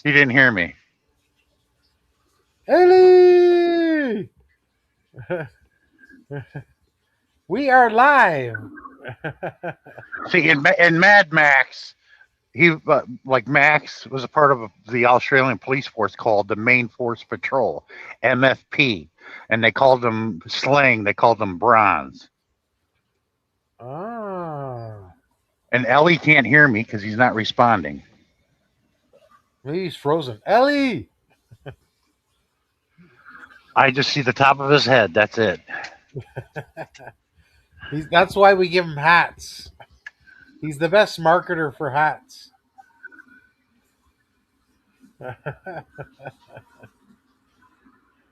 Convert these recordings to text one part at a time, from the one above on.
He didn't hear me. Ellie! We are live. See, in Mad Max, he like Max was a part of the Australian police force called the Main Force Patrol, MFP, and they called them slang. They called them bronze. Ah, And Ellie can't hear me because he's not responding. maybe he's frozen. Ellie! I just see the top of his head. That's it. That's why we give him hats. He's the best marketer for hats.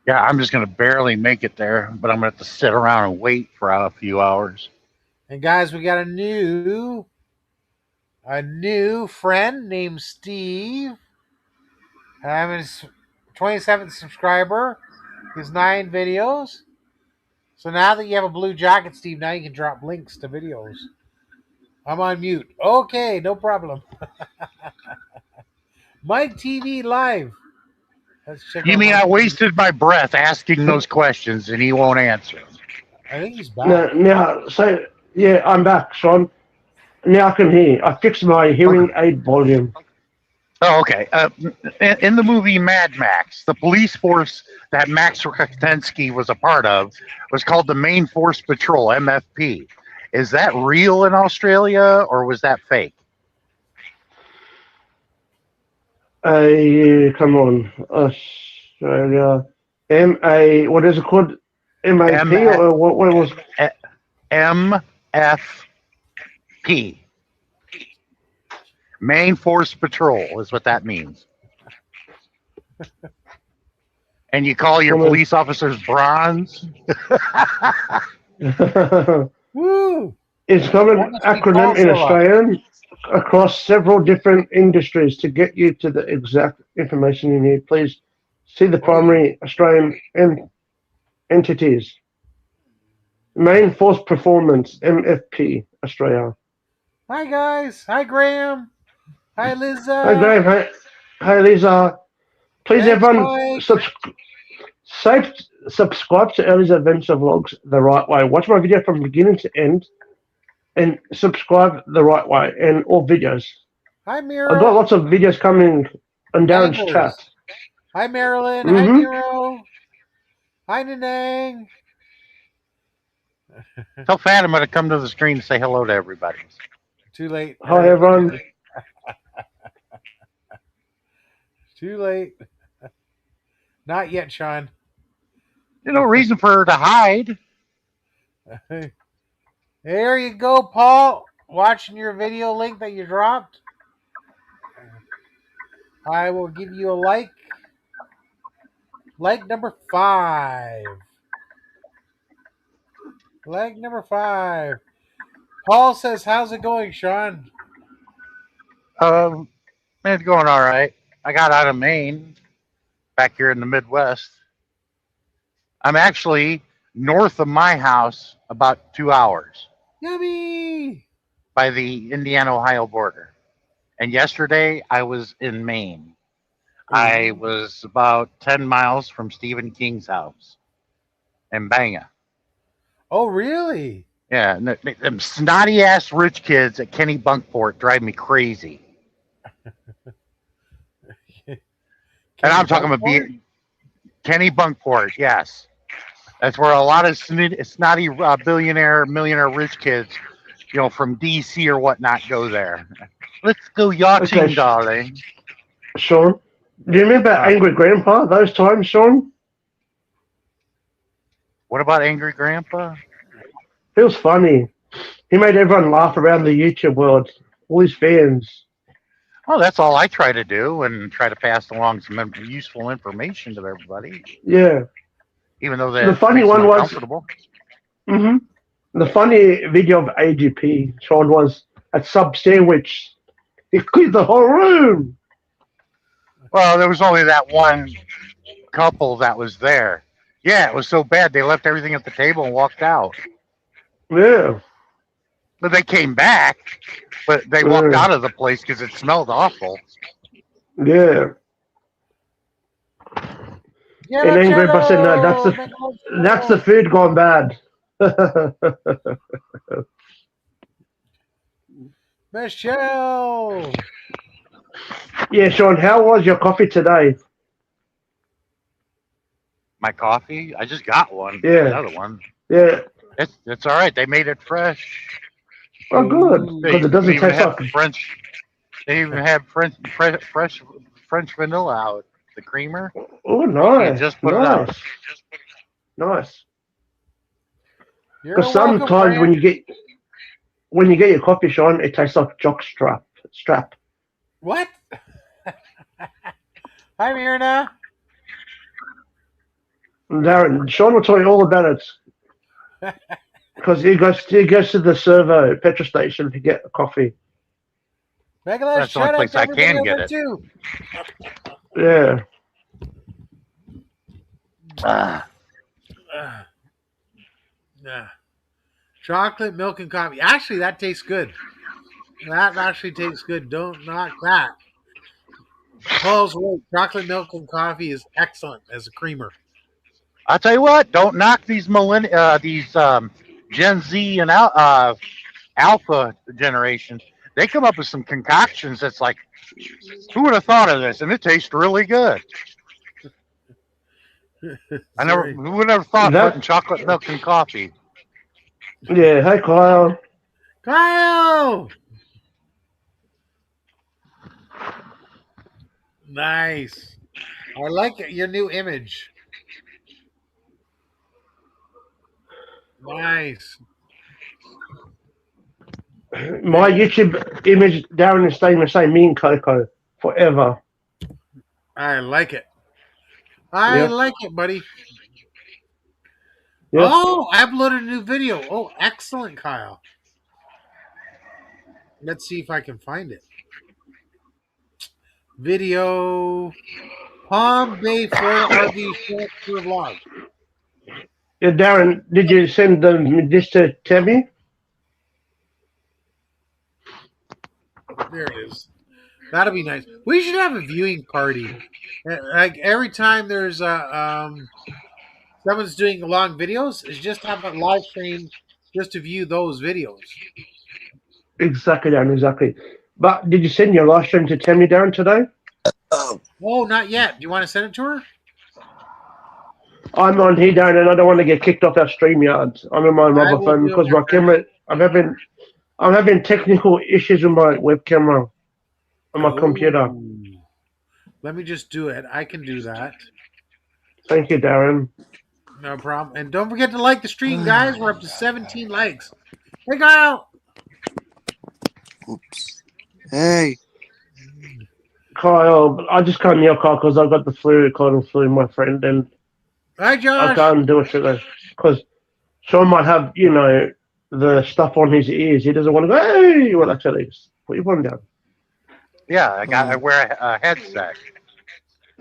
Yeah, I'm just gonna barely make it there, but I'm gonna have to sit around and wait for a few hours. And guys, we got a new friend named Steve. I'm his 27th subscriber. His 9 videos. So now that you have a blue jacket, Steve, now you can drop links to videos. I'm on mute. Okay, no problem. Mike TV Live. Let's check You out mean Mike I TV. wasted my breath asking those questions and he won't answer? I think he's No, back. now, so yeah, I'm back, Sean. Now I can hear. I fixed my Okay. hearing aid volume. Oh, okay. In the movie Mad Max, the police force that Max Rokitansky was a part of was called the Main Force Patrol, MFP. Is that real in Australia or was that fake? Come on, Australia. What is it called? M- MAP or what was? MFP. Main Force Patrol is what that means. And you call your police officers bronze? Woo! It's got That an must be acronym in Paul's Australian across several different industries to get you to the exact information you need. Please see the primary Australian entities. Main Force Performance, MFP, Australia. Hi, guys. Hi, Graham. Hi, Hi, Liza. Graham. Hi, Lisa. Please, Thanks, everyone, Mike. subscribe to Ellie's Adventure Vlogs the right way. Watch my video from beginning to end and subscribe the right way and all videos. Hi, I've got Miro. lots of videos coming on Darren's chat. Bangers. Hi, Marilyn. Hi, Mm-hmm. Miro. Hi, Nanang. Tell Fat I'm going to come to the screen to say hello to everybody. Too late. Hi, everyone. Too late. Not yet, Sean. There's no reason for her to hide. There you go, Paul. Watching your video link that you dropped. I will give you a like. Like number 5. Like number 5. Paul says, how's it going, Sean? It's going all right. I got out of Maine, back here in the Midwest. I'm actually north of my house about 2 hours Yummy! by the Indiana-Ohio border. And yesterday I was in Maine. I was about 10 miles from Stephen King's house in Bangor. Oh, really? Yeah, and them snotty-ass rich kids at Kenny Bunkport drive me crazy. And I'm talking about Kenny Bunkport, yes. That's where a lot of snotty millionaire rich kids, from D.C. or whatnot go there. Let's go yachting, Okay, darling. Sean, do you remember Angry Grandpa those times, Sean? What about Angry Grandpa? He was funny. He made everyone laugh around the YouTube world. All his fans. Well, that's all I try to do and try to pass along some useful information to everybody. Yeah. Even though the funny one was. Mm-hmm. The funny video of AGP, Sean, was at Sub Sandwich. He cleared the whole room. Well, there was only that one couple that was there. Yeah, it was so bad they left everything at the table and walked out. Yeah. But they came back, but they walked out of the place because it smelled awful. Yeah. In Angry Birds said, no, that's That's the food gone bad. Michelle. Yeah, Sean, how was your coffee today? My coffee, I just got one, Yeah, another one. yeah. It's all right. They made it fresh. Oh, good, They, because it they doesn't even taste had like. French. They even had French vanilla out. The creamer. Oh, You nice, just put it out. nice, nice. You're Because welcome, sometimes friend. when you get your coffee, Sean, it tastes like jock strap. What? Hi, Mirna. Darren, Sean will tell you all about it because he goes to the servo petrol station to get a coffee. Megalith, That's the only shout out place to I everybody can over get there it. too. Yeah, Ah, Yeah. Chocolate, milk, and coffee. Actually, that tastes good. That actually tastes good. Don't knock that. Paul's right. Chocolate, milk, and coffee is excellent as a creamer. I'll tell you what. Don't knock these Gen Z and Alpha generation. They come up with some concoctions that's like, who would have thought of this? And it tastes really good. Sorry. Who would have thought putting that. chocolate milk in coffee? Yeah, hey Kyle. Kyle! Nice. I like your new image. Nice. My YouTube image, Darren, is staying the same. Me and Coco forever. I like it. I Yep, like it, buddy. yep. Oh, I uploaded a new video. Oh, excellent, Kyle. Let's see if I can find it. Video Palm Bay, Florida RV short tour vlog. Yeah, Darren, did you send this to Tammy? There it is. That'll be nice. We should have a viewing party. Like every time there's someone's doing long videos, is just have a live stream just to view those videos. Exactly, Darren, exactly. But did you send your live stream to Tammy, Darren, today? Oh, not yet. Do you want to send it to her? I'm on here, Darren, and I don't want to get kicked off our StreamYard. I'm on my I mobile will phone do because it. my camera. I'm having technical issues with my web camera on my computer. Oh, let me just do it. I can do that. Thank you, Darren. No problem. And don't forget to like the stream, guys. We're up to 17 likes. Hey, Kyle. Oops. Hey. Kyle, I just can't hear Kyle because I've got the flu, cold and flu, my friend, and Hi, I Josh. can't do it today because Sean might have, the stuff on his ears. He doesn't want to go, hey, well, actually, put your phone down. Yeah, I wear a headset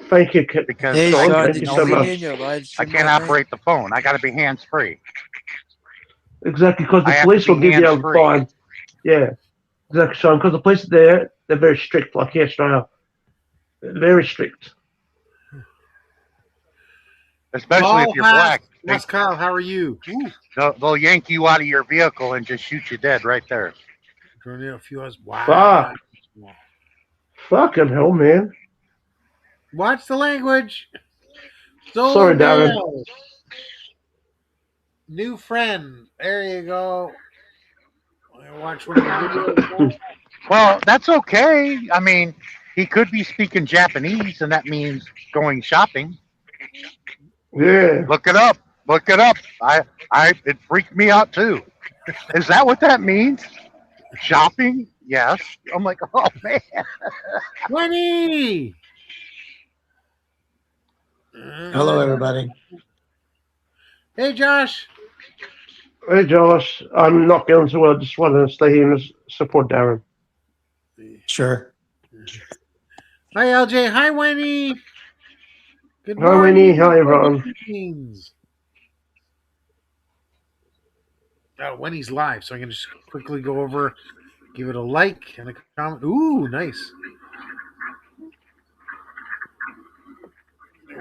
Thank you, because Hey, Sean. Sean, Thank did you you so see me much. in your live I stream can't that night? operate the phone. I got to be hands free. Exactly, because I the have police to will be give you a hands-free. fine. Yeah, exactly, Sean, because the police they're very strict, like here, Australia. Very strict. Especially if Paul you're Haas. black. Yes, Kyle. How are you? Ooh. They'll yank you out of your vehicle and just shoot you dead right there. Turn in a few hours. Wow. Fuck. Fucking hell, man. Watch the language. Solo Sorry, Darren. Dale. New friend. There you go. Watch one of the videos. Well, that's okay. I mean, he could be speaking Japanese, and that means going shopping. Yeah. Look it up. Look it up. It freaked me out too. Is that what that means? Shopping? Yes. I'm like, oh man. Winnie. Hello, everybody. Hey, Josh. Hey, Josh. I'm not feeling so well. I just wanted to stay here and support Darren. Sure. Hi, LJ. Hi, Winnie. Good Hi, morning. Winnie. Hi, everyone. Oh, Winnie's live, so I can just quickly go over, give it a like and a comment. Ooh, nice.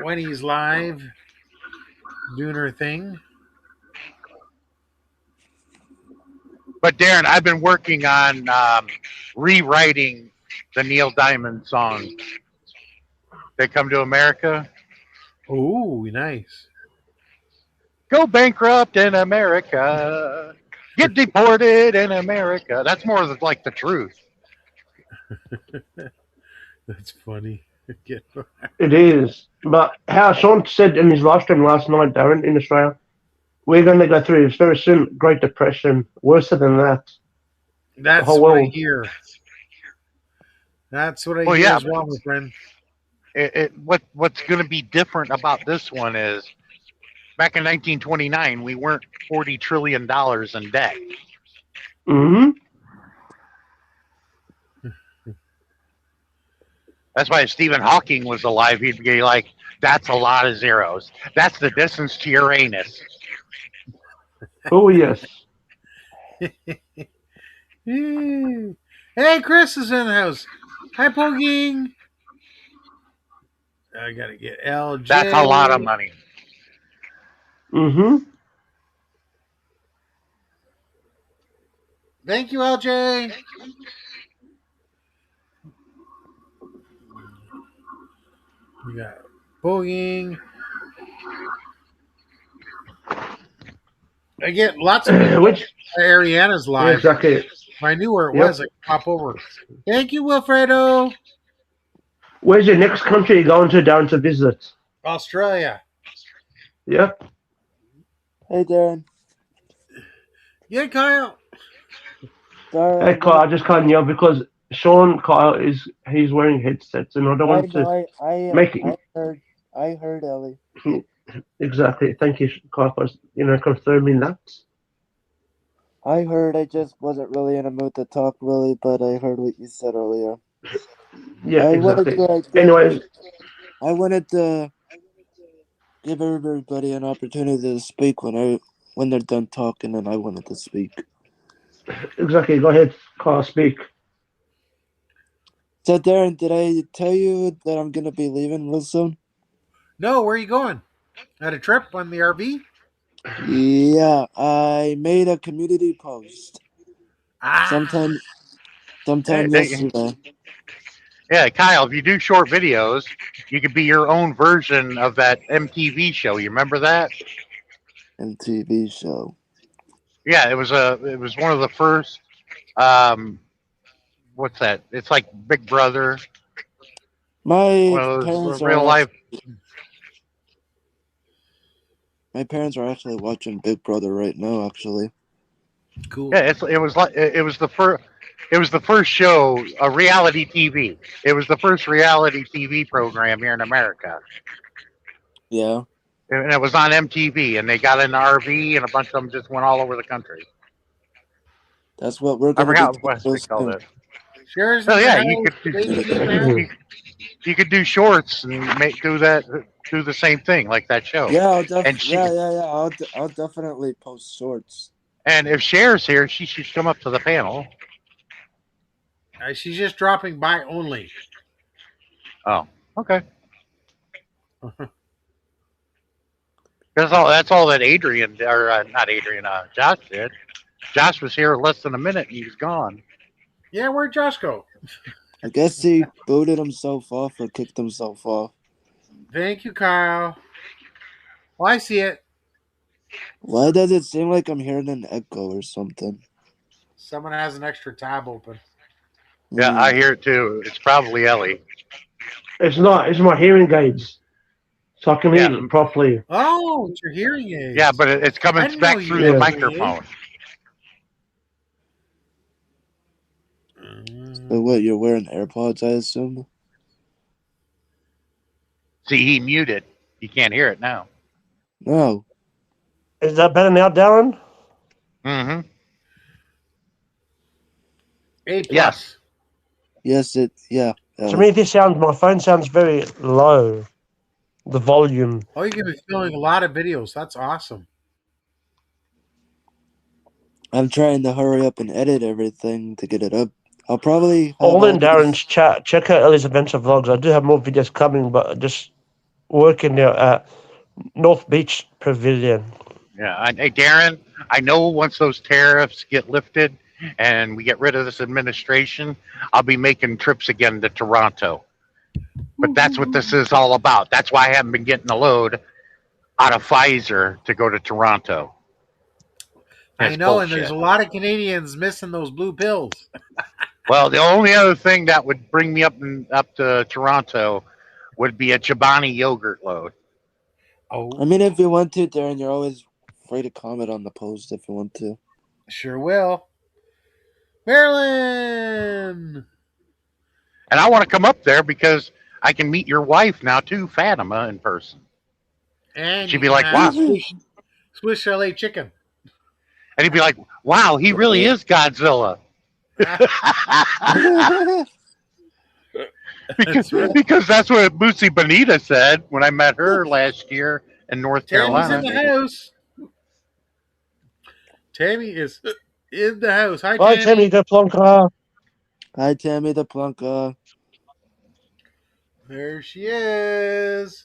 Winnie's live doing her thing. But Darren, I've been working on rewriting the Neil Diamond song. They Come to America. Oh, nice. Go bankrupt in America. Get deported in America. That's more like the truth. That's funny. It is. But how Sean said in his live stream last night, Darren, in Australia, we're going to go through very soon Great Depression, worse than that. That's whole what I world. hear. That's what I Well, hear yeah, as well, my friend. What's going to be different about this one is back in 1929, we weren't $40 trillion in debt. Mm-hmm. That's why if Stephen Hawking was alive, he'd be like, that's a lot of zeros. That's the distance to Uranus. Oh, yes. Hey, Chris is in the house. Hi, Poking. I gotta get LJ. That's a lot of money. Mm-hmm. Thank you, LJ. We got Poking. I get lots of people. Which Ariana's live. exactly? If I knew where it Yep. was, I could pop over. Thank you, Wilfredo. Where's your next country you're going to down to visit? Australia. Yep. Hey, Darren. Yeah, Kyle. Darren, Hey, Kyle, I just can't yell because Sean Kyle he's wearing headsets and I don't want to make it. I heard Ellie. Exactly. Thank you, Kyle, for confirming that. I heard. I just wasn't really in a mood to talk, really, but I heard what you said earlier. Yeah, exactly. Anyways, I wanted to give everybody an opportunity to speak when they're done talking, and I wanted to speak. Exactly. Go ahead, Kyle, speak. So, Darren, did I tell you that I'm gonna be leaving real soon? No, where are you going? At a trip on the RV? Yeah, I made a community post sometime yesterday. Yeah, Kyle, if you do short videos, you could be your own version of that MTV show. You remember that? MTV show. Yeah, it was one of the first. What's that? It's like Big Brother. My One of those real life. My parents are actually watching Big Brother right now. Actually, Cool. Yeah, it was the first show, a reality TV. It was the first reality TV program here in America. yeah. And it was on MTV, and they got in an RV, and a bunch of them just went all over the country. That's what we're I going forgot to what they called it. Shares Oh in the yeah, house. you could do shorts and do the same thing like that show. Yeah, I'll definitely post shorts. And if Cher's here, she should come up to the panel. She's just dropping by only. Oh, okay. That's all that Josh did. Josh was here less than a minute and he was gone. Yeah, where'd Josh go? I guess he booted himself off or kicked himself off. Thank you, Kyle. Well, I see it. Why does it seem like I'm hearing an echo or something? Someone has an extra tab open. Yeah, I hear it too. It's probably Ellie. It's not. It's my hearing aids, so I can hear it properly. Oh, it's your hearing aids. Yeah, but it's coming back through the microphone. So what? You're wearing AirPods, I assume. See, he muted. You can't hear it now. No. Is that better now, Darren? Mm-hmm. A+. Yes. Yes, yeah. To me, my phone sounds very low. The volume. Oh, you're going to be filming a lot of videos. That's awesome. I'm trying to hurry up and edit everything to get it up. I'll probably... All in Darren's chat. Check out Ellie's Adventure Vlogs. I do have more videos coming, but just working there at North Beach Pavilion. Yeah. Hey, Darren, I know once those tariffs get lifted and we get rid of this administration, I'll be making trips again to Toronto. But that's what this is all about. That's why I haven't been getting a load out of Pfizer to go to Toronto. I know, and there's a lot of Canadians missing those blue pills. Well, the only other thing that would bring me up to Toronto would be a Chobani yogurt load. Oh, I mean, if you want to, Darren, you're always free to comment on the post if you want to. sure will. Marilyn! And I want to come up there because I can meet your wife now too, Fatima, in person. And she'd be like, wow. Swiss chalet chicken. And he'd be like, wow, he really is Godzilla. because that's what Bootsy Bonita said when I met her last year in North Carolina. Tammy's in the house. Tammy is in the house. Hi, Hi, Tammy the Plonker. Hi, Tammy the Plonker. There she is.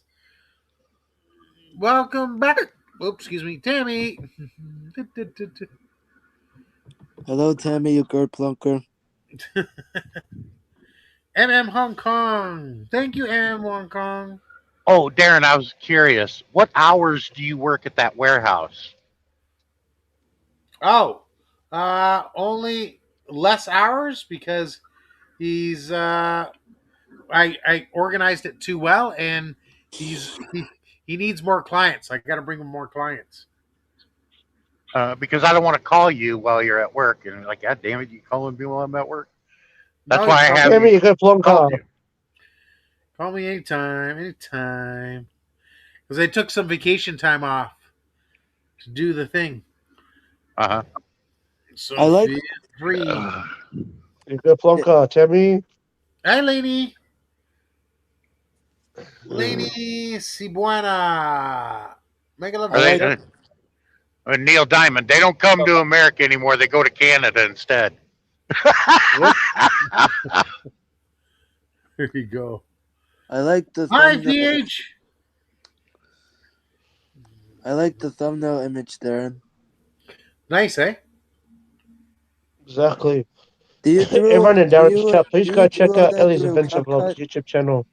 Welcome back. Oops, excuse me, Tammy. Hello, Tammy, you girl plunker. MM Hong Kong. Thank you, MM Hong Kong. Oh, Darren, I was curious. What hours do you work at that warehouse? Oh, only less hours because he's I organized it too well, and he needs more clients. I got to bring him more clients. Because I don't want to call you while you're at work, and like, God damn it, you calling me while I'm at work? That's why I have Tammy, you got Plonker. Call me anytime. Because I took some vacation time off to do the thing. So I like free. You got Plonker, Tammy. Hi, lady. Lady si buena. Mega love. Neil Diamond. They don't come to America anymore. They go to Canada instead. Here you go. I like the Hi, PH. I like the thumbnail image, Darren. Nice, eh? Exactly. Everyone in Darren's chat, please go check out Ellie's Adventure Vlogs YouTube channel.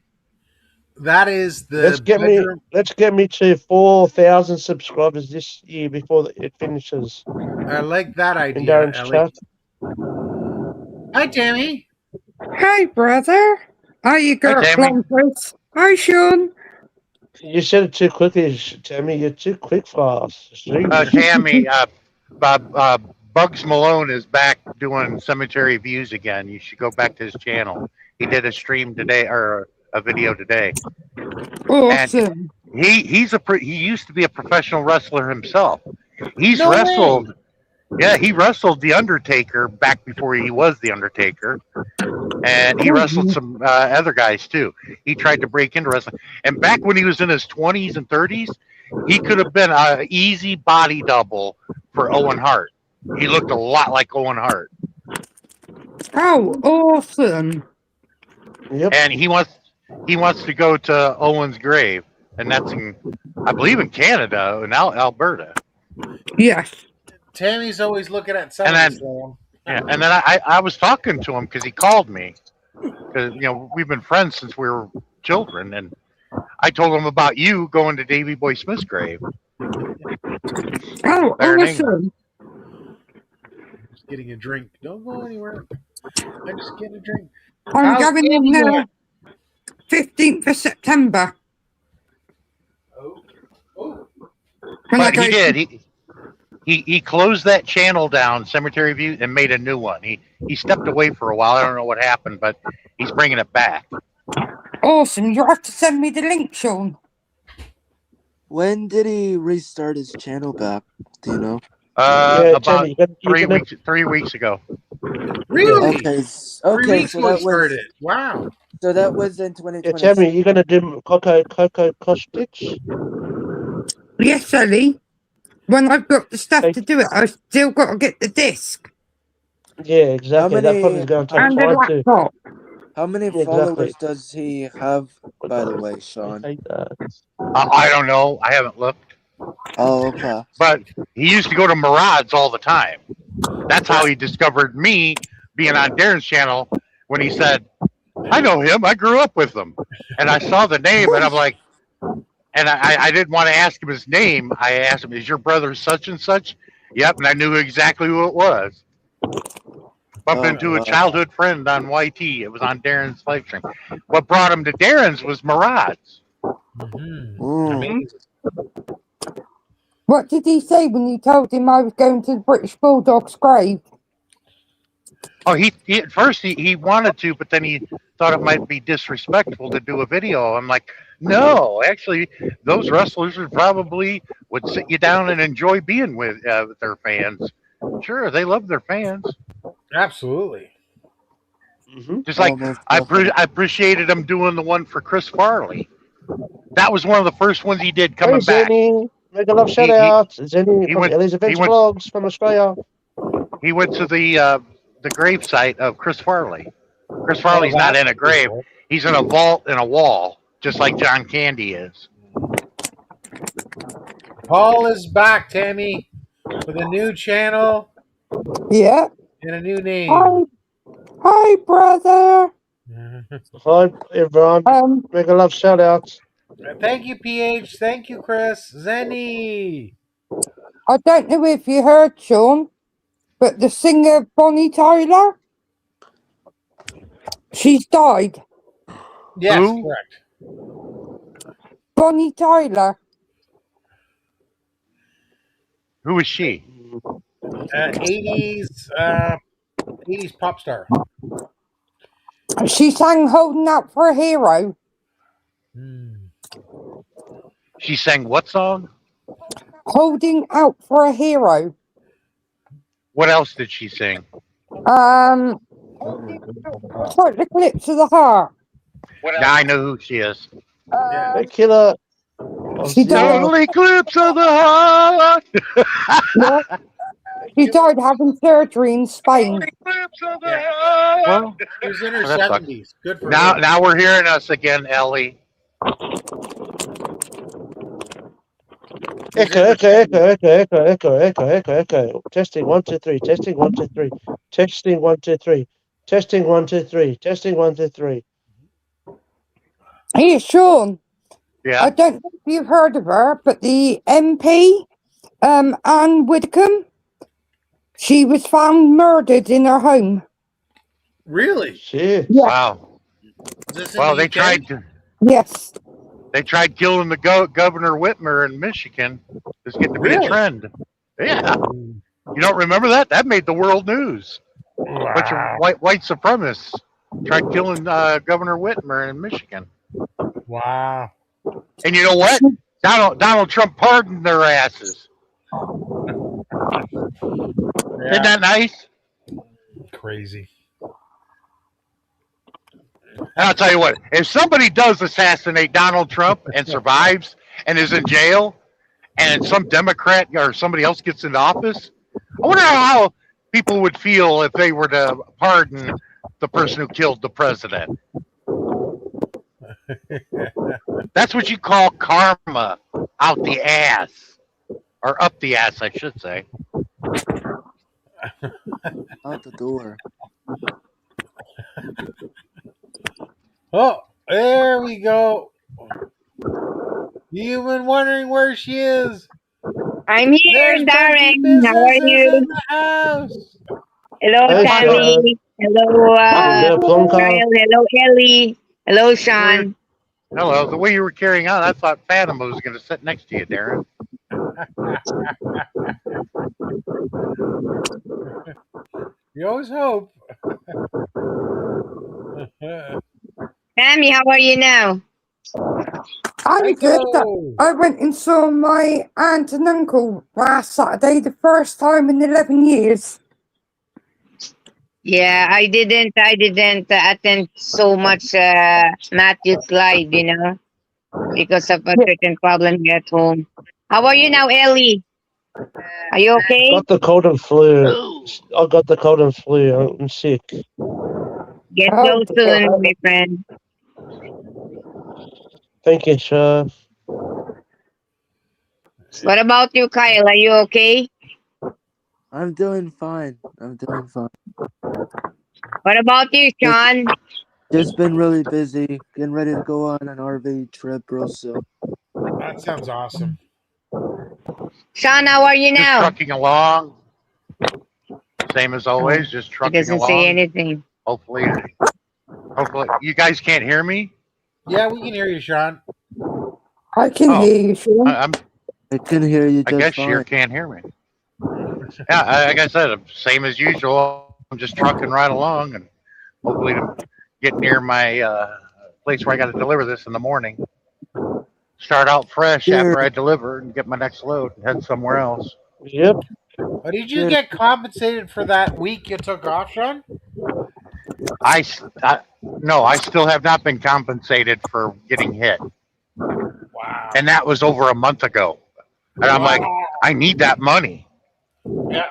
That is the let's get me to 4,000 subscribers this year before it finishes. I like that idea. In Darren's chat. Hi, Tammy. Hi, brother. Hi, you girl plumpers. Hi, Sean. You said it too quickly, Tammy. You're too quick for us. Tammy, Bugs Malone is back doing cemetery views again. You should go back to his channel. He did a stream today, or a video today. Awesome. And he used to be a professional wrestler himself. He's wrestled. Yeah, he wrestled The Undertaker back before he was The Undertaker. And he wrestled some other guys too. He tried to break into wrestling. And back when he was in his 20s and 30s, he could have been an easy body double for Owen Hart. He looked a lot like Owen Hart. Oh, awesome. Yep. And he wants to go to Owen's grave. And that's I believe in Canada, in Alberta. Yes. Tammy's always looking at some. And then I was talking to him because he called me. Because, we've been friends since we were children. And I told him about you going to Davy Boy Smith's grave. Oh, awesome. Just getting a drink. Don't go anywhere. I'm just getting a drink. I'm going in there 15th of September. But he did. He closed that channel down, Cemetery View, and made a new one. He stepped away for a while. I don't know what happened, but he's bringing it back. Awesome. You'll have to send me the link, Sean. When did he restart his channel back? Do you know? About 3 weeks ago. Really? Okay. 3 weeks so that started. Wow. So that was in 2020. Yeah, tell me, you're gonna do Coco Costich? Yes, Ellie. When I've got the stuff to do it, I've still got to get the disc. Yeah, exactly. That probably is going to take and the time laptop. How many Exactly. followers does he have, by the way, I Sean? hate that. I don't know. I haven't looked. Oh, okay. But he used to go to Murad's all the time. That's how he discovered me being on Darren's channel when he said, I know him. I grew up with him. And I saw the name and I'm like, and I didn't want to ask him his name. I asked him, is your brother such and such? Yep. And I knew exactly who it was. Bumped into a childhood friend on YT. It was on Darren's live stream. What brought him to Darren's was Murad's. Mm. What did he say when you told him I was going to the British Bulldog's grave? Oh, he at first he wanted to, but then he thought it might be disrespectful to do a video. I'm like, no, actually, those wrestlers would sit you down and enjoy being with their fans. Sure, they love their fans. Absolutely. Just like Almost I definitely. appreciated him doing the one for Chris Farley. That was one of the first ones he did coming Hey, back. Zenny. Mega love shout He- out. Zenny he from went- Ellie's Adventure went- Vlogs from Australia. He went to the gravesite of Chris Farley. Chris Farley's not in a grave. He's in a vault in a wall, just like John Candy is. Paul is back, Tammy, with a new channel Yeah. and a new name. Hi, brother. Hi, everyone. Mega love shout out. Thank you, PH. Thank you, Chris. Zenny. I don't know if you heard, Sean, but the singer Bonnie Tyler, she's died. Yes, Who? correct. Bonnie Tyler. Who is she? 80s pop star. She sang Holding Out for a Hero. She sang what song? Holding Out for a Hero. What else did she sing? Like the Eclipse of the Heart. Now I know who she is. Hey, Killer. She died. Total eclipse of the heart. She died having surgery in Spain. Eclipse of the heart. Well, She was in her that sucks. 70s. Good for now, her. now we're hearing us again, Ellie. Echo. Testing 1 2 3. Testing 1 2 3. Testing 1 2 3. Testing 1 2 3. Testing 1 2 3. Hey, Sean. Yeah. I don't know if you've heard of her, but the MP, Anne Widdecombe, she was found murdered in her home. Really? Shit. Yeah. Wow. Is this in Well, the they UK? tried to. Yes. They tried killing the Governor Whitmer in Michigan. It's getting to be Really? a trend. Yeah. You don't remember that? That made the world news. A bunch of white supremacists tried killing Governor Whitmer in Michigan. Wow. And you know what? Donald Trump pardoned their asses. Isn't that nice? Crazy. And I'll tell you what, if somebody does assassinate Donald Trump and survives and is in jail, and some Democrat or somebody else gets into office, I wonder how people would feel if they were to pardon the person who killed the president. That's what you call karma out the ass. Or up the ass, I should say. Out the door. Oh, there we go. You've been wondering where she is. I'm here, There's plenty Darren. How are businesses you? in the house. Hello, Hey, Tammy. Hello, Hello, Plonka. Kyle. Hello, Ellie. Hello, Sean. Hello. The way you were carrying on, I thought Fatima was going to sit next to you, Darren. You always hope. Tammy, how are you now? I'm good. Echo. I went and saw my aunt and uncle last Saturday, the first time in 11 years. Yeah, I didn't attend so much Matthew's live, because of a certain problem here at home. How are you now, Ellie? Are you okay? Got the cold and flu. I got the cold and flu. I'm sick. Get Oh, well dear. soon, my friend. Thank you, sir. What about you, Kyle? Are you okay? I'm doing fine. I'm doing fine. What about you, Just, Sean? just been really busy, getting ready to go on an RV trip real soon. That sounds awesome. Sean, how are you Just now? trucking along, same as Oh, always. Just he trucking doesn't say along. anything. Hopefully, you guys can't hear me. Yeah, we can hear you, Sean. I can Oh, hear you, Sean. I'm. I can hear you I just guess you fine. can't hear me. Yeah, like I said, same as usual. I'm just trucking right along, and hopefully to get near my place where I got to deliver this in the morning. Start out fresh Sure, after I deliver and get my next load and head somewhere else. Yep. But did you sure. get compensated for that week you took off, Sean? No, I still have not been compensated for getting hit, Wow. and that was over a month ago. And I'm like, Wow. I need that money. Yeah.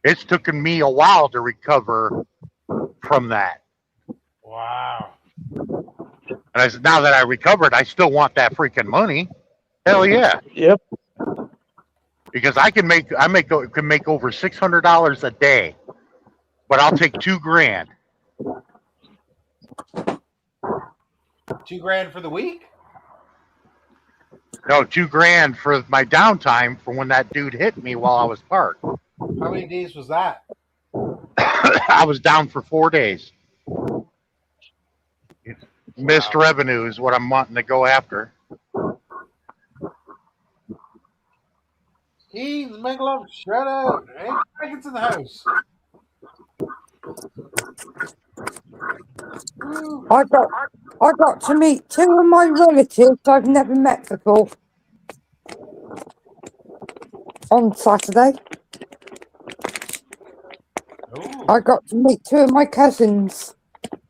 It's taken me a while to recover from that. Wow. And I said, now that I recovered, I still want that freaking money. Hell yeah, Yep. because can make over $600 a day, but I'll take $2,000. $2,000 for the week? No, $2,000 for my downtime for when that dude hit me while I was parked. How many days was that? I was down for 4 days. Missed revenue is what I'm wanting to go after. He's make love, shut up. Hey, dragons in the house. Woo. I got to meet two of my relatives I've never met before on Saturday. Ooh. I got to meet two of my cousins.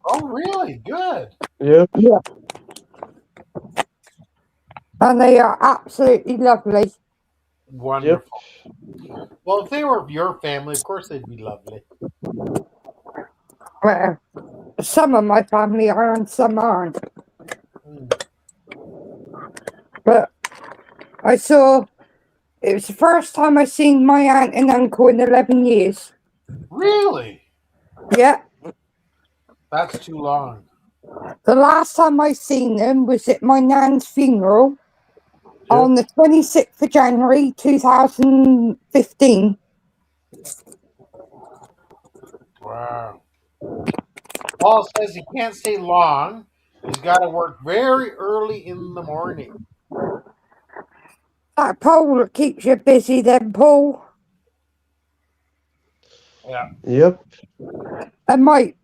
Oh, really? Good. Yep. Yeah. And they are absolutely lovely. Wonderful. Well, if they were your family, of course they'd be lovely. Well, some of my family are and some aren't. Hmm. But it was the first time I seen my aunt and uncle in 11 years. Really? Yeah. That's too long. The last time I seen them was at my nan's funeral on the 26th of January 2015. Wow. Paul says he can't stay long. He's got to work very early in the morning. That pole keeps you busy then, Paul. Yeah. Yep. And my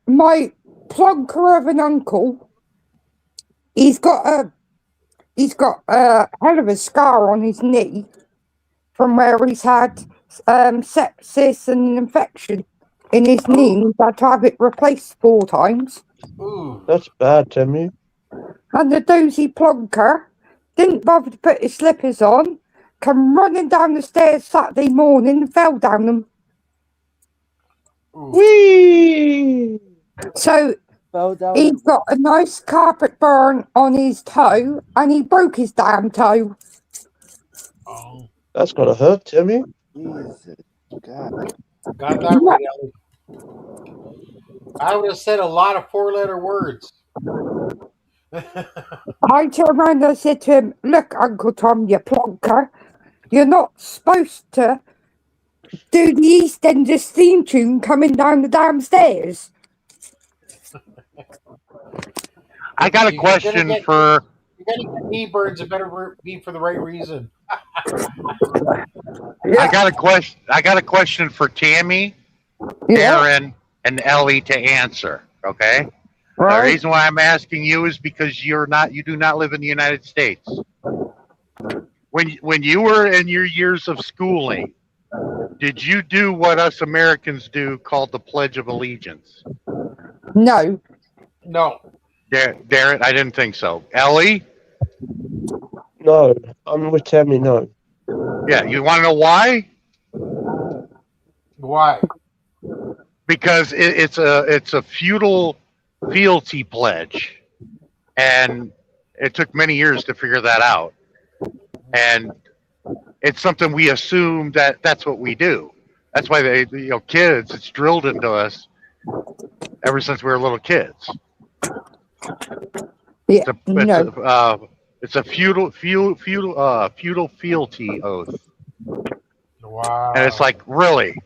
plonker of an uncle, he's got a hell of a scar on his knee from where he's had sepsis and an infection in his knee. He's had to have it replaced 4 times. Ooh. That's bad, Timmy. And the dozy plonker didn't bother to put his slippers on, come running down the stairs Saturday morning and fell down them. Ooh. Whee! So Fell down. he's got a nice carpet burn on his toe and he broke his damn toe. Oh. That's gotta hurt, Timmy. Jesus. God. Got that right, Ellie. I would have said a lot of 4-letter words. I turned around and I said to him, "Look, Uncle Tom, you plonker, you're not supposed to do the EastEnders theme tune coming down the damn stairs." I got a You're gonna question get- for. You're going to get knee burns. It better be for the right reason. I got a question. I got a question for Tammy, Yeah, Aaron, and Ellie to answer. Okay. The right. reason why I'm asking you is because you do not live in the United States. When you were in your years of schooling, did you do what us Americans do called the Pledge of Allegiance? No, No. Darren, I didn't think so. Ellie, No, I'm with Timmy. No. yeah, you want to know why? Why? because it's a feudal fealty pledge, and it took many years to figure that out. And it's something we assume that's what we do. That's why kids, it's drilled into us ever since we were little kids. Yeah, It's a feudal fealty oath, Wow. and it's like, really.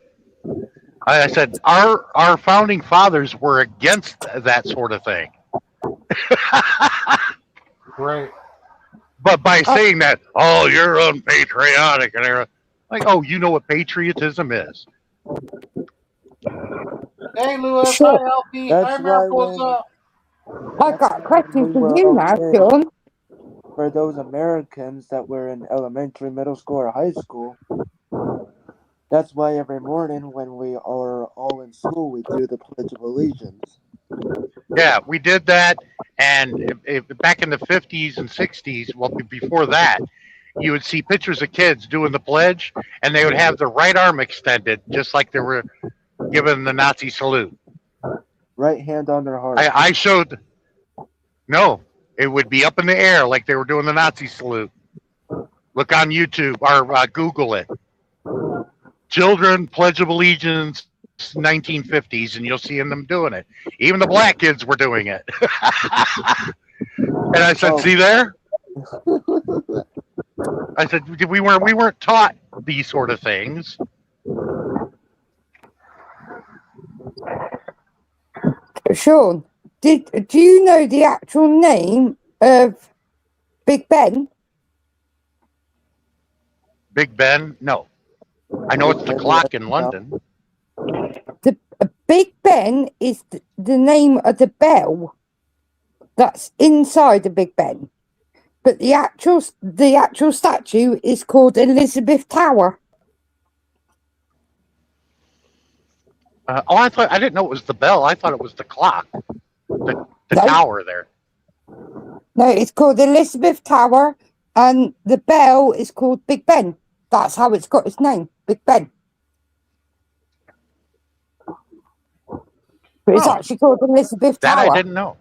I said our founding fathers were against that sort of thing. Great. But by saying that, oh, you're unpatriotic, and they're like, oh, you know what patriotism is? Hey, Lewis. Sure. Hi, LP. That's Hi, Miracle. why What's when- up? I got a question we for were you now, okay. Sean. For those Americans that were in elementary, middle school, or high school, that's why every morning when we are all in school, we do the Pledge of Allegiance. Yeah, we did that, and back in the 50s and 60s, well, before that, you would see pictures of kids doing the pledge, and they would have their right arm extended, just like they were giving the Nazi salute. Right hand on their heart. I showed. No, it would be up in the air like they were doing the Nazi salute. Look on YouTube or Google it. Children Pledge of Allegiance 1950s, and you'll see them doing it. Even the black kids were doing it. And I said, see there? I said we weren't taught these sort of things. Sean, do you know the actual name of Big Ben? Big Ben? No. I know it's the clock in London. The Big Ben is the name of the bell that's inside the Big Ben, but the actual statue is called Elizabeth Tower. I didn't know it was the bell. I thought it was the clock, the No. tower there. No, it's called Elizabeth Tower, and the bell is called Big Ben. That's how it's got its name, Big Ben. But it's actually called Elizabeth That Tower. I didn't know.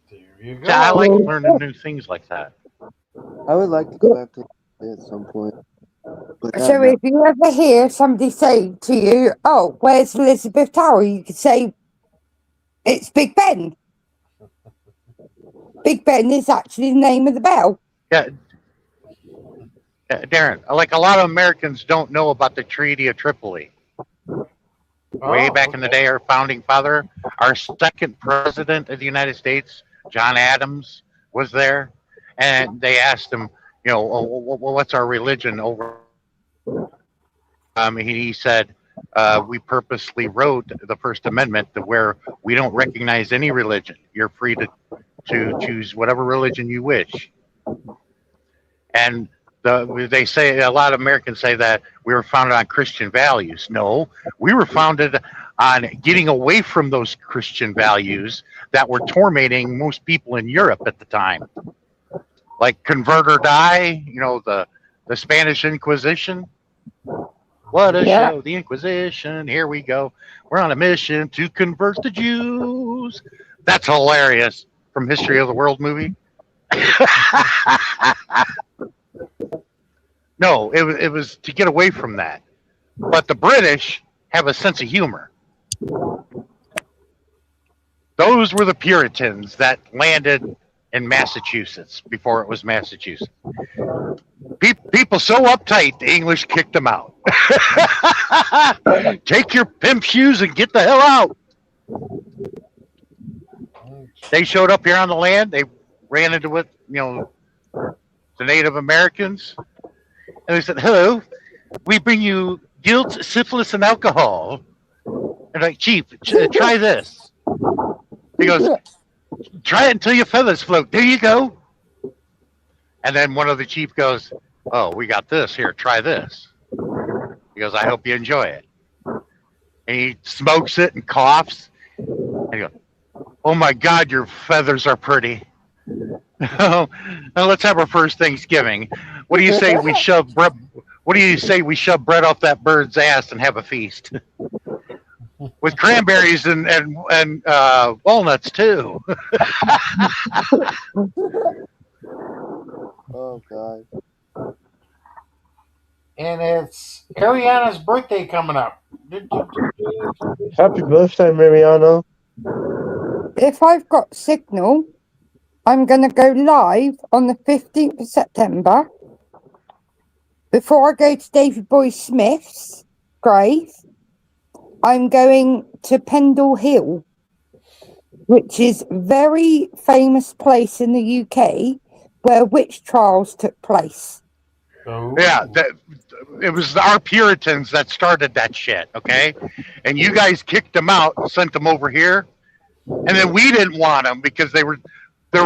There you go. Yeah, I like learning new things like that. I would like to go back to at some point. But not So now. if you ever hear somebody say to you, "Oh, where's Elizabeth Tower?" you could say, "It's Big Ben." Big Ben is actually the name of the bell. Yeah, Darren, like a lot of Americans don't know about the Treaty of Tripoli. Way back in the day, our founding father, our second president of the United States, John Adams, was there, and they asked him, what's our religion over? He said, we purposely wrote the First Amendment to where we don't recognize any religion. You're free to choose whatever religion you wish. And they say, a lot of Americans say that we were founded on Christian values. No, we were founded on getting away from those Christian values that were tormenting most people in Europe at the time. Like convert or die, the Spanish Inquisition. What a show, the Inquisition. Here we go. We're on a mission to convert the Jews. That's hilarious. From History of the World movie. No, it was to get away from that. But the British have a sense of humor. Those were the Puritans that landed in Massachusetts before it was Massachusetts. People so uptight, the English kicked them out. Take your pimp shoes and get the hell out. They showed up here on the land. They ran into it, the Native Americans. And they said, hello, we bring you guilt, syphilis, and alcohol. And like, Chief, try this. He goes, try it until your feathers float. There you go. And then one of the chief goes, oh, we got this. Here, try this. He goes, I hope you enjoy it. And he smokes it and coughs. And he goes, oh my God, your feathers are pretty. Now let's have our first Thanksgiving. What do you say we shove bread? What do you say we shove bread off that bird's ass and have a feast? with cranberries and walnuts too. Oh God. And it's Ariana's birthday coming up. Happy birthday, Mariana. If I've got signal, I'm going to go live on the 15th of September. Before I go to David Boy Smith's grave, I'm going to Pendle Hill, which is a very famous place in the UK where witch trials took place. Oh. Yeah, it was our Puritans that started that shit, okay? And you guys kicked them out and sent them over here, and then we didn't want them because they were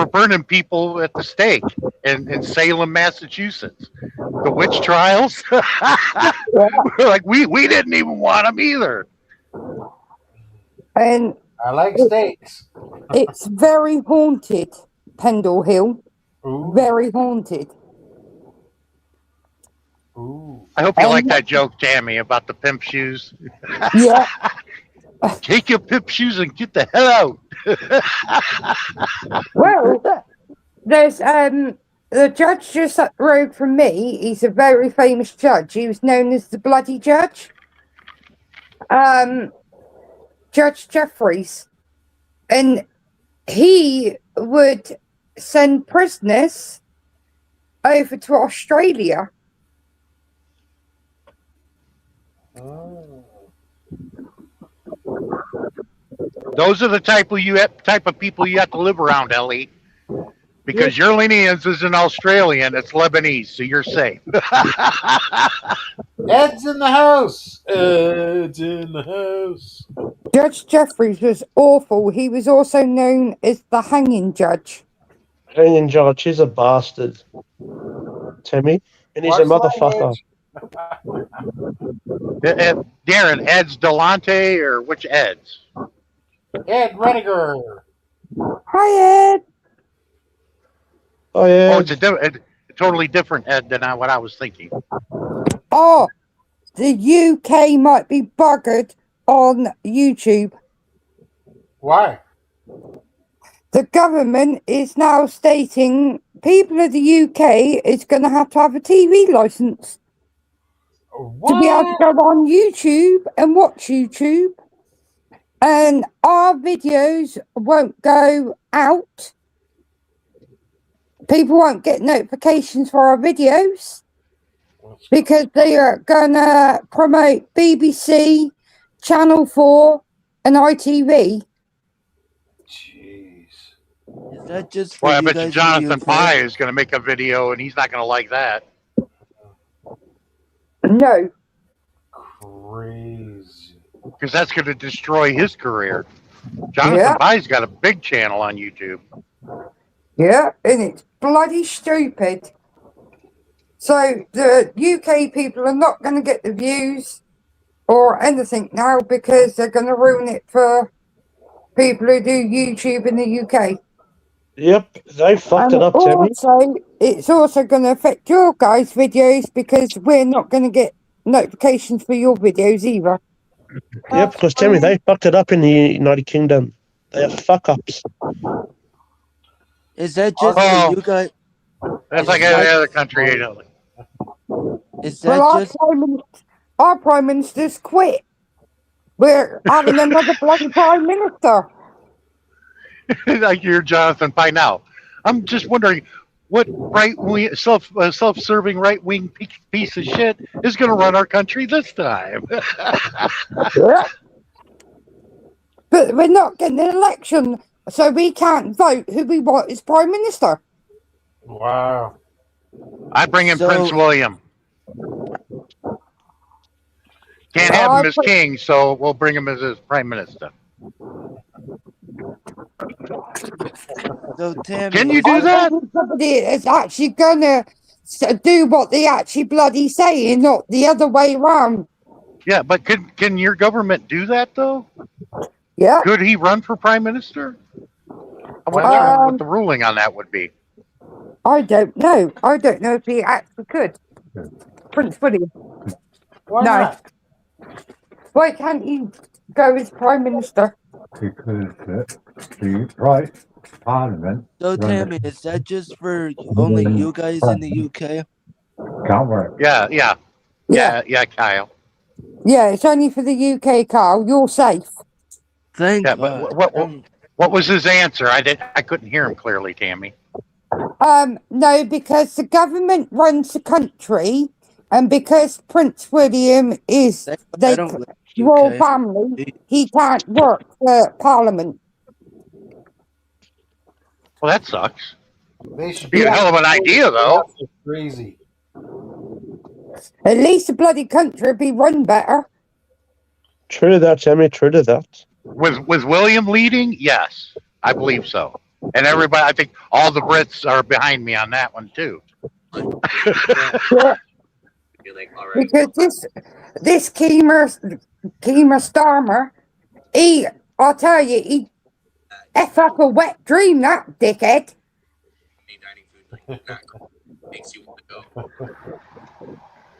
burning people at the stake in Salem, Massachusetts. The witch trials. We're like we didn't even want them either. And I like steaks. it's very haunted, Pendle Hill. Ooh. Very haunted. Ooh. I hope you like that joke, Tammy, about the pimp shoes. Yeah. Take your pimp shoes and get the hell out. Well, there's the judge just up the road from me. He's a very famous judge. He was known as the Bloody Judge. Judge Jeffries. And he would send prisoners over to Australia. Oh. Those are the type of people you have to live around, Ellie. Because your lineage isn't Australian, it's Lebanese, so you're safe. Ed's in the house. Ed's in the house. Judge Jeffries was awful. He was also known as the hanging judge. Hanging judge, he's a bastard. Tammy. And he's a motherfucker. Darren, Ed's Delante or which Ed's? Ed Rediger. Hi, Ed. Oh, yeah. Oh, it's a totally different Ed than what I was thinking. Oh, the UK might be buggered on YouTube. Why? The government is now stating people of the UK is going to have a TV license to be able to go on YouTube and watch YouTube. And our videos won't go out. People won't get notifications for our videos because they are going to promote BBC, Channel 4, and ITV. Jeez. Is that just for Well, I you bet guys you in Jonathan the UK? Pye is going to make a video and he's not going to like that. No. Crazy. Because that's going to destroy his career. Jonathan Pye's got a big channel on YouTube. Yeah, and it's bloody stupid. So the UK people are not going to get the views or anything now because they're going to ruin it for people who do YouTube in the UK. Yep, they fucked it up, Tammy. Also, it's also going to affect your guys' videos because we're not going to get notifications for your videos either. Yep, because Tammy, they fucked it up in the United Kingdom. They are fuck ups. Is that just for you guys? That's like every other country, you know. Is that just our Prime Minister's quit? We're having another bloody Prime Minister. Like you're Jonathan Pye now. I'm just wondering what right-wing, self-serving right-wing piece of shit is going to run our country this time. Yeah. But we're not getting an election, so we can't vote who we want as Prime Minister. Wow. I bring in Prince William. Can't have him as king, so we'll bring him as his Prime Minister. So, Tammy, can you do that? Somebody is actually gonna do what they actually bloody say, and not the other way around. Yeah, but can your government do that though? Yeah. Could he run for Prime Minister? I wonder what the ruling on that would be. I don't know. I don't know if he actually could. Prince William. Why not? Why can't he go as Prime Minister. Because the right Parliament So Tammy, is that just for only you guys in the UK? can't work. Yeah, Kyle. Yeah, it's only for the UK, Carl. You're safe. Thank Yeah, God. but what was his answer? I couldn't hear him clearly, Tammy. No, because the government runs the country, and because Prince William is I don't live in the royal UK. family, he can't work for Parliament. Well, that sucks. They should Be a hell of an idea, though. That's crazy. At least the bloody country would be run better. True to that, Tammy. True to that. Was William leading? Yes, I believe so. And everybody, I think all the Brits are behind me on that one too. Yeah. Because this Keir Starmer, I'll tell you, he F up a wet dream, that dickhead.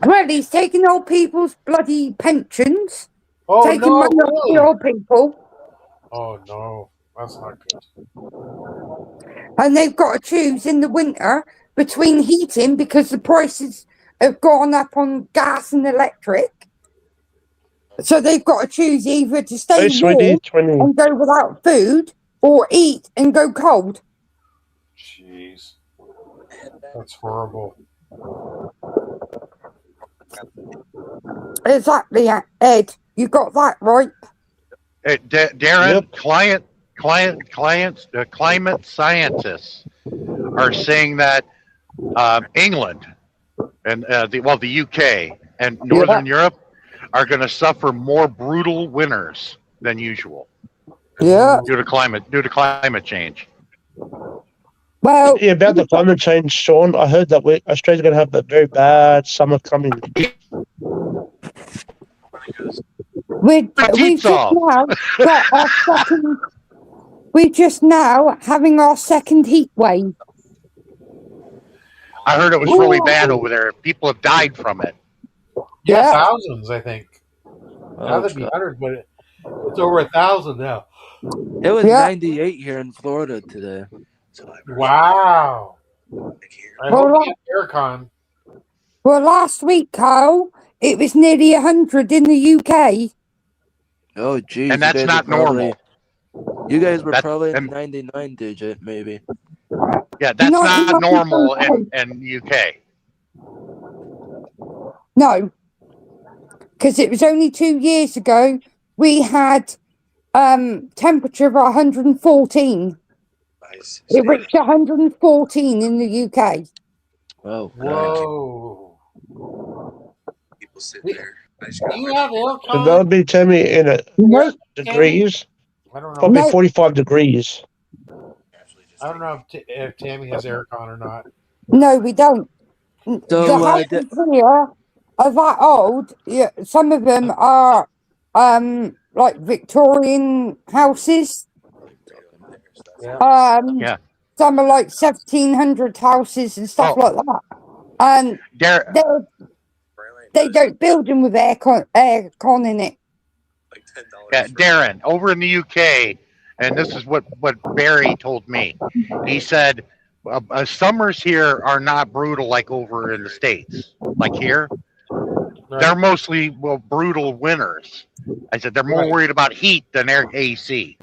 Well, he's taking old people's bloody pensions. Oh taking no, money off the really? old people. Oh no, that's not good. And they've got to choose in the winter between heating because the prices have gone up on gas and electric. So they've got to choose either to stay warm and go without food or eat and go cold. Jeez. That's horrible. Exactly, Ed. You got that right. Darren, climate scientists are saying that England and the UK and Northern Europe are going to suffer more brutal winters than usual. Yeah. Due to climate change. Well, yeah, about the climate change, Sean. I heard that Australia's going to have a very bad summer coming. We're just now having our second heat wave. I heard it was really bad over there. People have died from it. Yeah, thousands, I think. Now that'd be hundreds, but it's over 1,000 now. It was 98 here in Florida today. Wow. I hope we have aircon. Well, last week, Kyle, it was nearly 100 in the UK. Oh, geez. And that's not normal. You guys were probably at 99 digit, maybe. Yeah, that's not normal in UK. No. Because it was only 2 years ago we had temperature of 114. It reached 114 in the UK. Oh, whoa. People sit there. Do you have aircon? So that would be, Tammy, in degrees. I don't know. Probably 45 degrees. I don't know if Tammy has aircon or not. No, we don't. So, the houses here are that old. Yeah, some of them are like Victorian houses. Some are like 1700 houses and stuff like that. And they don't build them with aircon in it. Yeah, Darren, over in the UK, and this is what Barry told me. He said summers here are not brutal like over in the States. Like here, they're mostly brutal winters. I said they're more worried about heat than AC.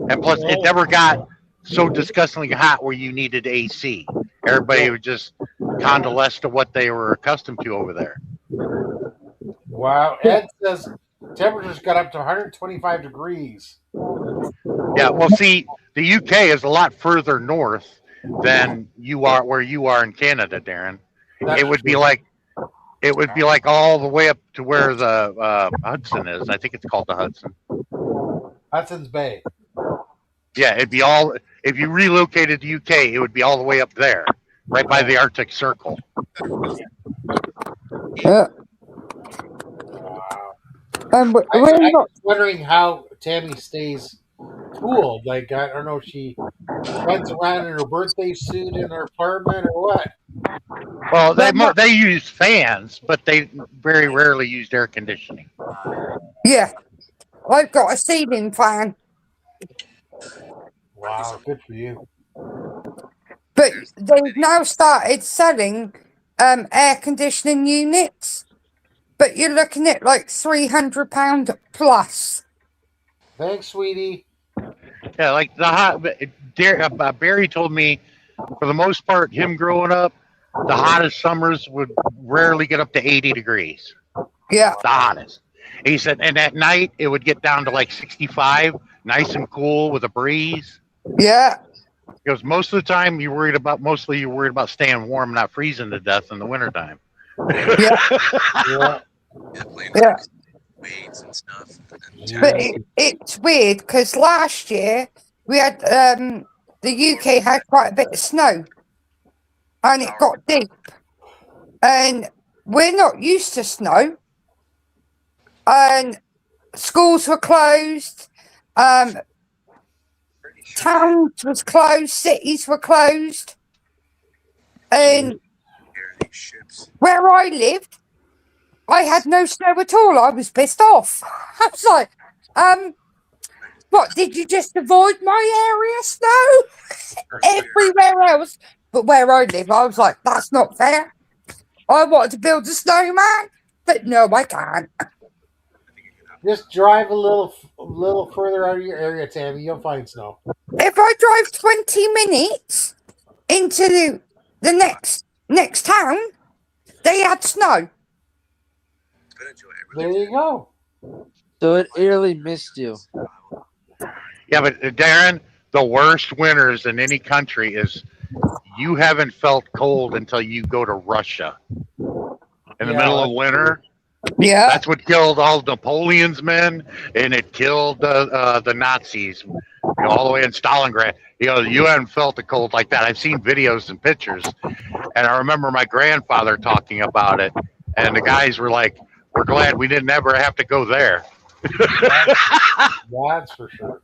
And plus, it never got so disgustingly hot where you needed AC. Everybody was just convalesced to what they were accustomed to over there. Wow. Ed says temperatures got up to 125 degrees. Yeah, well, see, the UK is a lot further north than where you are in Canada, Darren. It would be like all the way up to where the Hudson is. I think it's called the Hudson. Hudson's Bay. Yeah, it'd be all. If you relocated to UK, it would be all the way up there, right by the Arctic Circle. Yeah. I'm wondering how Tammy stays cool. Like, I don't know if she runs around in her birthday suit in her apartment or what. Well, they use fans, but they very rarely used air conditioning. Yeah. I've got a ceiling fan. Wow, good for you. But they've now started selling air conditioning units. But you're looking at like £300 plus. Thanks, sweetie. Yeah, like the hot. Barry told me, for the most part, him growing up, the hottest summers would rarely get up to 80 degrees. Yeah. The hottest. He said, and at night it would get down to like 65, nice and cool with a breeze. Yeah. Because most of the time you're worried about staying warm, not freezing to death in the wintertime. Yeah. Yeah. Yeah. Weights and stuff. But it's weird because last year we had the UK had quite a bit of snow, and it got deep, and we're not used to snow, and schools were closed, towns was closed, cities were closed, and where I lived, I had no snow at all. I was pissed off. I was like, what, did you just avoid my area snow? Everywhere else, but where I live, I was like, that's not fair. I wanted to build a snowman, but no, I can't. Just drive a little further out of your area, Tammy. You'll find snow. If I drive 20 minutes into the next town, they had snow. There you go. So it really missed you. Yeah, but Darren, the worst winters in any country is you haven't felt cold until you go to Russia. In the middle of winter. Yeah. That's what killed all Napoleon's men, and it killed the Nazis, all the way in Stalingrad. You haven't felt the cold like that. I've seen videos and pictures, and I remember my grandfather talking about it, and the guys were like, "We're glad we didn't ever have to go there." That's for sure.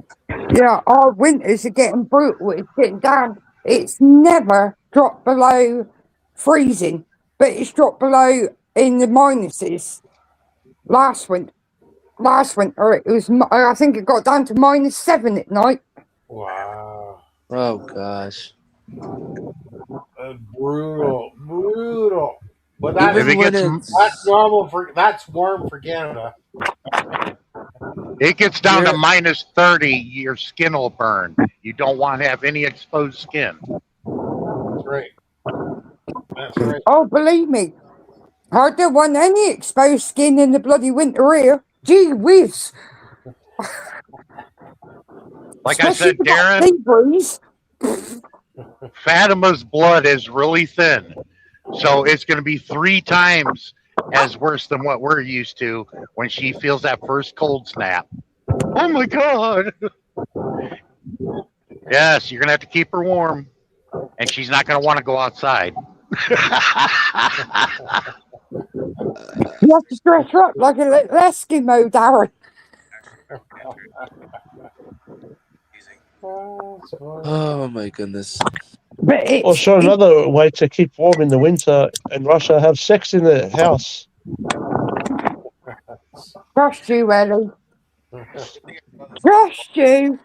Yeah, our winters are getting brutal. It's getting down. It's never dropped below freezing, but it's dropped below in the minuses. Last winter, it was. I think it got down to -7 at night. Wow. Oh gosh. Brutal. But that's normal that's warm for Canada. It gets down to -30, your skin will burn. You don't want to have any exposed skin. That's right. That's right. Oh, believe me, I don't want any exposed skin in the bloody winter here. Gee whiz. Like I said, Darren, Fatima's blood is really thin. So it's going to be 3 times as worse than what we're used to when she feels that first cold snap. Oh my God. Yes, you're going to have to keep her warm. And she's not going to want to go outside. You have to dress her up like an Eskimo, Darren. Oh my goodness. Also, another way to keep warm in the winter in Russia, have sex in the house. Trust you, Ellie. Trust you.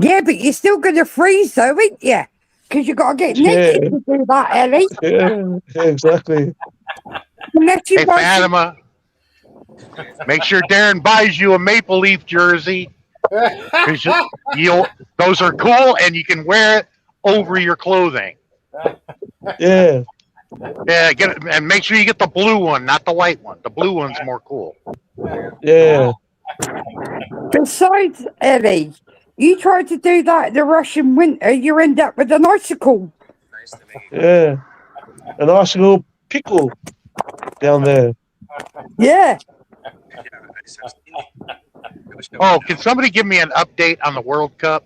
Yeah, but you're still going to freeze, though, ain't you? Because you got to get naked to do that, Ellie. Yeah, exactly. Hey, Fatima, make sure Darren buys you a Maple Leaf jersey. Those are cool, and you can wear it over your clothing. Yeah. Yeah, get it, and make sure you get the blue one, not the white one. The blue one's more cool. Yeah. Besides, Ellie, you try to do that in the Russian winter, you end up with an icicle. Yeah. An icicle pickle down there. Yeah. Oh, can somebody give me an update on the World Cup?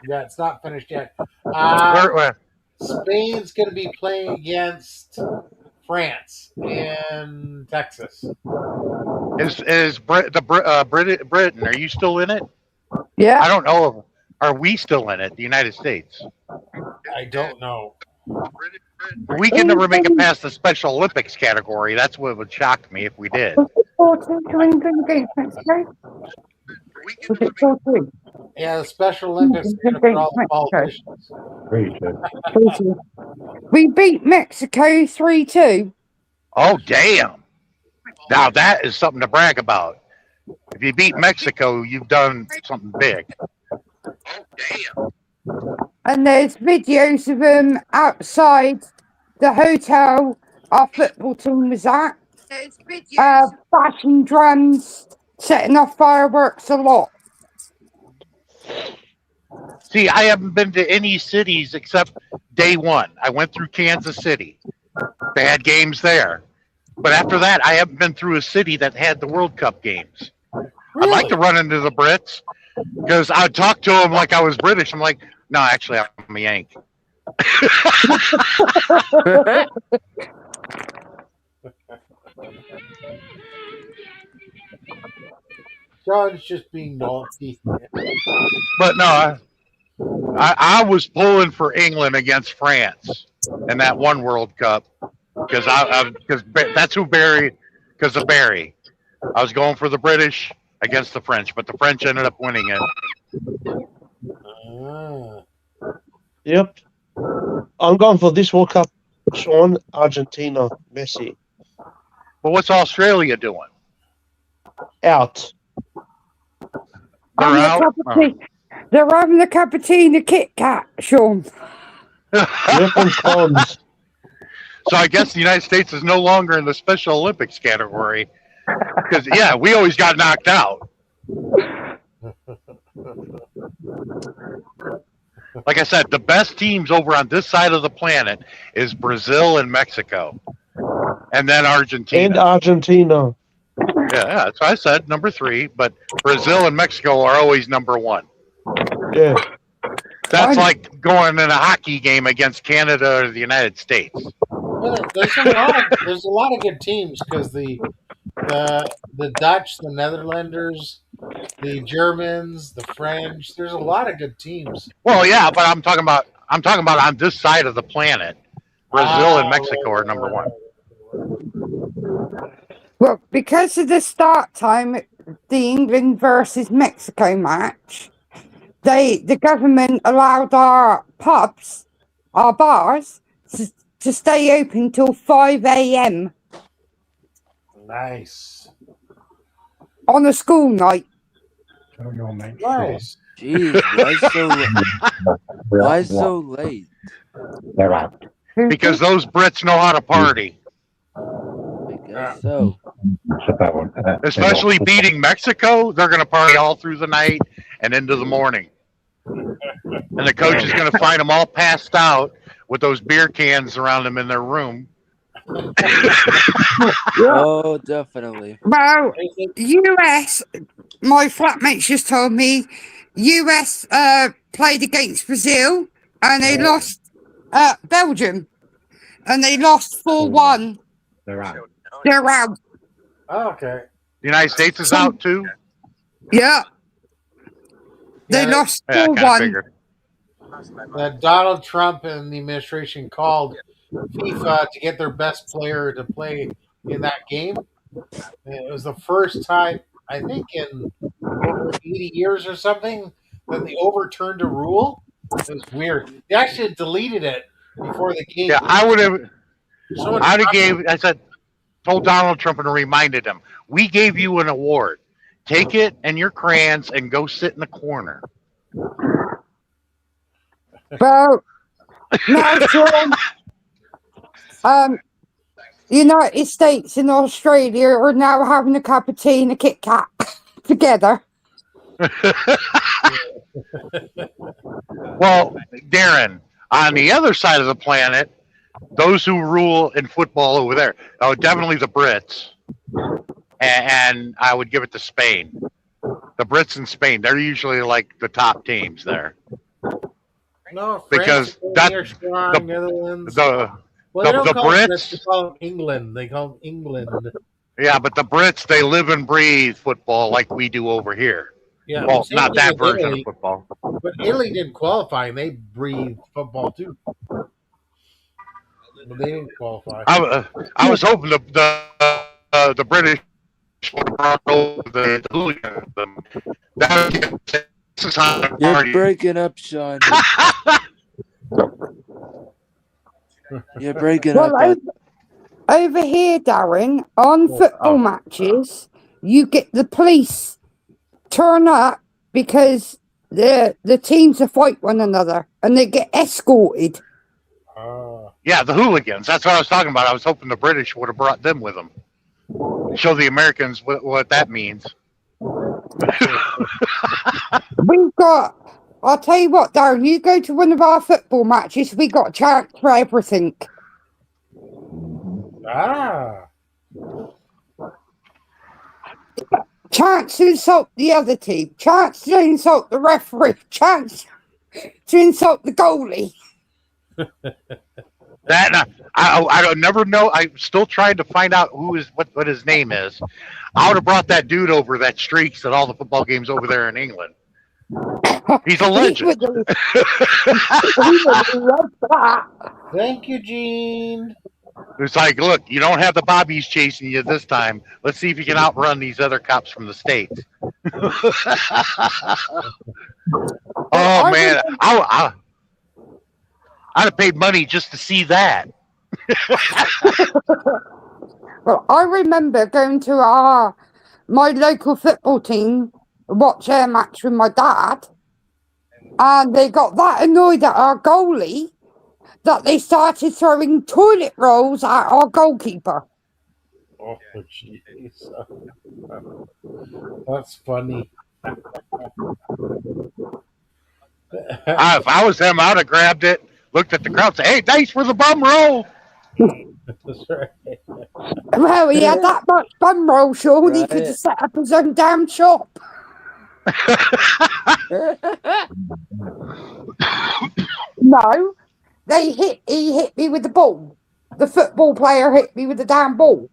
Yeah, it's not finished yet. Where? Spain's going to be playing against France in Texas. Is Britain? Are you still in it? Yeah. I don't know. Are we still in it? The United States. I don't know. We can never make it past the Special Olympics category. That's what would shock me if we did. Was it 4-2 to England against Mexico? Was it 4-2? Yeah, the Special Olympics are for all the politicians. 3-2. 3-2. We beat Mexico 3-2. Oh, damn. Now that is something to brag about. If you beat Mexico, you've done something big. And there's videos of them outside the hotel our football team was at. Bashing drums, setting off fireworks a lot. See, I haven't been to any cities except day one. I went through Kansas City. They had games there. But after that, I haven't been through a city that had the World Cup games. I'd like to run into the Brits because I would talk to them like I was British. I'm like, no, actually, I'm a Yank. John's just being naughty. But no, I was pulling for England against France in that one World Cup because that's who Barry, because of Barry. I was going for the British against the French, but the French ended up winning it. Yep. I'm going for this World Cup, Sean, Argentina, Messi. But what's Australia doing? Out. They're out? They're having a cappuccino Kit Kat, Sean. Weapons cons. So I guess the United States is no longer in the Special Olympics category. Because, yeah, we always got knocked out. Like I said, the best teams over on this side of the planet is Brazil and Mexico. And then Argentina. And Argentina. Yeah, that's what I said, number 3. But Brazil and Mexico are always number 1. Yeah. That's like going in a hockey game against Canada or the United States. Well, there's a lot of good teams because the Dutch, the Netherlanders, the Germans, the French. There's a lot of good teams. Well, yeah, but I'm talking about on this side of the planet. Brazil and Mexico are number 1. Well, because of the start time, the England versus Mexico match, the government allowed our pubs, our bars, to stay open till 5 a.m. Nice. On a school night. Nice. Jeez, why so late? They're out. Because those Brits know how to party. I guess so. Shut that one. Especially beating Mexico, they're going to party all through the night and into the morning. And the coach is going to find them all passed out with those beer cans around them in their room. Oh, definitely. Well, US, my flatmates just told me, US played against Brazil and they lost Belgium. And they lost 4-1. They're out. They're out. Oh, okay. The United States is out too? Yeah. They Yeah, lost Yeah, I kind of 4-1. figured. Donald Trump and the administration called FIFA to get their best player to play in that game. And it was the first time, I think, in over 80 years or something, that they overturned a rule. It was weird. They actually deleted it before the game. Yeah, I would have. Someone I would have told Donald Trump and reminded him, we gave you an award. Take it and your crayons and go sit in the corner. Well, now, Sean, United States and Australia are now having a cup of tea and a Kit Kat together. Well, Darren, on the other side of the planet, those who rule in football over there, definitely the Brits. And I would give it to Spain. The Brits and Spain, they're usually like the top teams there. No, Because France, Netherlands. the Well, they don't the call them Brits- Brits, they call them England. They call them England. Yeah, but the Brits, they live and breathe football like we do over here. Yeah, Well, same not thing that with version Italy, of football. but Italy didn't qualify, and they breathe football too. But they didn't qualify. I was hoping the British would have brought over the hooligans. This is how You're breaking up, Sean. You're breaking Well, up. over here, Darren, on football matches, you get the police turn up because the teams to fight one another and they get escorted. Yeah, the hooligans. That's what I was talking about. I was hoping the British would have brought them with them. Show the Americans what that means. We've got, I'll tell you what, Darren, you go to one of our football matches, we got chance for everything. Chance to insult the other team, chance to insult the referee, chance to insult the goalie. That I don't never know. I'm still trying to find out what his name is. I would have brought that dude over that streaks at all the football games over there in England. He's a legend. Thank you, Gene. It's like, look, you don't have the bobbies chasing you this time. Let's see if you can outrun these other cops from the States. Oh man, I'd have paid money just to see that. Well, I remember going to my local football team, watch their match with my dad, and they got that annoyed at our goalie that they started throwing toilet rolls at our goalkeeper. Oh, jeez. That's funny. If I was him, I'd have grabbed it, looked at the crowd, and said, "Hey, thanks for the bum roll." That's right. Well, he had that much bum roll, Sean, he could have set up his own damn shop. No, he hit me with the ball. The football player hit me with the damn ball.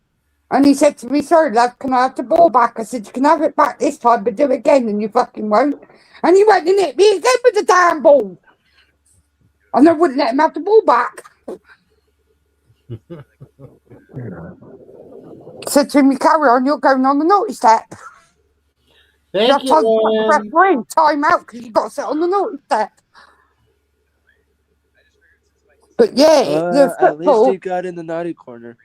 And he said to me, "Sorry, love, can I have the ball back?" I said, "You can have it back this time, but do it again and you fucking won't." And he went and hit me again with the damn ball. And I wouldn't let him have the ball back. Said to him, "You carry on, you're going on the naughty step." Thank you. Referee, time out because you've got to sit on the naughty step. But yeah, the football, at least he got in the naughty corner.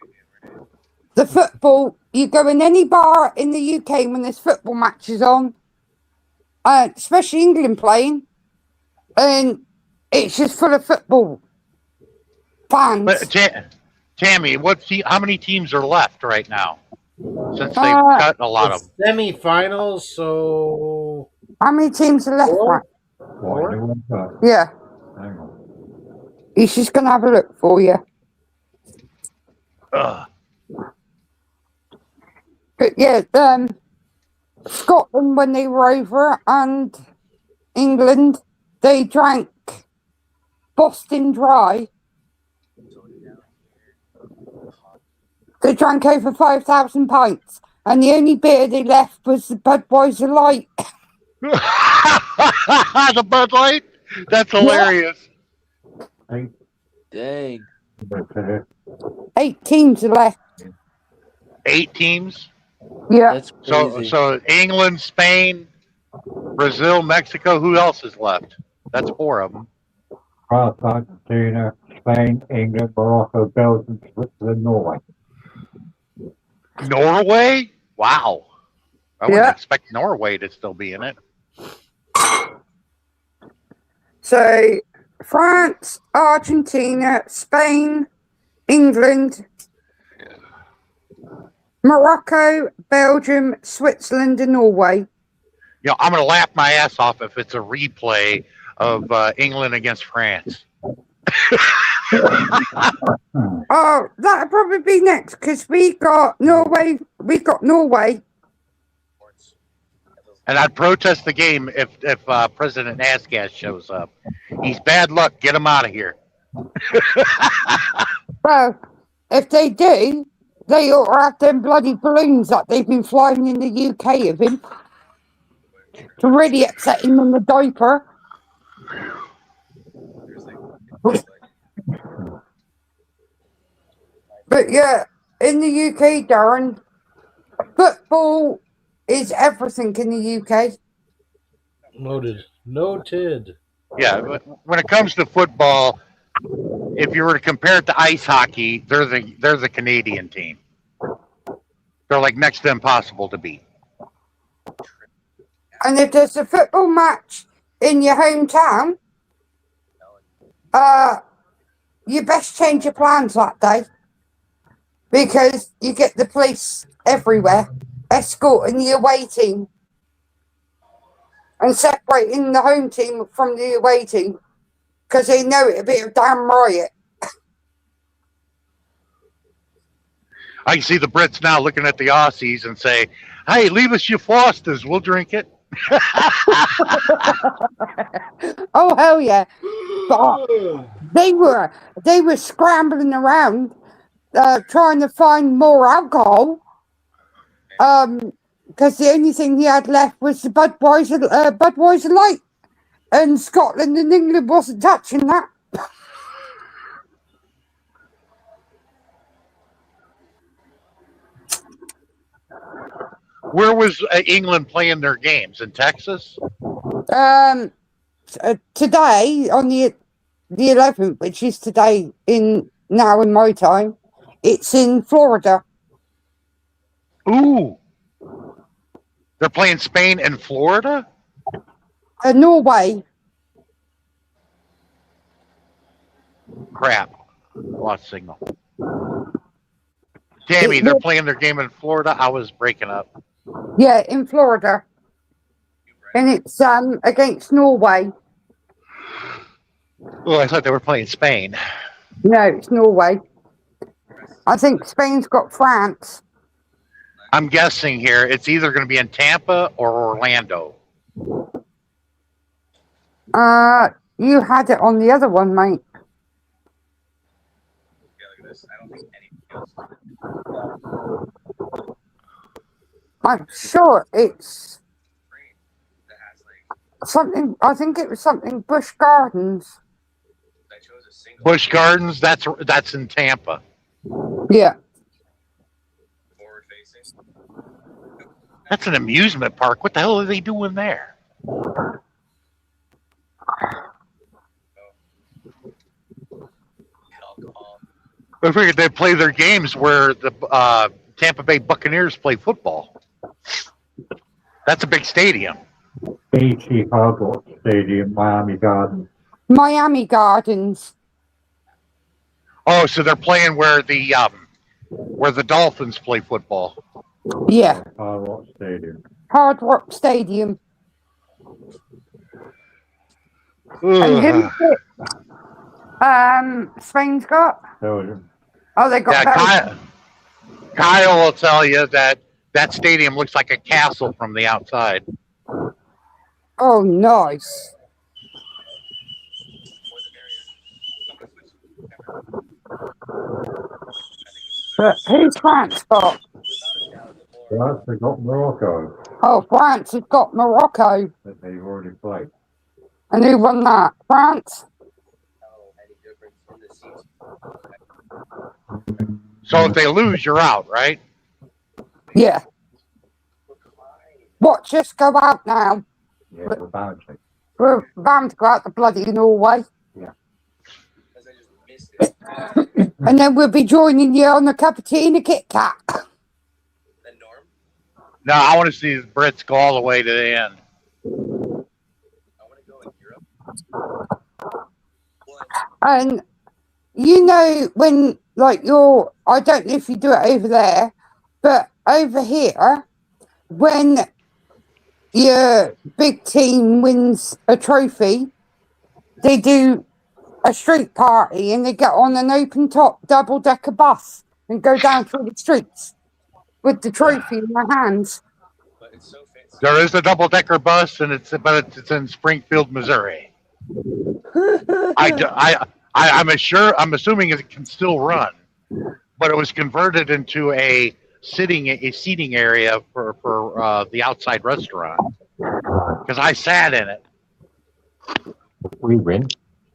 The football, you go in any bar in the UK when there's football matches on, especially England playing, and it's just full of football fans. But Tammy, how many teams are left right now? Since they've cut a lot of them. Semi-finals, so... How many teams are left? Four? Yeah. He's just going to have a look for you. But yeah, Scotland, when they were over, and England, they drank Boston Dry. They drank over 5,000 pints, and the only beer they left was the Budweiser Light. The Bud Light? That's hilarious. Dang. 8 teams are left. 8 teams? Yeah. That's crazy. So England, Spain, Brazil, Mexico. Who else is left? That's 4 of them. France, Argentina, Spain, England, Morocco, Belgium, Switzerland, Norway. Norway? Wow. I wouldn't expect Norway to still be in it. So, France, Argentina, Spain, England, Morocco, Belgium, Switzerland, and Norway. You know, I'm going to laugh my ass off if it's a replay of England against France. Oh, that'll probably be next because we got Norway. And I'd protest the game if President Asgas shows up. He's bad luck. Get him out of here. Well, if they do, they ought to have them bloody balloons that they've been flying in the UK of him to really upset him in the diaper. But yeah, in the UK, Darren, football is everything in the UK. Noted. Noted. Yeah, when it comes to football, if you were to compare it to ice hockey, they're the Canadian team. They're like next to impossible to beat. And if there's a football match in your hometown, you best change your plans that day, because you get the police everywhere escorting the away team and separating the home team from the away team, because they know it'll be a damn riot. I can see the Brits now looking at the Aussies and say, "Hey, leave us your Fosters, we'll drink it." Oh hell yeah! But they were scrambling around trying to find more alcohol, because the only thing he had left was the Budweiser Light, and Scotland and England wasn't touching that. Where was England playing their games? In Texas? Today on the 11th, which is today in my time, it's in Florida. Ooh, they're playing Spain and Florida? Norway. Crap, lost signal. Tammy, they're playing their game in Florida. I was breaking up. Yeah, in Florida. And it's against Norway. Oh, I thought they were playing Spain. No, it's Norway. I think Spain's got France. I'm guessing here it's either going to be in Tampa or Orlando. You had it on the other one, mate. I'm sure it's something. I think it was something Busch Gardens. Busch Gardens, that's in Tampa. Yeah. That's an amusement park. What the hell are they doing there? I figured they'd play their games where the Tampa Bay Buccaneers play football. That's a big stadium. BT Hard Rock Stadium, Miami Gardens. Miami Gardens. Oh, so they're playing where the Dolphins play football. Yeah. Hard Rock Stadium. Hard Rock Stadium. And who's it? Spain's got? Belgium. Oh, they got Belgium. Kyle will tell you that stadium looks like a castle from the outside. Oh, nice. But who's France got? France has got Morocco. Oh, France has got Morocco. That they've already played. And who won that? France? So if they lose, you're out, right? Yeah. Watch us go out now. Yeah, we're bound to. We're bound to go out to bloody Norway. Yeah. And then we'll be joining you on the cup of tea and a Kit Kat. No, I want to see the Brits go all the way to the end. And you know when, like, I don't know if you do it over there, but over here, when your big team wins a trophy, they do a street party and they get on an open top double-decker bus and go down through the streets with the trophy in their hands. There is a double-decker bus, but it's in Springfield, Missouri. I'm assuming it can still run, but it was converted into a seating area for the outside restaurant, because I sat in it. If we win,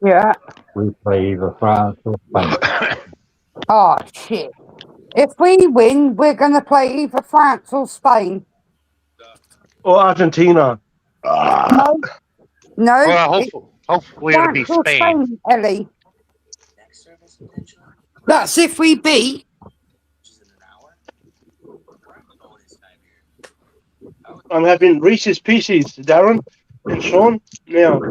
Yeah. we play either France or Spain. Oh, shit. If we win, we're going to play either France or Spain. Or Argentina. No, Well, it's hopefully it'll be France or Spain. Spain, Ellie. That's if we beat. I'm having Reese's Pieces, Darren and Sean. Now,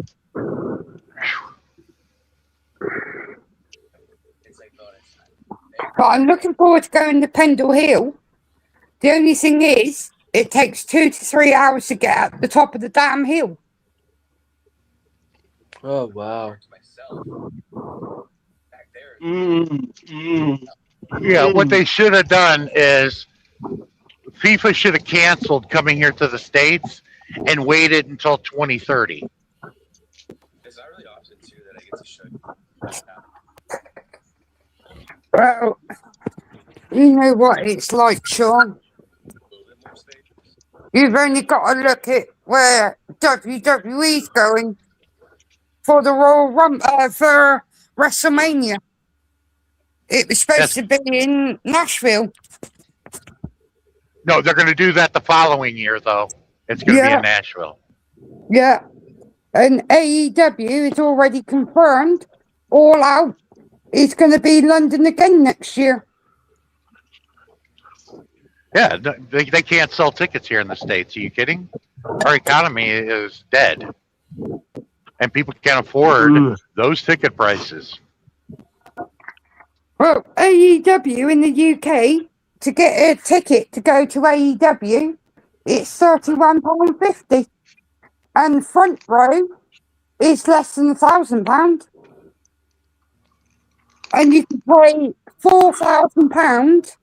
But I'm looking forward to going to Pendle Hill. The only thing is, it takes 2 to 3 hours to get at the top of the damn hill. Oh wow. Yeah, what they should have done is FIFA should have canceled coming here to the States and waited until 2030. Well, you know what it's like, Sean. You've only got to look at where WWE's going for the Royal Rumble for WrestleMania. It was supposed to be in Nashville. No, they're going to do that the following year, though. It's going to be in Nashville. Yeah. And AEW is already confirmed. All Out is going to be London again next year. Yeah, they can't sell tickets here in the States. Are you kidding? Our economy is dead. And people can't afford those ticket prices. Well, AEW in the UK, to get a ticket to go to AEW, it's £31.50. And front row is less than £1,000. And you can pay £4,000.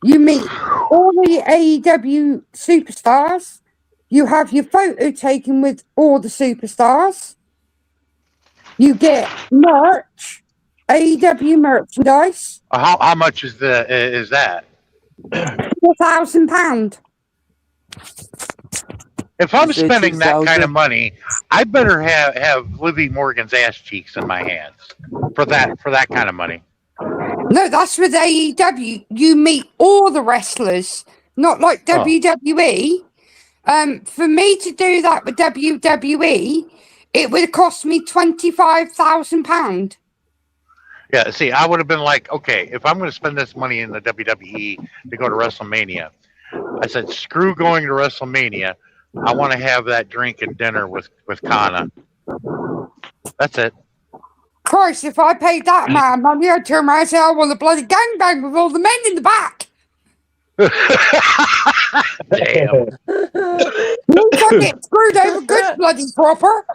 You meet all the AEW superstars. You have your photo taken with all the superstars. You get merch, AEW merchandise. How much is that? £4,000. If I'm spending that kind of money, I better have Livy Morgan's ass cheeks in my hands for that kind of money. No, that's with AEW. You meet all the wrestlers, not like WWE. For me to do that with WWE, it would have cost me £25,000. Yeah, see, I would have been like, okay, if I'm going to spend this money in the WWE to go to WrestleMania, I said, screw going to WrestleMania. I want to have that drink and dinner with Kana. That's it. Of course, if I paid that amount of money, I'd turn around and say, I want a bloody gangbang with all the men in the back. Damn. Once I get screwed over good bloody proper.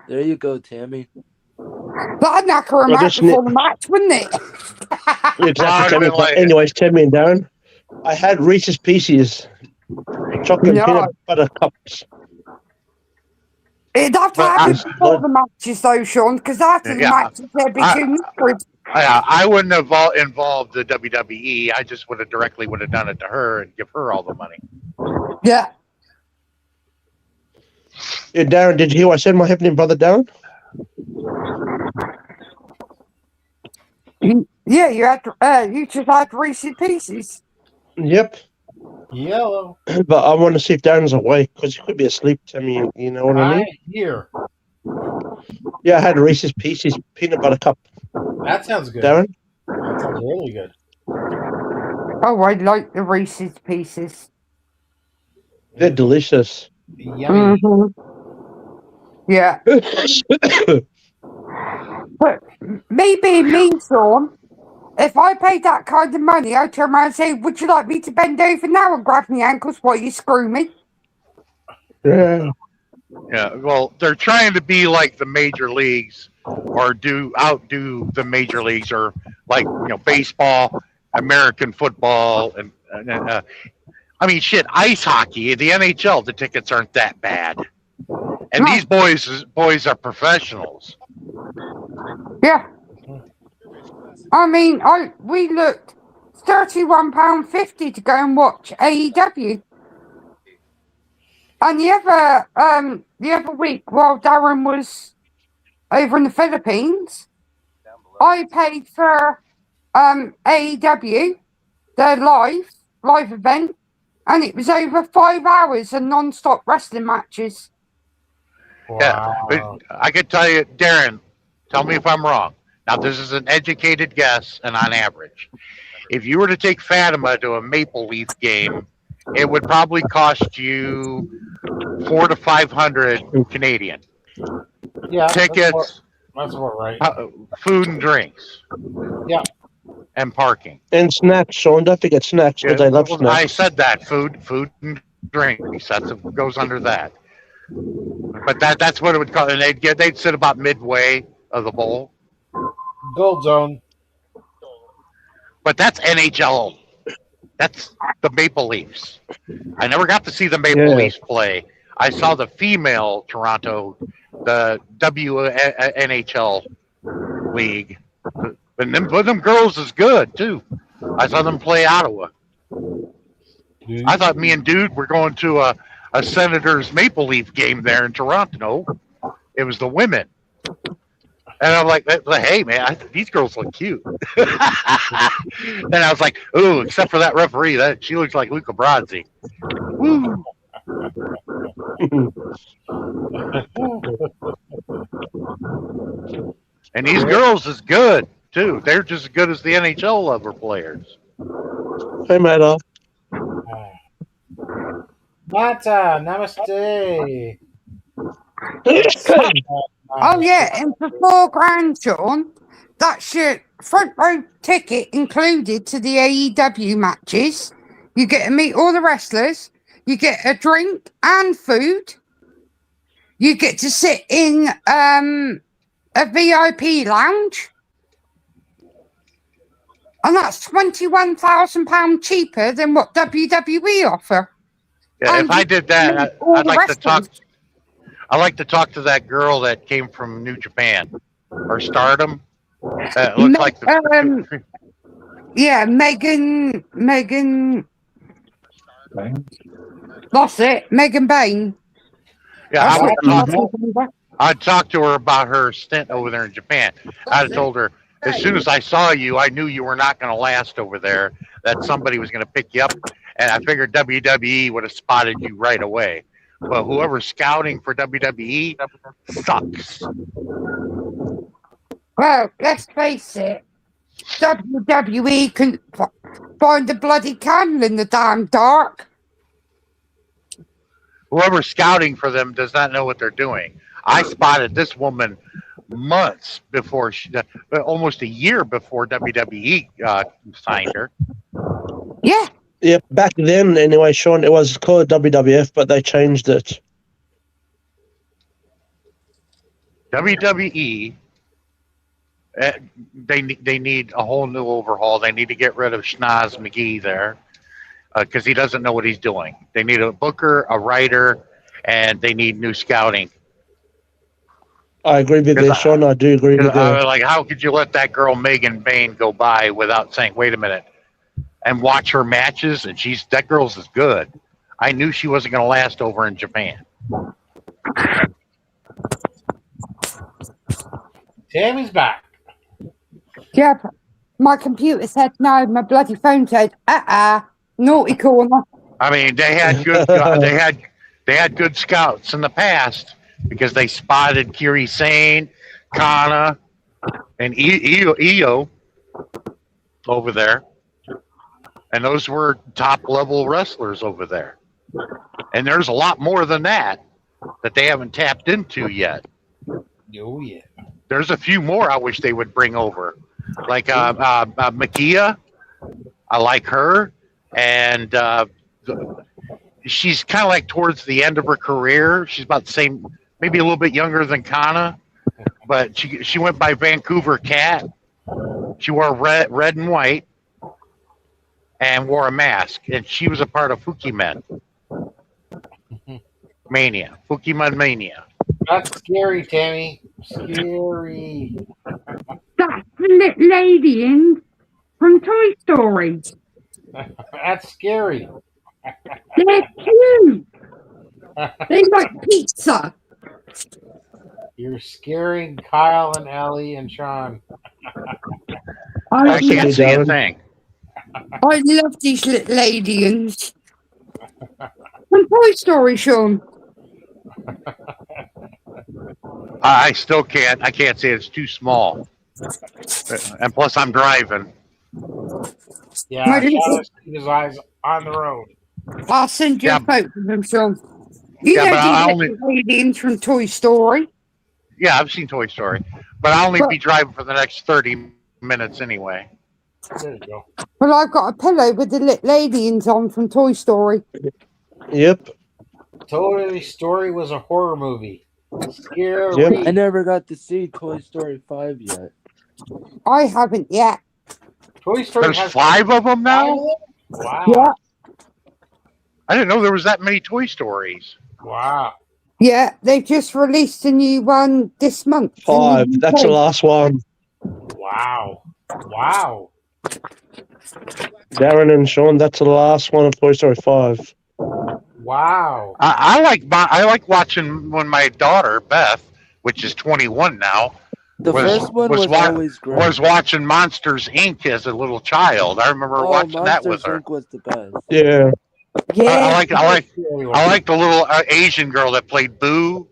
There you go, Tammy. That'd knock her out before the match, wouldn't it? Exactly. Anyways, Tammy and Darren, I had Reese's Pieces, chocolate and peanut butter cups. It'd have to happen before the matches, though, Sean, because after the matches, they'd be too liquid. I wouldn't have involved the WWE. I just would have done it to her and give her all the money. Yeah. Yeah, Darren, did you hear what I said, my heavenly brother, Darren? Yeah, you just had Reese's Pieces. Yep. Yellow. But I want to see if Darren's awake, because he could be asleep, Tammy, you know what I mean? Here. Yeah, I had Reese's Pieces peanut butter cup. That sounds good. Darren? That sounds really good. Oh, I like the Reese's Pieces. They're delicious. Yummy. Yeah. But maybe me, Sean, if I paid that kind of money, I'd turn around and say, would you like me to bend over now and grab my ankles while you screw me? Yeah. Yeah, well, they're trying to be like the major leagues or outdo the major leagues, or like, baseball, American football, and I mean, shit, ice hockey, the NHL, the tickets aren't that bad. And these boys are professionals. Yeah. I mean, we looked £31.50 to go and watch AEW. And the other week, while Darren was over in the Philippines. I paid for AEW, their live event, and it was over 5 hours of non-stop wrestling matches. Yeah, but I could tell you, Darren, tell me if I'm wrong. Now, this is an educated guess and on average. If you were to take Fatima to a Maple Leaf game, it would probably cost you 400 to 500 Canadian. Yeah, Tickets, that's about right. food and drinks. Yeah. And parking. And snacks, Sean. Don't forget snacks, because I love I snacks. said that. Food and drinks. That's goes under that. But that's what it would cost. And they'd sit about midway of the bowl. Gold zone. But that's NHL. That's the Maple Leafs. I never got to see the Maple Leafs play. I saw the female Toronto, the WNHL league. But them girls is good too. I saw them play Ottawa. I thought me and Dude were going to a Senators Maple Leaf game there in Toronto. It was the women. And I'm like, hey, man, these girls look cute. And I was like, ooh, except for that referee, she looks like Luca Brasi. Woo. And these girls is good, too. They're just as good as the NHL level players. Hey, Matt. Mata, namaste. Oh yeah, and for $4,000, Sean, that's your front row ticket included to the AEW matches. You get to meet all the wrestlers. You get a drink and food. You get to sit in a VIP lounge, and that's £21,000 cheaper than what WWE offer. Yeah, And if I did that, I'd like to talk. I like to talk to that girl that came from New Japan or Stardom. It looks like the. Yeah, Megan. That's it, Megan Bain. Yeah, I'd talk to her about her stint over there in Japan. I'd have told her, as soon as I saw you, I knew you were not going to last over there, that somebody was going to pick you up. And I figured WWE would have spotted you right away. But whoever's scouting for WWE sucks. Well, let's face it, WWE can find a bloody candle in the damn dark. Whoever's scouting for them does not know what they're doing. I spotted this woman months before, almost a year before WWE signed her. Yeah. Yeah, back then, anyway, Sean, it was called WWF, but they changed it. WWE, they need a whole new overhaul. They need to get rid of Schnoz McGee there because he doesn't know what he's doing. They need a booker, a writer, and they need new scouting. I agree with you, Sean. I do agree with you. Like, how could you let that girl Megan Bain go by without saying, wait a minute, and watch her matches? And that girl's is good. I knew she wasn't going to last over in Japan. Tammy's back. Yeah, my computer said no. My bloody phone said, naughty corner. I mean, they had good, they had good scouts in the past because they spotted Kiri Sane, Kana, and Io over there, and those were top level wrestlers over there. And there's a lot more than that they haven't tapped into yet. Oh yeah. There's a few more I wish they would bring over, like Makia. I like her, and she's kind of like towards the end of her career. She's about the same, maybe a little bit younger than Kana, but she went by Vancouver Cat. She wore red and white, and wore a mask, and she was a part of Fukimen Mania. Fukimen Mania. That's scary, Tammy. Scary. That's the little lady from Toy Story. That's scary. They're cute. They like pizza. You're scaring Kyle and Ellie and Sean. I can't Possibly, see a Darren. thing. I love these little aliens. From Toy Story, Sean. I still can't. I can't see it. It's too small. And plus, I'm driving. Yeah, My Sean little- has to keep his eyes on the road. I'll send you Yeah. a photo of them, Sean. You Yeah, know but I these only. little aliens from Toy Story. Yeah, I've seen Toy Story, but I'll only But- be driving for the next 30 minutes anyway. There you go. Well, I've got a pillow with the little aliens on from Toy Story. Yep. Toy Story was a horror movie. Scary. Yep. I never got to see Toy Story 5 yet. I haven't yet. Toy Story There's has 5 of them now? Wow. Yeah. I didn't know there was that many Toy Stories. Wow. Yeah, they've just released a new one this month. in the 5. That's the UK. last one. Wow. Wow. Darren and Sean, that's the last one of Toy Story 5. Wow. I like watching when my daughter Beth, which is 21 now, The was first one was wa- always great. was watching Monsters Inc. as a little child. I remember watching that with her. Inc. was the best. Yeah. Yeah. I like the little Asian girl that played Boo.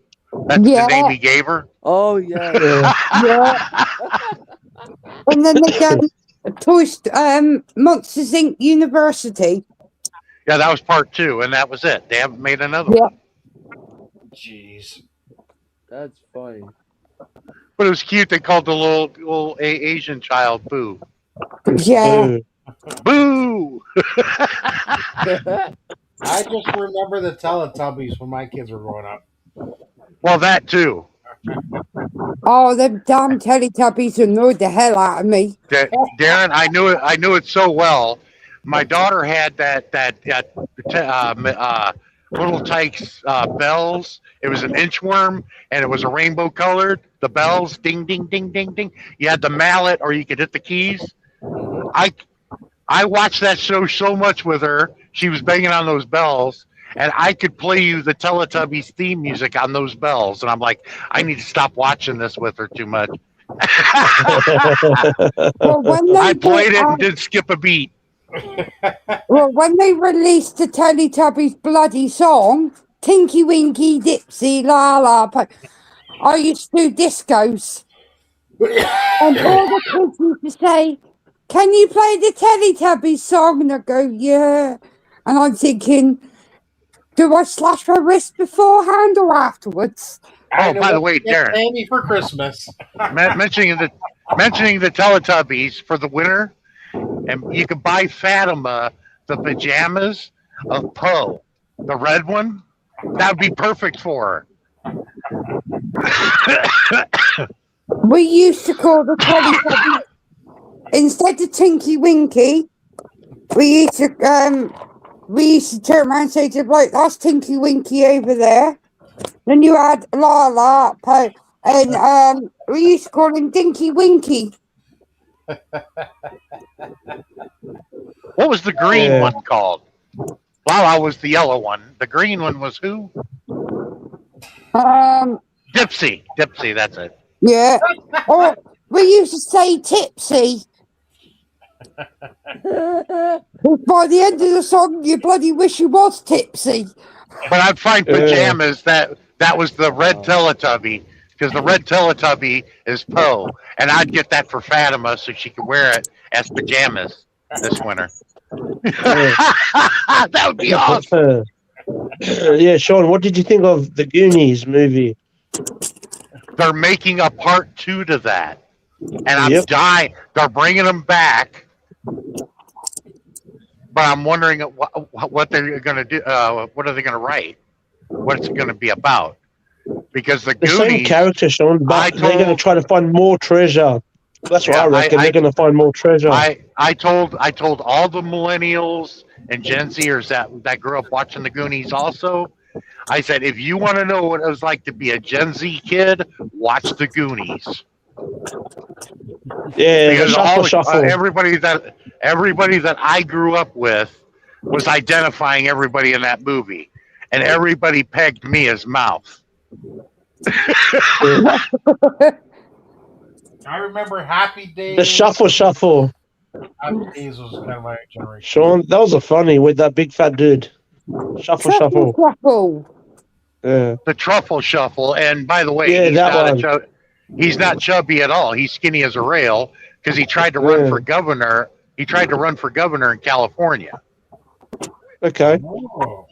That's Yeah. the name he gave her. Oh yeah. Yeah. Yeah. And then they done Monsters Inc. University. Yeah, that was part 2, and that was it. They haven't made another Yeah. one. Jeez. That's funny. But it was cute. They called the little Asian child Boo. Yeah. Ooh. Boo! I just remember the Teletubbies when my kids were growing up. Well, that too. Oh, them damn Teletubbies annoyed the hell out of me. Darren, I knew it so well. My daughter had that Little Tykes bells. It was an inchworm, and it was a rainbow colored. The bells, ding, ding, ding, ding, ding. You had the mallet, or you could hit the keys. I watched that show so much with her. She was banging on those bells, and I could play you the Teletubbies theme music on those bells. And I'm like, I need to stop watching this with her too much. Well, when they I played it did, and didn't skip a beat. well, when they released the Teletubbies bloody song, Tinky Winky Dipsy La La, I used to do discos. And all the kids used to say, "Can you play the Teletubbies song?" And I go, "Yeah." And I'm thinking, do I slash my wrist beforehand or afterwards? Oh, by the way, Darren, Amy for Christmas. mentioning the Teletubbies for the winter, and you can buy Fatima the pajamas of Poe, the red one. That would be perfect for her. We used to call the Teletubbies instead of Tinky Winky. We used to turn around and say to the bloke, "That's Tinky Winky over there." Then you had La La, and we used to call him Dinky Winky. What was the green one called? Lala was the yellow one. The green one was who? Dipsy. Dipsy, that's it. Yeah. Or we used to say Tipsy. By the end of the song, you bloody wish you was tipsy. But I'd find pajamas that was the red Teletubby, because the red Teletubby is Poe, and I'd get that for Fatima so she could wear it as pajamas this winter. That would be awesome. Yeah, Sean, what did you think of the Goonies movie? They're making a part 2 to that, and I'm dying. They're bringing them back, but I'm wondering what they're going to do. What are they going to write? What's it going to be about? Because the Goonies, same character, Sean, but they're going to try to find more treasure. That's what I reckon. They're going to find more treasure. I told all the millennials and Gen Zers that grew up watching the Goonies also. I said, if you want to know what it was like to be a Gen Z kid, watch the Goonies. Yeah, because shuffle. Everybody that I grew up with was identifying everybody in that movie, and everybody pegged me as Mouth. I remember Happy Days. The shuffle. Happy Days was kind of my generation. Sean, that was a funny with that big fat dude. Shuffle. Truffle. Yeah. The truffle shuffle. And by the way, Yeah, he's that not one. he's not chubby at all. He's skinny as a rail because he tried to run for governor. He tried to run for governor in California. Okay. Oh.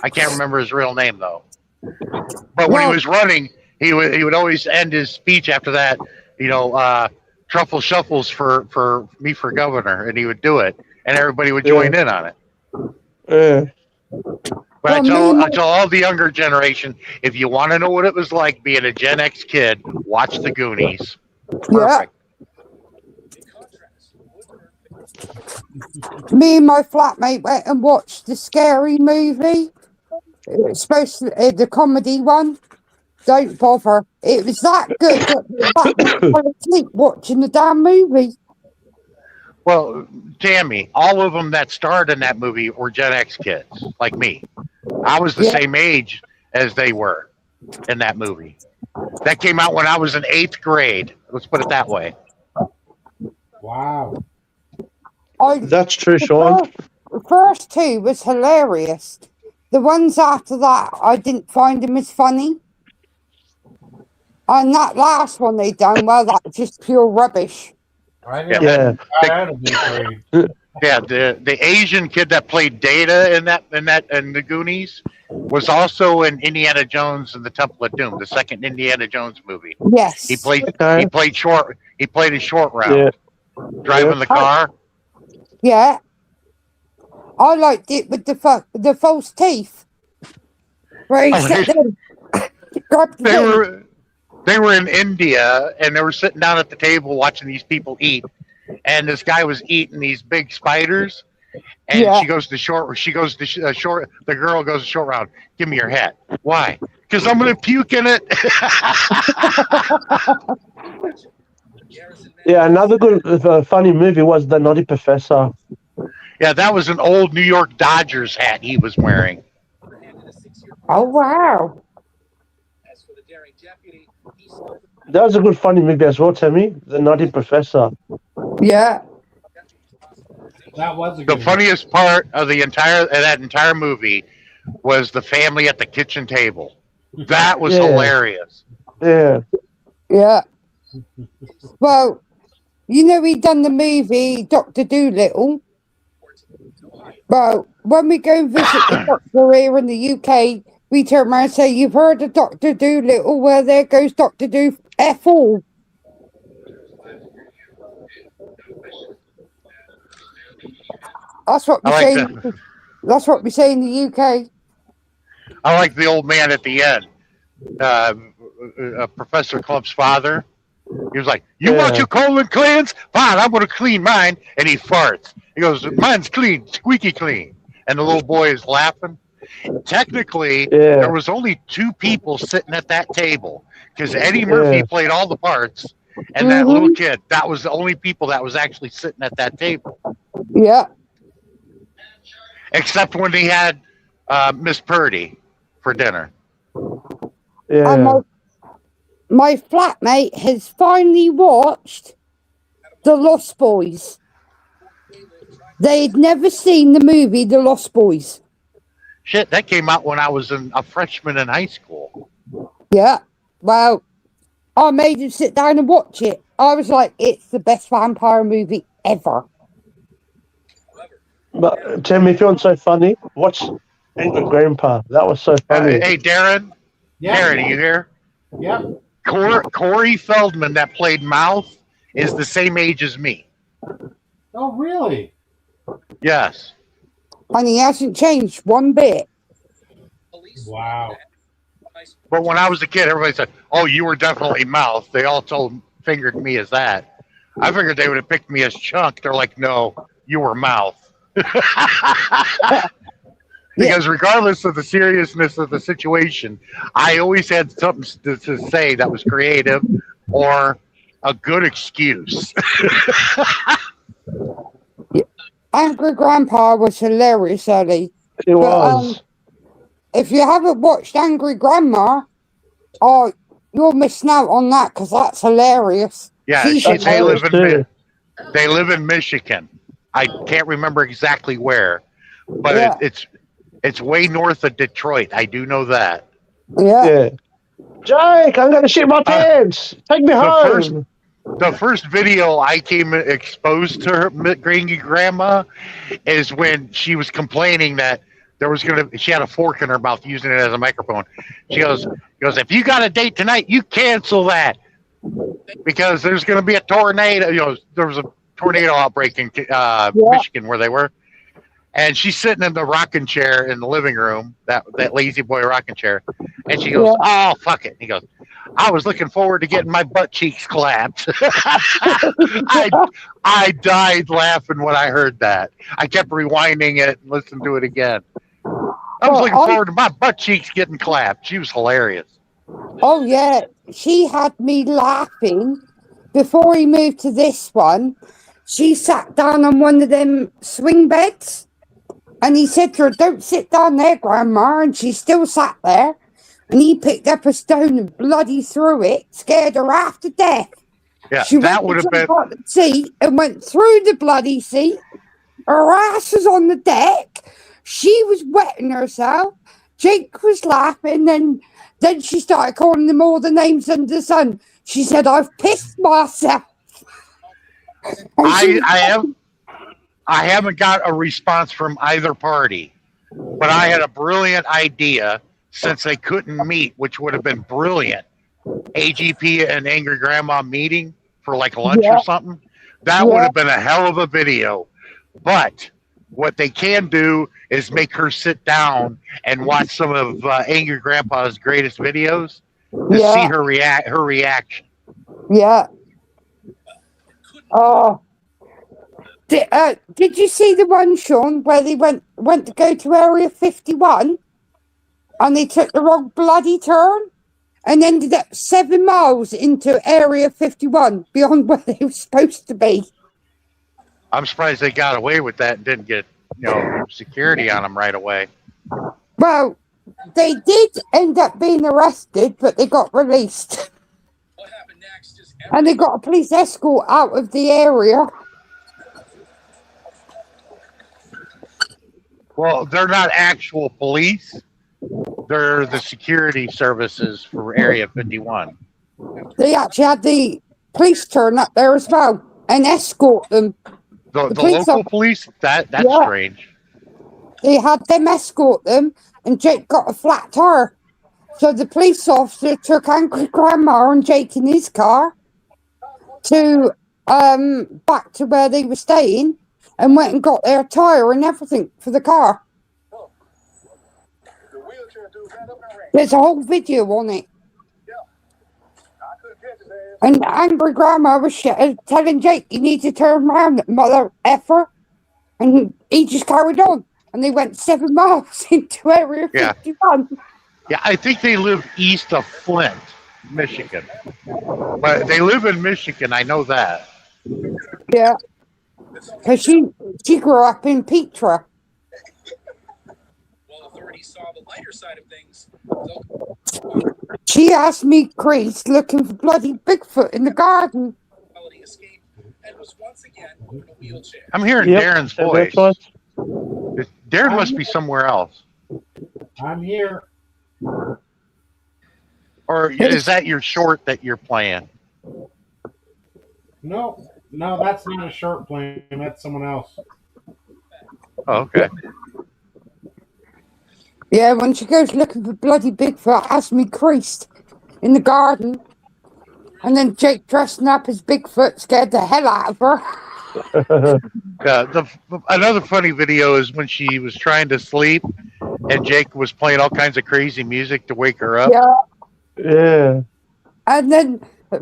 I can't remember his real name though. But when he was running, he would always end his speech after that. Truffle shuffles for me for governor, and he would do it, and everybody would join in on it. Yeah. But I tell all the younger generation, if you want to know what it was like being a Gen X kid, watch the Goonies. Perfect. Me and my flatmate went and watched the Scary Movie, especially the comedy one. Don't bother. It was that good that we fell asleep watching the damn movie. Well, Tammy, all of them that starred in that movie were Gen X kids, like me. I was the same age as they were in that movie. That came out when I was in 8th grade. Let's put it that way. Wow. That's true, Sean. The first two was hilarious. The ones after that, I didn't find them as funny. And that last one they done, well, that's just pure rubbish. The Asian kid that played Data in the Goonies was also in Indiana Jones and the Temple of Doom, the second Indiana Jones movie. Yes. He played a short round, driving the car. Yeah. I liked it with the false teeth. Where he sat there. They were in India and they were sitting down at the table watching these people eat, and this guy was eating these big spiders, and the girl goes to short round, give me your hat. Why? Because I'm gonna puke in it. Yeah, another good funny movie was The Naughty Professor. Yeah, that was an old New York Dodgers hat he was wearing. Oh wow. That was a good funny movie as well, Tammy. The Naughty Professor. Yeah. That was the funniest part of that entire movie was the family at the kitchen table. That was hilarious. Yeah. Yeah. Well, we done the movie Dr. Dolittle. Well, when we go and visit the doctor here in the UK, we turn around and say, you've heard of Dr. Dolittle? Well, there goes Dr. F-all. That's what we say. That's what we say in the UK. I like the old man at the end, Professor Clump's father. He was like, "You want your colon cleansed? Fine, I'm going to clean mine." And he farts. He goes, "Mine's clean, squeaky clean." And the little boy is laughing. Technically, there was only 2 people sitting at that table because Eddie Murphy played all the parts, and that little kid. That was the only people that was actually sitting at that table. Yeah. Except when he had Miss Purdy for dinner. Yeah. My flatmate has finally watched The Lost Boys. They'd never seen the movie The Lost Boys. Shit, that came out when I was a freshman in high school. Yeah. Well, I made him sit down and watch it. I was like, it's the best vampire movie ever. But Tim, if you're so funny, watch Angry Grandpa. That was so funny. Hey, Darren. Yeah. Darren, are you here? Yeah. Corey Feldman that played Mouth is the same age as me. Oh, really? Yes. And he hasn't changed one bit. Wow. But when I was a kid, everybody said, "Oh, you were definitely Mouth." They all fingered me as that. I figured they would have picked me as Chunk. They're like, "No, you were Mouth." Because regardless of the seriousness of the situation, I always had something to say that was creative or a good excuse. Angry Grandpa was hilarious, Ellie. It was. if you haven't watched Angry Grandma, oh, you're missing out on that because that's hilarious. Yeah, She's That's they live hilarious in too. they live in Michigan. I can't remember exactly where, but Yeah. it's way north of Detroit. I do know that. Yeah. Yeah. Jake, I'm gonna shit my Uh, pants. Take me the first home. the first video I came exposed to her Granny Grandma is when she was complaining that she had a fork in her mouth using it as a microphone. She goes, if you got a date tonight, you cancel that because there's gonna be a tornado. There was a tornado outbreak in Michigan where they were, and she's sitting in the rocking chair in the living room, that lazy boy rocking chair, and she goes, "Oh fuck it." And he goes, "I was looking forward to getting my butt cheeks clapped." I died laughing when I heard that. I kept rewinding it and listening to it again. I was looking forward to my butt cheeks getting clapped. She was hilarious. Oh yeah, she had me laughing before he moved to this one. She sat down on one of them swing beds, and he said to her, "Don't sit down there, Grandma," and she still sat there. And he picked up a stone and bloody threw it, scared her half to death. Yeah, she that would have been on the seat and went through the bloody seat. Her ass was on the deck. She was wetting herself. Jake was laughing, and then she started calling them all the names under the sun. She said, "I've pissed myself." I haven't got a response from either party, but I had a brilliant idea since they couldn't meet, which would have been brilliant. AGP and Angry Grandma meeting for like lunch or something. That would have been a hell of a video. But what they can do is make her sit down and watch some of Angry Grandpa's greatest videos to see her reaction. Yeah. Oh. Did you see the one, Sean, where they went to go to Area 51 and they took the wrong bloody turn and ended up 7 miles into Area 51 beyond where they were supposed to be? I'm surprised they got away with that and didn't get security on them right away. Well, they did end up being arrested, but they got released. What happened next is And they got a police escort out of the area. Well, they're not actual police. They're the security services for Area 51. They actually had the police turn up there as well and escort them. The local police? That's strange. They had them escort them, and Jake got a flat tire. So the police officer took Angry Grandma and Jake in his car to back to where they were staying and went and got their tire and everything for the car. There's a whole video on it. And Angry Grandma was telling Jake, "You need to turn around, mother effer." And he just carried on. And they went 7 miles into Area 51. Yeah, I think they live east of Flint, Michigan. But they live in Michigan, I know that. Yeah. Because she grew up in Petra. Well, authorities saw the lighter side of things. She asked me, Chris, looking for bloody Bigfoot in the garden. And was once again in a wheelchair. I'm hearing Darren's voice. Darren must be somewhere else. I'm here. Or is that your short that you're playing? No, that's not a short plane. That's someone else. Oh, okay. Yeah, when she goes looking for bloody Bigfoot, ask me, Chris, in the garden. And then Jake dressing up as Bigfoot scared the hell out of her. Another funny video is when she was trying to sleep and Jake was playing all kinds of crazy music to wake her up. Yeah. And then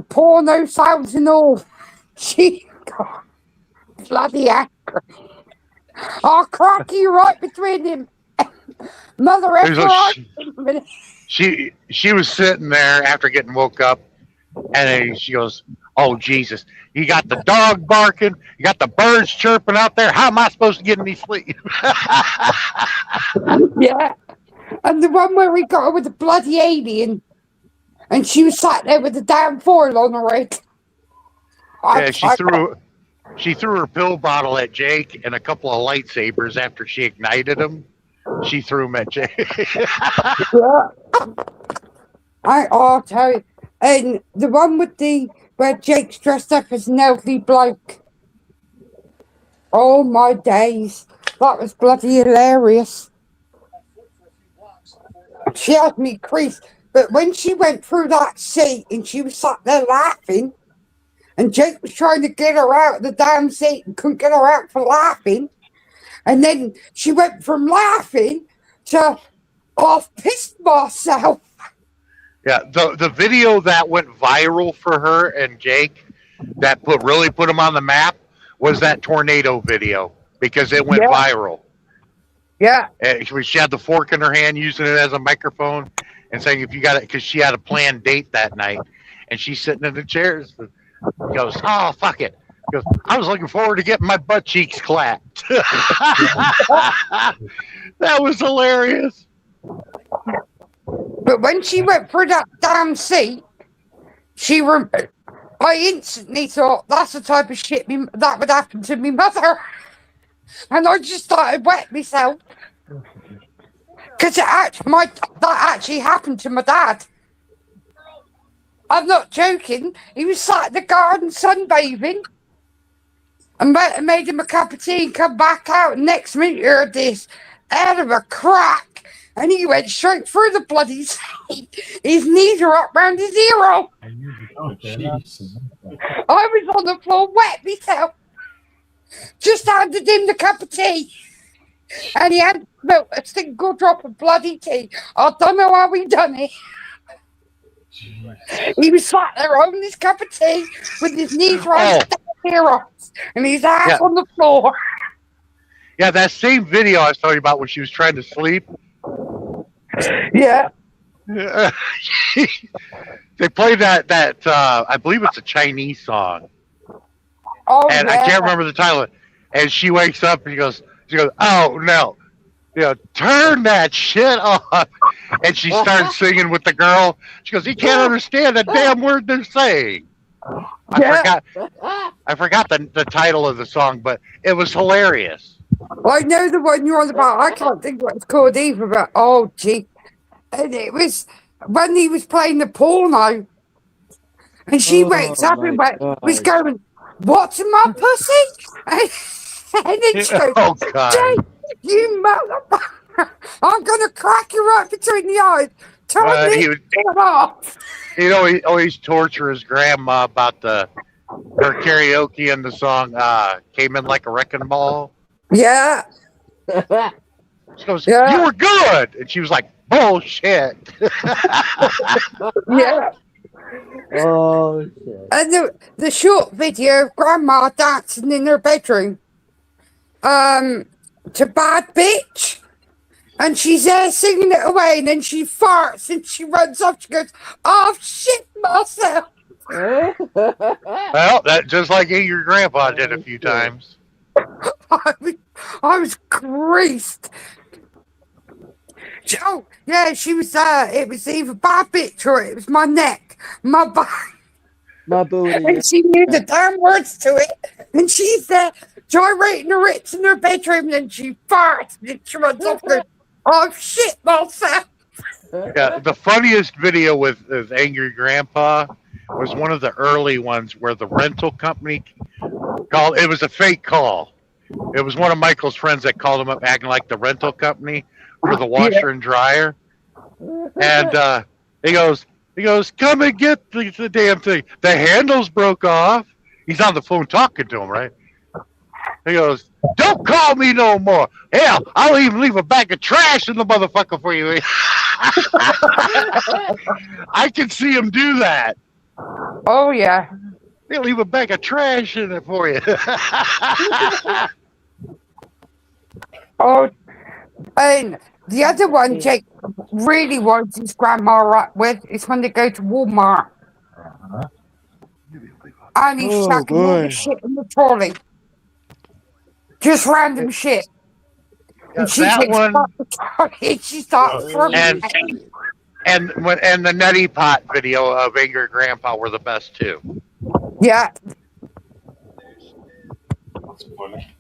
porno sounds and all. She got bloody angry. Oh, cracky right between him. Mother effer. She was sitting there after getting woke up, and then she goes, "Oh Jesus! You got the dog barking, you got the birds chirping out there. How am I supposed to get any sleep?" Yeah. And the one where we got her with the bloody alien, and she was sat there with the damn foil on her head. Yeah, she threw her pill bottle at Jake and a couple of lightsabers after she ignited them. She threw them at Jake. Yeah. I'll tell you. And the one with where Jake's dressed up as an elderly bloke. Oh my days. That was bloody hilarious. She had me creased. But when she went through that seat and she was sat there laughing, and Jake was trying to get her out of the damn seat and couldn't get her out for laughing, and then she went from laughing to, I've pissed myself. Yeah, the video that went viral for her and Jake that really put them on the map was that tornado video because it went viral. Yeah. And she had the fork in her hand, using it as a microphone, and saying, "If you got it," because she had a planned date that night, and she's sitting in the chairs. He goes, "Oh fuck it." He goes, "I was looking forward to getting my butt cheeks clapped." That was hilarious. But when she went through that damn seat, I instantly thought that's the type of shit that would happen to me mother. And I just started wetting myself. Because that actually happened to my dad. I'm not joking. He was sat in the garden sunbathing. And made him a cup of tea and come back out. And next minute you heard this out of a crack. And he went straight through the bloody seat. His knees were up round his ear. I was on the floor wet myself. Just handed him the cup of tea. And he hadn't smelt a single drop of bloody tea. I don't know how he done it. He was sat there holding his cup of tea with his knees right down and his ass on the floor. Yeah, that same video I was talking about when she was trying to sleep. Yeah. They played that I believe it's a Chinese song. Oh, and I can't remember the title. And she wakes up and she goes, "Oh no, turn that shit off." And she starts singing with the girl. She goes, "You can't understand a damn word they're saying." I forgot the title of the song, but it was hilarious. I know the one you're on about. I can't think what it's called either, but oh gee. And it was when he was playing the porno. And she wakes up and was going, "What's in my pussy?" And then she goes, "Oh God, Jake, you motherfucker! I'm gonna crack you right between the eyes. Turn this off." He always torture his grandma about her karaoke and the song "Came In Like a Wrecking Ball." Yeah. She goes, "You were good," and she was like, "Bullshit." Yeah. Oh shit. And the short video of grandma dancing in her bedroom to Bad Bitch, and she's there singing it away, and then she farts and she runs off. She goes, "Oh shit myself." Well, that just like your grandpa did a few times. I was creased. Oh yeah, she was it was either Bad Bitch or it was my neck, my back, my booty. And she knew the damn words to it. And she's there gyrating her hips in her bedroom, and she farts and she runs off going, "Oh shit myself." Yeah, the funniest video with Angry Grandpa was one of the early ones where the rental company called. It was a fake call. It was one of Michael's friends that called him up acting like the rental company for the washer and dryer. And he goes, "Come and get the damn thing. The handles broke off." He's on the phone talking to him, right? He goes, "Don't call me no more. Hell, I'll even leave a bag of trash in the motherfucker for you." I can see him do that. Oh yeah. They'll leave a bag of trash in it for you. Oh, and the other one Jake really wants his grandma up with is when they go to Walmart. And he's chucking all the shit in the trolley. Just random shit. And she that picks one up the trolley and she starts throwing and it. and the nutty pot video of Angry Grandpa were the best too. Yeah, That's funny.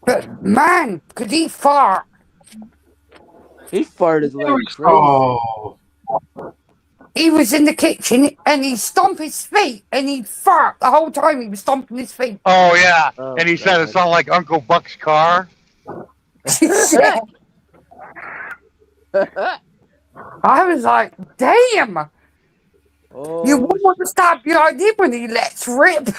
but man, could he fart? He farted like crazy. Oh, He was in the kitchen and he'd stomp his feet and he'd fart the whole time he was stomping his feet. Oh yeah, Oh, and he said it God. sounded like Uncle Buck's car. I was like, damn, Oh, you wouldn't want to stop behind him when he lets rip.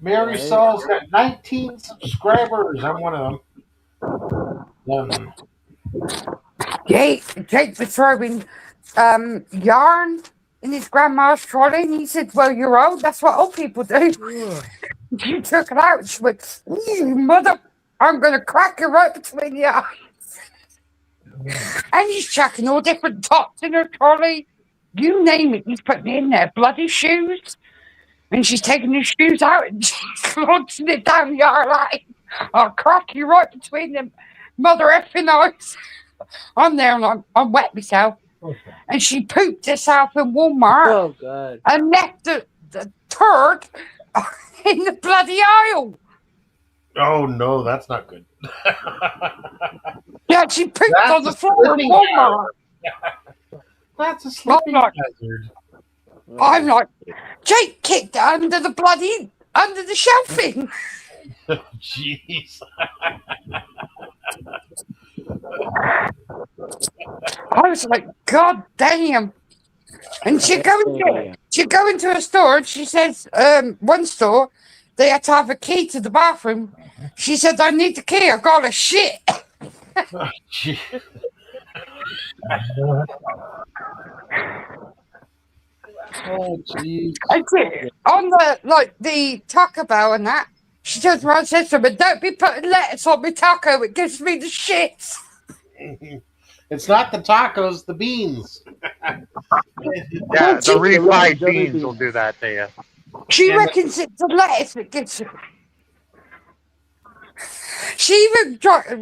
Mary Right. Saul's got 19 subscribers. I'm one of them. Jake was throwing yarn in his grandma's trolley and he said, well, you're old, that's what old people do. She took it out. She went, "You mother, I'm going to crack you right between the eyes." And he's chucking all different tops in her trolley. You name it, he's putting it in there. Bloody shoes. And she's taking his shoes out and she's launching it down the aisle line. I'll crack you right between them mother effing eyes. I'm there and I'm wet myself. And she pooped herself in Walmart Oh, God. and left the turd in the bloody aisle. Oh no, that's not good. Yeah, she pooped That's on the a floor in sleeping Walmart. That's a sleeping like- hazard. I'm like, Jake kicked it under the shelving. Jeez. I was like, God damn. And she'd go into a store and she says, one store, they had to have a key to the bathroom. She said, I need the key, I got a shit. Gee. Oh, jeez. And on the Taco Bell and that, she turns around and says to me, don't be putting lettuce on my taco, it gives me the shits. It's not the tacos, the beans. Yeah, the refried jelly beans will do that to you. She And- reckons it's the lettuce that gives her. She even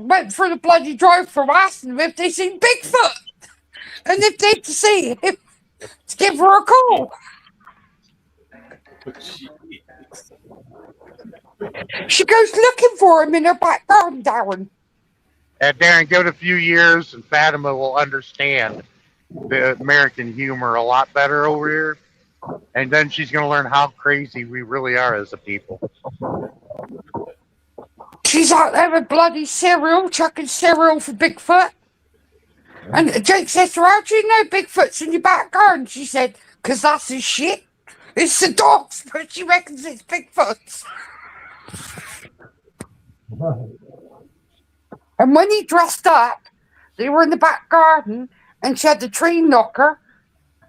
went through the bloody drive-thru asking them if they seen Bigfoot and if they'd see him to give her a call. She goes looking for him in her back garden, Darren. And Darren, give it a few years, and Fatima will understand the American humor a lot better over here. And then she's going to learn how crazy we really are as a people. She's out there with bloody cereal, chucking cereal for Bigfoot. And Jake says to her, how do you know Bigfoot's in your back garden? She said, because that's his shit. It's the dogs, but she reckons it's Bigfoot's. And when he dressed up, they were in the back garden and she had the tree knocker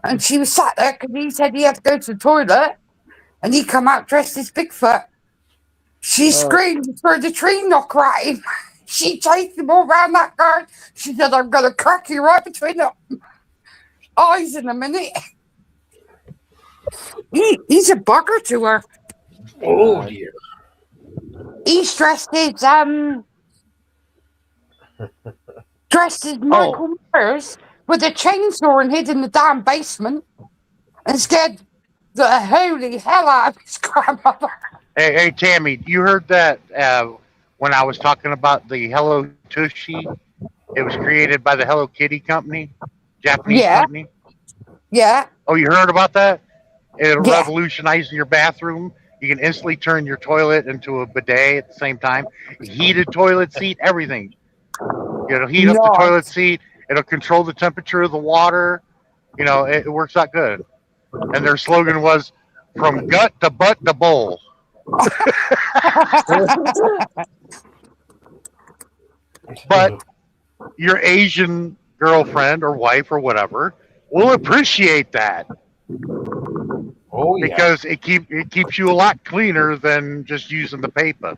and she was sat there because he said he had to go to the toilet and he come out dressed as Bigfoot. She screamed for the tree knocker at him. She chased him all around that garden. She said, I'm going to crack you right between the eyes in a minute. He's a bugger to her. Oh, dear. He's dressed as Michael Myers with a chainsaw and hid in the damn basement and scared the holy hell out of his grandmother. Hey, Tammy, you heard that when I was talking about the Hello Tushy? It was created by the Hello Kitty company, Japanese company. Yeah. Oh, you heard about that? It'll Yeah. revolutionize your bathroom. You can instantly turn your toilet into a bidet at the same time. Heated toilet seat, everything. It'll heat up the toilet seat. It'll control the temperature of the water. You know, it works out good. And their slogan was, from gut to butt to bowl. But your Asian girlfriend or wife or whatever will appreciate that. Oh, yeah. Because it keeps you a lot cleaner than just using the paper.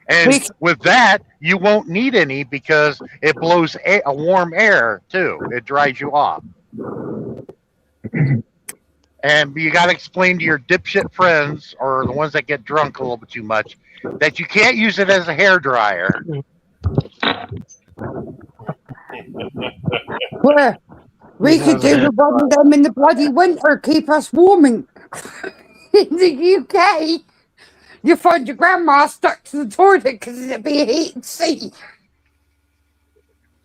And with that, you won't need any because it blows a warm air too. It dries you off. And you got to explain to your dipshit friends or the ones that get drunk a little bit too much. that you can't use it as a hair dryer. Well, we could do the one of them in the bloody winter, keep us warm in the UK. You find your grandma stuck to the toilet because it'd be a heated seat.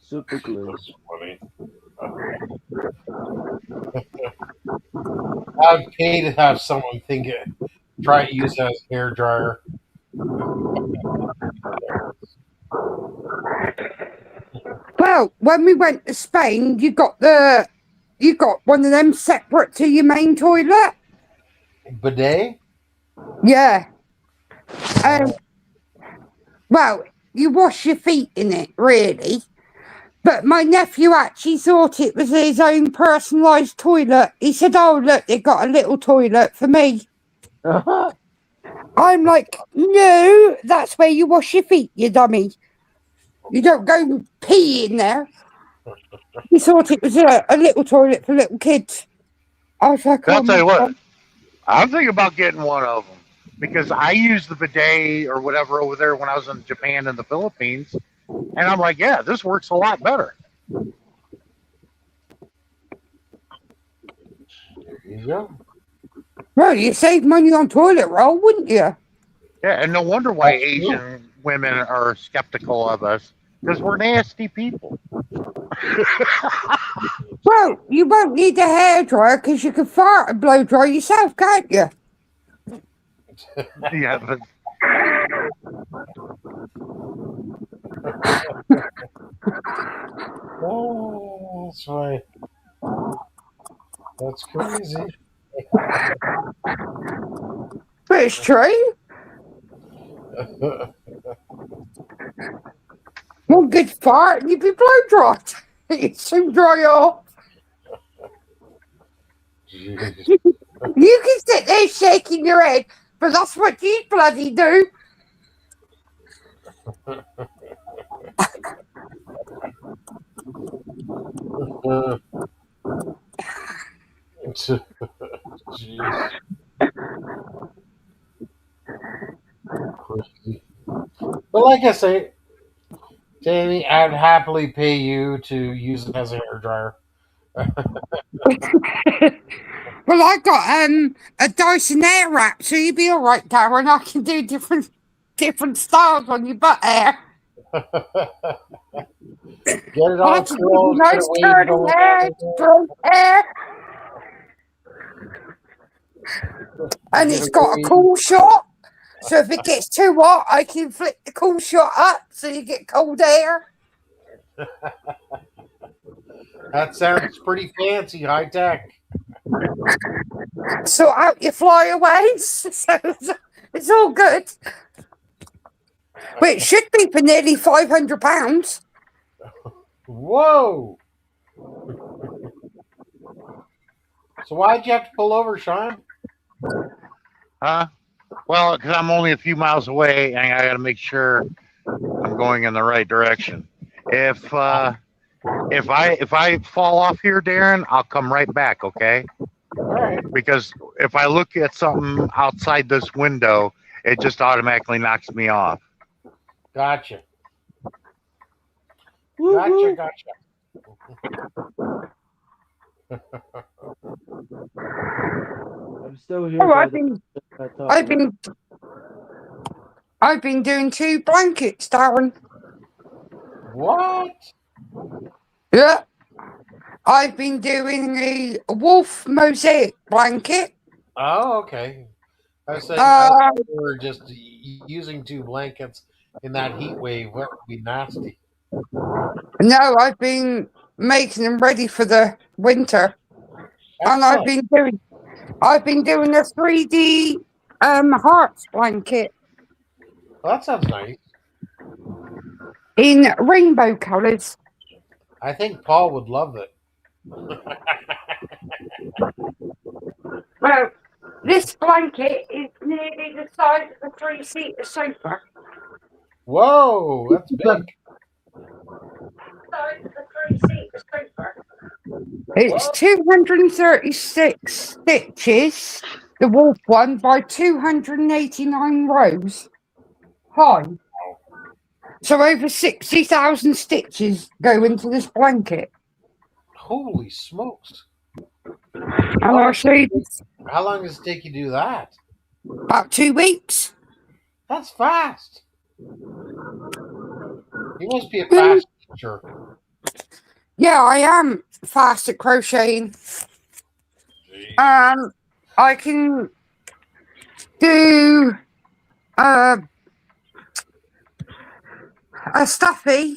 Super glue. Funny. I'd pay to have someone try to use it as a hair dryer. Well, when we went to Spain, you got one of them separate to your main toilet. Bidet? Yeah. Well, you wash your feet in it, really. But my nephew actually thought it was his own personalised toilet. He said, "Oh, look, they got a little toilet for me." I'm like, "No, that's where you wash your feet, you dummy. You don't go pee in there." He thought it was a little toilet for little kids. I was like, I'll tell you what, I'm thinking about getting one of them because I used the bidet or whatever over there when I was in Japan and the Philippines, and I'm like, yeah, this works a lot better. There you go. Well, you save money on toilet roll, wouldn't you? Yeah, and no wonder why Asian women are skeptical of us because we're nasty people. Well, you won't need a hairdryer because you can fart and blow dry yourself, can't you? Yeah, but Oh, that's right. That's crazy. But it's true. One good fart and you'd be blow dried. You'd soon dry off. Jeez. You can sit there shaking your head, but that's what you bloody do. Jeez. Crazy. But like I say, Jamie, I'd happily pay you to use it as a hairdryer. Well, I got a Dyson Airwrap, so you'd be all right, Darren. I can do different styles on your butt hair. Get it all I can do curled, nice get it curly waved hair, straight hair. And it's got a cool shot. So if it gets too hot, I can flip the cool shot up so you get cold air. That sounds pretty fancy, high tech. So out you fly away. So it's all good. But it should be for nearly £500. Whoa! So why'd you have to pull over, Sean? Well, because I'm only a few miles away, and I got to make sure I'm going in the right direction. If I fall off here, Darren, I'll come right back. Okay? All right. Because if I look at something outside this window, it just automatically knocks me off. Gotcha. Gotcha. I'm still here. Oh, I've been doing 2 blankets, Darren. What? Yeah. I've been doing a wolf mosaic blanket. Oh, okay. I thought we were just using 2 blankets in that heat wave. That would be nasty. No, I've been making them ready for the winter. And I've been doing a 3D hearts blanket. Well, that sounds nice. In rainbow colours. I think Paul would love it. Well, this blanket is nearly the size of a 3-seater sofa. Whoa, that's big. Size of a 3-seater sofa. It's 236 stitches, the wolf one, by 289 rows. high. So over 60,000 stitches go into this blanket. Holy smokes! And I'll show you this. How long does it take you to do that? About 2 weeks. That's fast. You must be a fast teacher. Yeah, I am fast at crocheting. I can do a stuffy,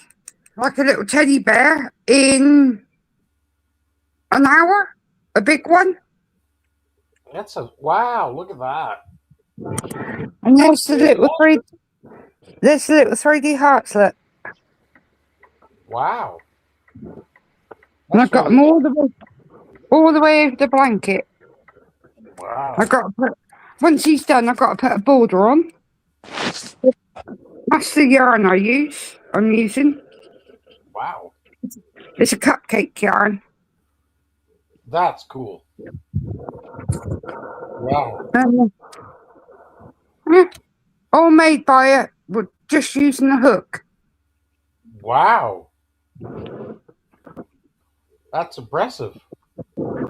like a little teddy bear, in an hour. A big one. That's a wow! Look at that. And there's the little 3D hearts. Look. Wow. And I've got them all the way over the blanket. Wow. Once he's done, I've got to put a border on. That's the yarn I'm using. Wow. It's a cupcake yarn. That's cool. Wow. All made by just using the hook. Wow. That's impressive. Do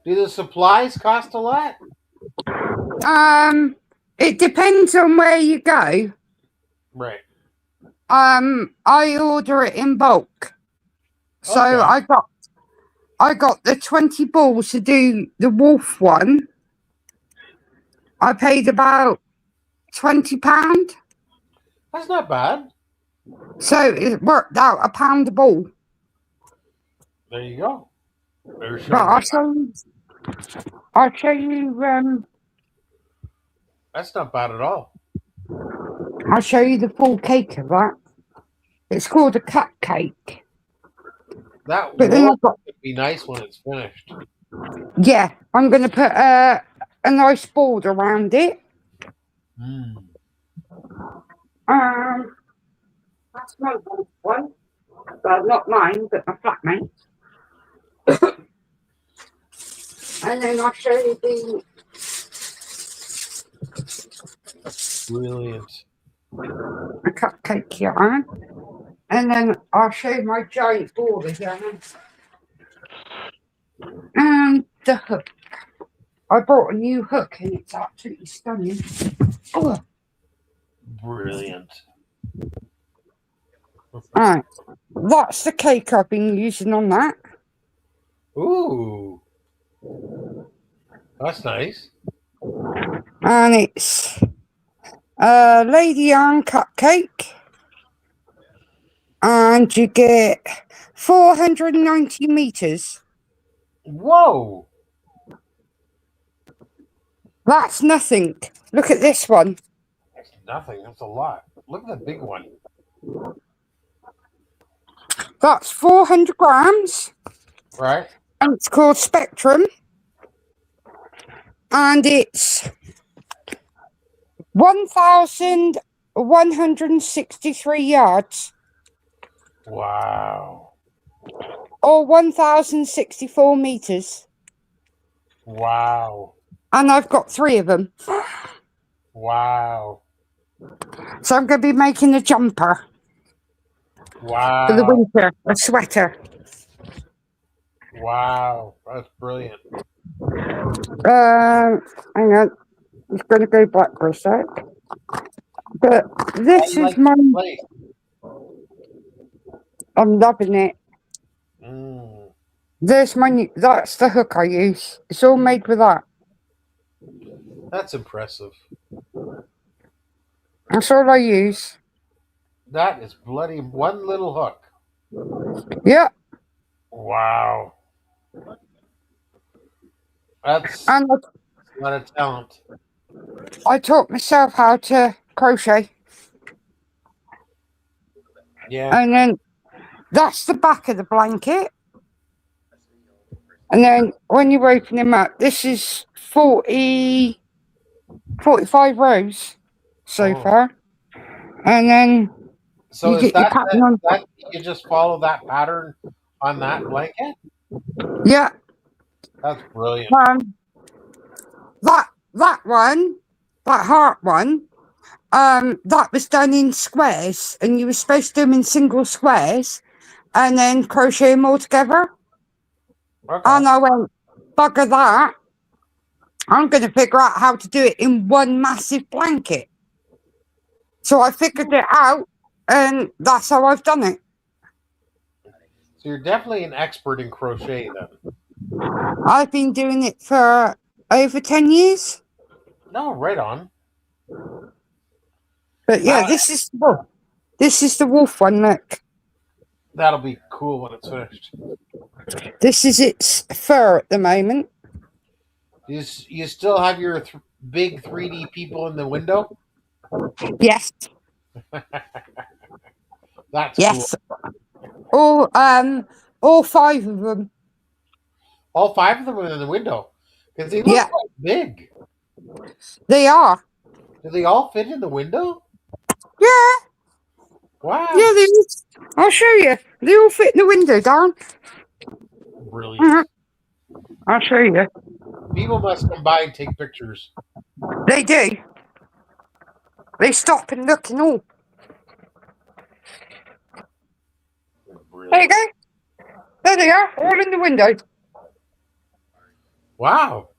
the supplies cost a lot? It depends on where you go. Right. I order it in bulk. So okay. I got the 20 balls to do the wolf one. I paid about £20. That's not bad. So it worked out £1 a ball. There you go. But I'll show you. That's not bad at all. I'll show you the full cake of that. It's called a cupcake. That would be nice when it's finished. Yeah, I'm going to put a nice border around it. That's my one. Well, not mine, but my flatmate. And then I'll show you the... Brilliant. A cupcake yarn. And then I'll show you my giant border yarn. And the hook. I bought a new hook and it's absolutely stunning. Oh. Brilliant. Alright. That's the cake I've been using on that. Ooh. That's nice. And it's a Lady Yarn cupcake. And you get 490 meters. Whoa. That's nothing. Look at this one. That's nothing. That's a lot. Look at the big one. That's 400 grams. Right. And it's called Spectrum. And it's 1,163 yards. Wow. Or 1,064 meters. Wow. And I've got 3 of them. Wow. So I'm going to be making a jumper. Wow. For the winter, a sweater. Wow. That's brilliant. Hang on. It's going to go back for a sec. But this is my... I'm loving it. There's my... That's the hook I use. It's all made with that. That's impressive. That's all I use. That is bloody one little hook. Yeah. Wow. That's a lot of talent. I taught myself how to crochet. Yeah. And then that's the back of the blanket. And then when you open them up, this is 45 rows so far. And then so is that you just follow that pattern on that blanket? Yeah. That's brilliant. That one, that heart one, that was done in squares, and you were supposed to do them in single squares, and then crochet them all together. Okay. And I went, bugger that. I'm going to figure out how to do it in one massive blanket. So I figured it out, and that's how I've done it. So you're definitely an expert in crochet then. I've been doing it for over 10 years. No, right on. But yeah, this is the wolf one, look. That'll be cool when it's finished. This is its fur at the moment. You still have your big 3D people in the window? Yes. That's yes. cool. All 5 of them. All 5 of them are in the window? Because they look quite big. They are. Do they all fit in the window? Yeah. Wow. Yeah, I'll show you. They all fit in the window, Darren. Brilliant. I'll show you. People must come by and take pictures. They do. They stop and look and all. Brilliant. There you go. There they are, all in the window. Wow.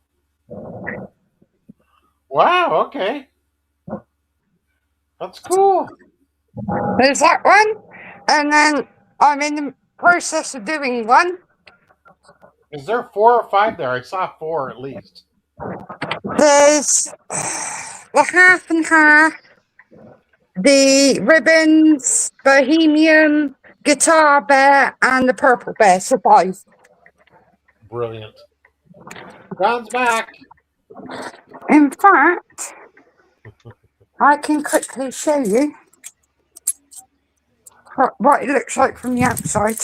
Wow, okay. That's cool. There's that one. And then I'm in the process of doing one. Is there 4 or 5 there? I saw 4 at least. There's the half and half, the ribbons, bohemian, guitar bear, and the purple bear. So 5. Brilliant. John's back. In fact, I can quickly show you what it looks like from the outside.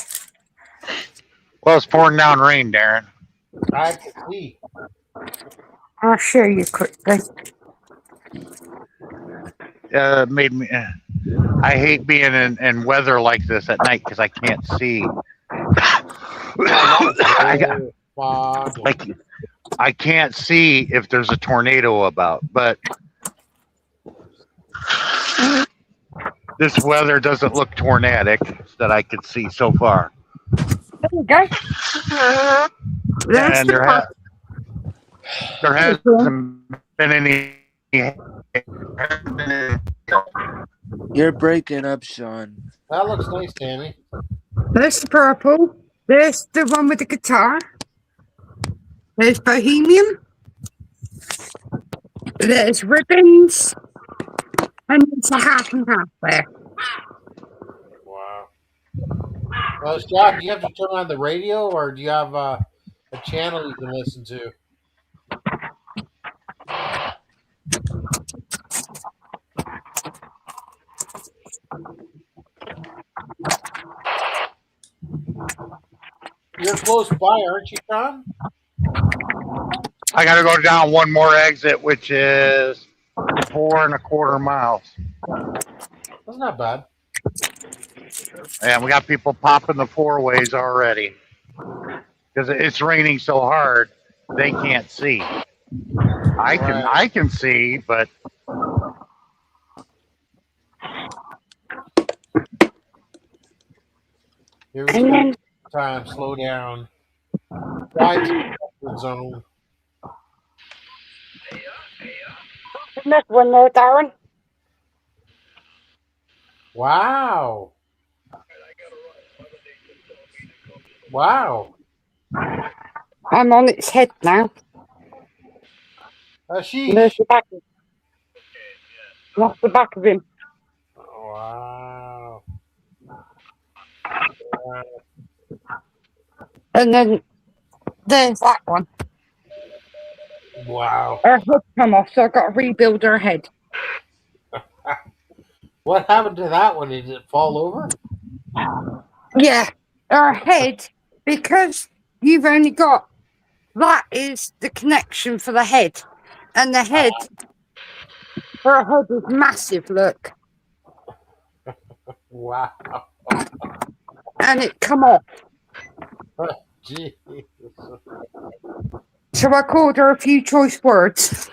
Well, it's pouring down rain, Darren. I can see. I'll show you quickly. Made me. I hate being in weather like this at night because I can't see. I can't see if there's a tornado about, but this weather doesn't look tornadic that I could see so far. There you go. And there hasn't been any. You're breaking up, Sean. That looks nice, Tammy. There's the purple. There's the one with the guitar. There's bohemian. There's ribbons. And there's a half and half there. Wow. Well, Scott, do you have to turn on the radio, or do you have a channel you can listen to? You're close by, aren't you, Sean? I got to go down one more exit, which is 4.25 miles. That's not bad. And we got people popping the 4-ways already because it's raining so hard they can't see. I can see, but here we go. Time, slow down. Drive to the zone. Another one there, Darren. Wow. Wow. I'm on its head now. There's the back of him. That's the back of him. Wow. And then there's that one. Wow. Her head come off, so I've got to rebuild her head. What happened to that one? Did it fall over? Yeah, her head, because you've only got, that is the connection for the head. And the head, her head is massive, look. Wow. And it come off. Jeez. So I called her a few choice words.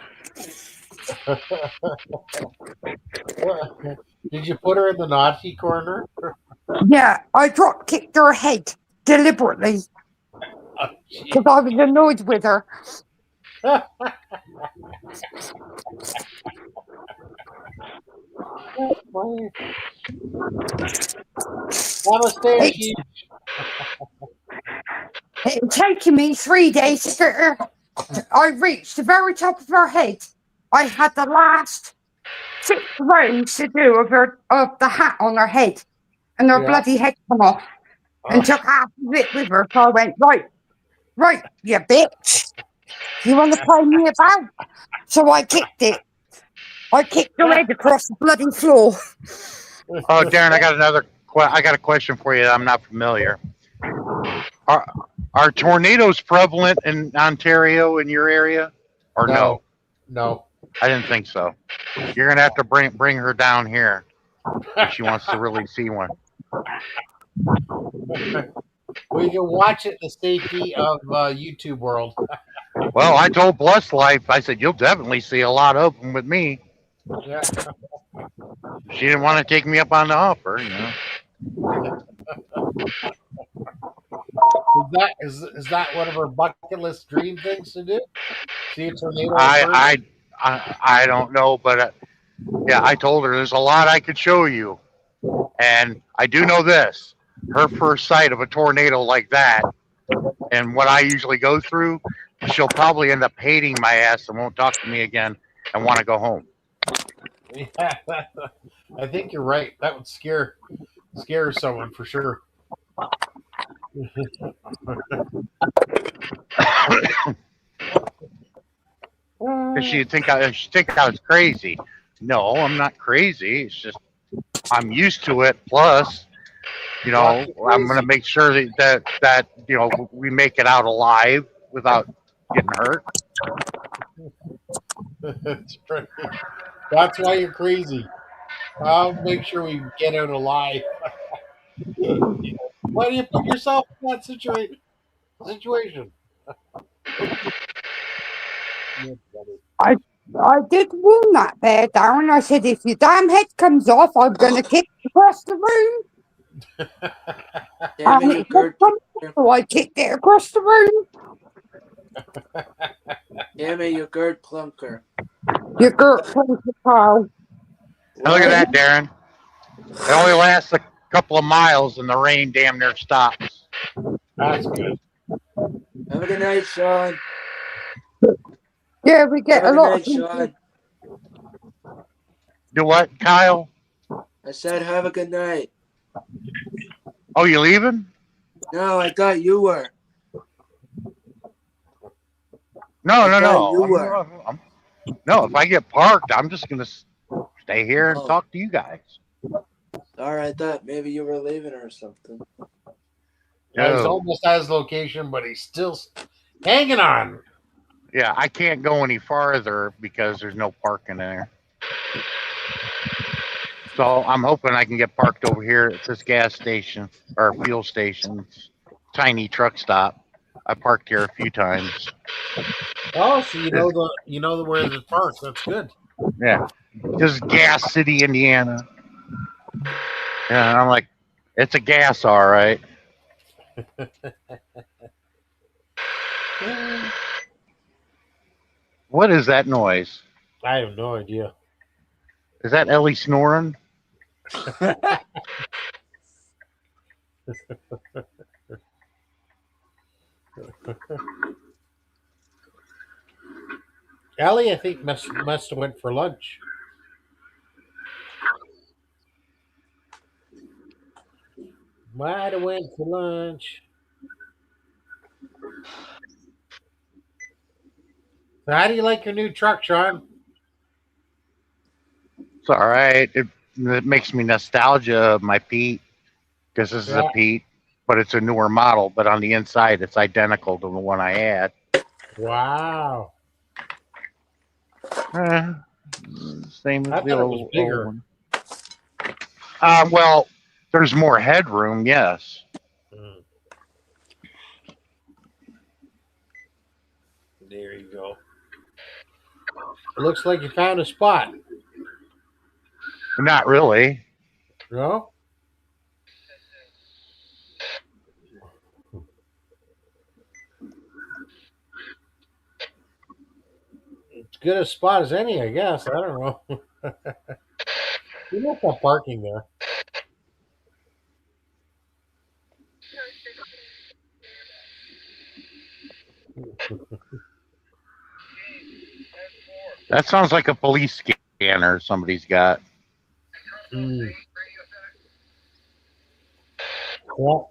What? Did you put her in the naughty corner? Yeah, I drop kicked her head deliberately Oh, because I was annoyed with her. Namaste, It, Chief. it taken me 3 days to get her. I reached the very top of her head. I had the last 6 rounds to do of the hat on her head, and her Yeah. bloody head come off and took half of it with her. So I went, right, you bitch. You want to play me about? So I kicked it. I kicked her head across the bloody floor. Oh, Darren, I got a question for you. I'm not familiar. Are are tornadoes prevalent in Ontario in your area, or no? No. I didn't think so. You're gonna have to bring her down here if she wants to really see one. We can watch it in the safety of YouTube world. Well, I told Blessed Life, I said you'll definitely see a lot of them with me. Yeah. She didn't want to take me up on the offer, you know. Is that one of her bucket list dream things to do? See a tornado in person? I don't know, but yeah, I told her there's a lot I could show you, and I do know this: her first sight of a tornado like that, and what I usually go through, she'll probably end up hating my ass and won't talk to me again and want to go home. Yeah, I think you're right. That would scare someone for sure. She'd think I was crazy. No, I'm not crazy. It's just I'm used to it. Plus, you know, I'm gonna make sure that you know we make it out alive without getting hurt. That's right. That's why you're crazy. I'll make sure we get out alive. Why do you put yourself in that situation? I did warn that bear down. I said, if your damn head comes off, I'm going to kick it across the room. Damn it, you Gert. So I kicked it across the room. Damn it, you Gert Plunker. You Gert Plunker, Carl. And look at that, Darren. It only lasts a couple of miles, and the rain damn near stops. That's good. Have a good night, Sean. Yeah, we get Have a a good lot night, of people. Sean. Do what, Kyle? I said have a good night. Oh, you leaving? No, I thought you were. No. You were. No, if I get parked, I'm just gonna stay here and talk to you guys. Sorry, I thought maybe you were leaving or something. Yeah, he's almost at his location, but he's still hanging on. Yeah, I can't go any farther because there's no parking there. So I'm hoping I can get parked over here at this gas station or fuel station, tiny truck stop. I parked here a few times. Oh, so you know where the park. That's good. Yeah, this is Gas City, Indiana. Yeah, and I'm like, it's a gas, all right. What is that noise? I have no idea. Is that Ellie snoring? Ellie, I think must have went for lunch. Might have went for lunch. So how do you like your new truck, Sean? It's all right. It makes me nostalgia of my Pete because this is a Pete, but it's a newer model. But on the inside, it's identical to the one I had. Wow. Same I as the thought it was bigger. old one. Well, there's more headroom, yes. There you go. It looks like you found a spot. Not really. No? It's good a spot as any, I guess. I don't know. You must have parking there. That sounds like a police scanner somebody's got. Hmm. Yeah.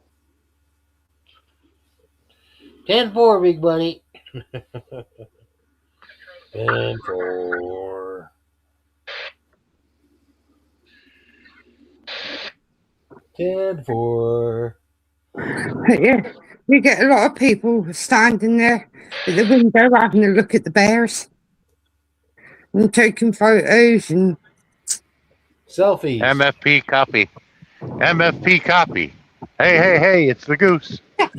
10-4, big buddy. 10-4. 10-4. Yeah, you get a lot of people standing there at the window having a look at the bears and taking photos and Selfies. MFP copy. MFP copy. Hey, hey, hey, it's the goose. That's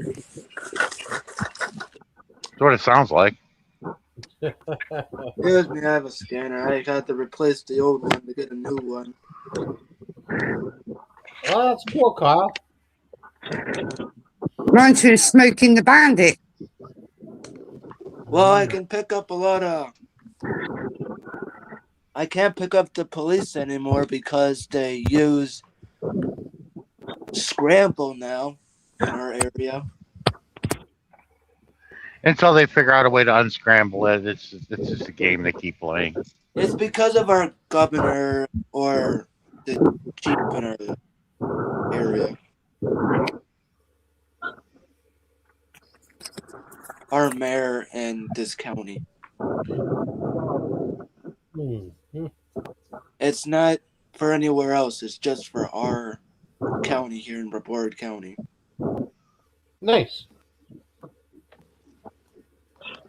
what it sounds like. Excuse me, I have a scanner. I had to replace the old one to get a new one. Well, that's cool, Kyle. mine's who's smoking the bandit. Well, I can pick up a lot of. I can't pick up the police anymore because they use Scramble now in our area. Until they figure out a way to unscramble it, it's just a game they keep playing. It's because of our governor or the chief in our area. Our mayor in this county. Hmm. It's not for anywhere else. It's just for our county here in Brevard County. Nice.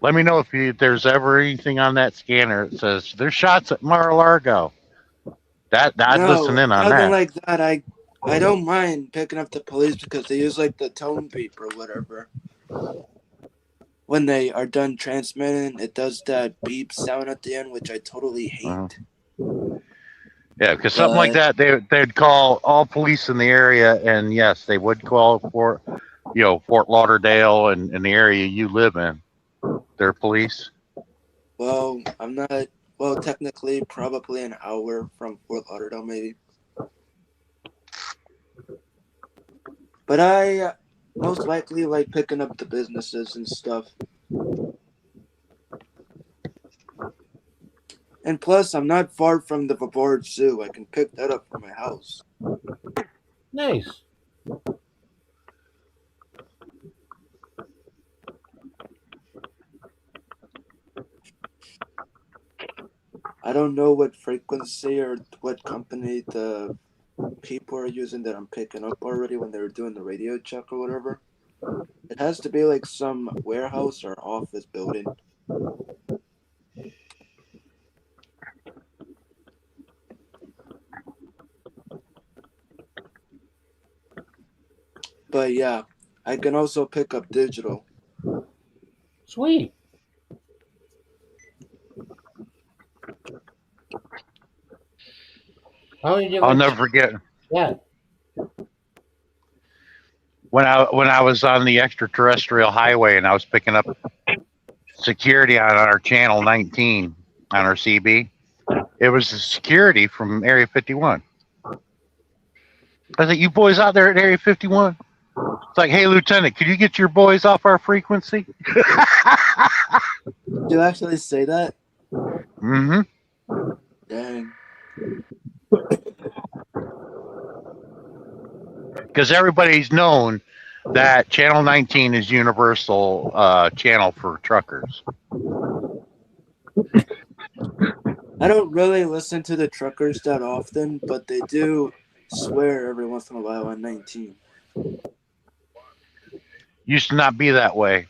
Let me know if there's ever anything on that scanner that says there's shots at Mar-a-Lago. I'd listen in on nothing that. like that. I don't mind picking up the police because they use like the tone beep or whatever. When they are done transmitting, it does that beep sound at the end, which I totally hate. Yeah, because something like that, they'd call all police in the area, and yes, they would call for, Fort Lauderdale and the area you live in. Their police. Well, I'm not. Well, technically, probably an hour from Fort Lauderdale, maybe. But I most likely like picking up the businesses and stuff. And plus, I'm not far from the Brevard Zoo. I can pick that up from my house. Nice. I don't know what frequency or what company the people are using that I'm picking up already when they were doing the radio check or whatever. It has to be like some warehouse or office building. But yeah, I can also pick up digital. Sweet. I'll never forget. Yeah. When I was on the extraterrestrial highway and I was picking up security on our channel 19 on our CB, it was the security from Area 51. I said, "You boys out there at Area 51?" It's like, "Hey, Lieutenant, could you get your boys off our frequency?" Did you actually say that? Mm-hmm. Dang. Because everybody's known that Channel 19 is universal channel for truckers. I don't really listen to the truckers that often, but they do swear every once in a while on 19. Used to not be that way.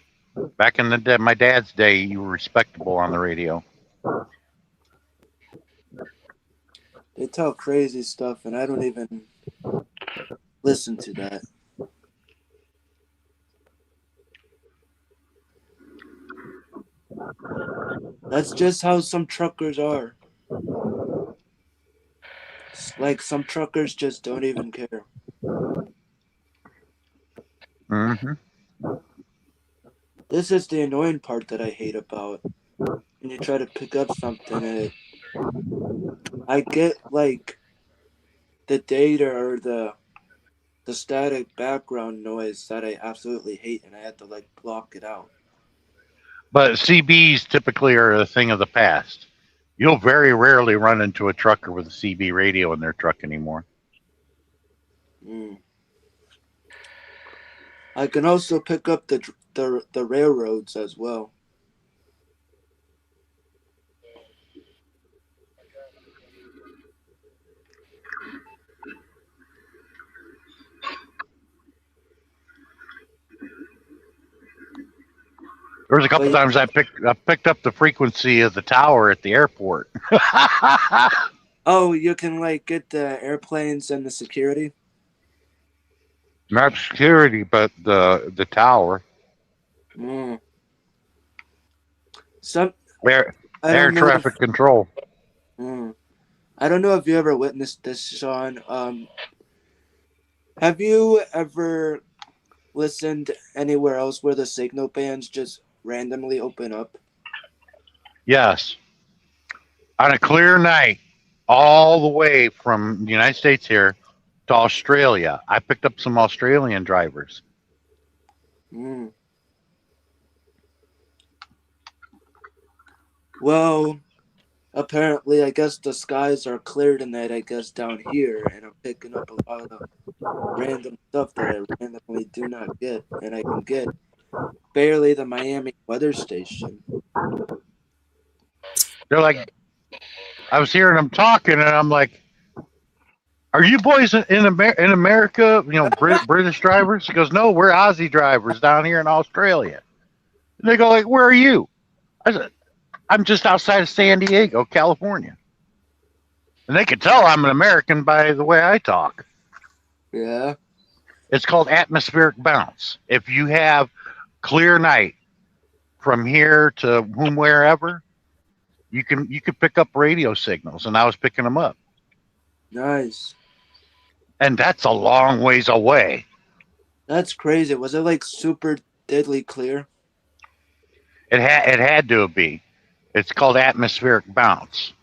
Back in the day, my dad's day, you were respectable on the radio. They talk crazy stuff, and I don't even listen to that. That's just how some truckers are. Like some truckers just don't even care. Mm-hmm. This is the annoying part that I hate about when you try to pick up something. I get like the data or the static background noise that I absolutely hate, and I had to like block it out. But CBs typically are a thing of the past. You'll very rarely run into a trucker with a CB radio in their truck anymore. Mm. I can also pick up the railroads as well. There was a couple But times I picked up the frequency of the tower at the airport. oh, you can like get the airplanes and the security. Not security, but the tower. Mm. Some Air I air don't know if traffic control. I don't know if you ever witnessed this, Sean. Have you ever listened anywhere else where the signal bands just randomly open up? Yes. On a clear night, all the way from the United States here to Australia. I picked up some Australian drivers. Mm. Well, apparently, I guess the skies are clear tonight, I guess, down here, and I'm picking up a lot of random stuff that I randomly do not get, and I can get barely the Miami weather station. They're like, I was hearing them talking, and I'm like, "Are you boys in America? You know, British drivers?" He goes, "No, we're Aussie drivers down here in Australia." And they go, "Like, where are you?" I said, "I'm just outside of San Diego, California." And they could tell I'm an American by the way I talk. Yeah. It's called atmospheric bounce. If you have clear night from here to wherever, you can pick up radio signals, and I was picking them up. Nice. And that's a long ways away. That's crazy. Was it like super deadly clear? It had to be. It's called atmospheric bounce.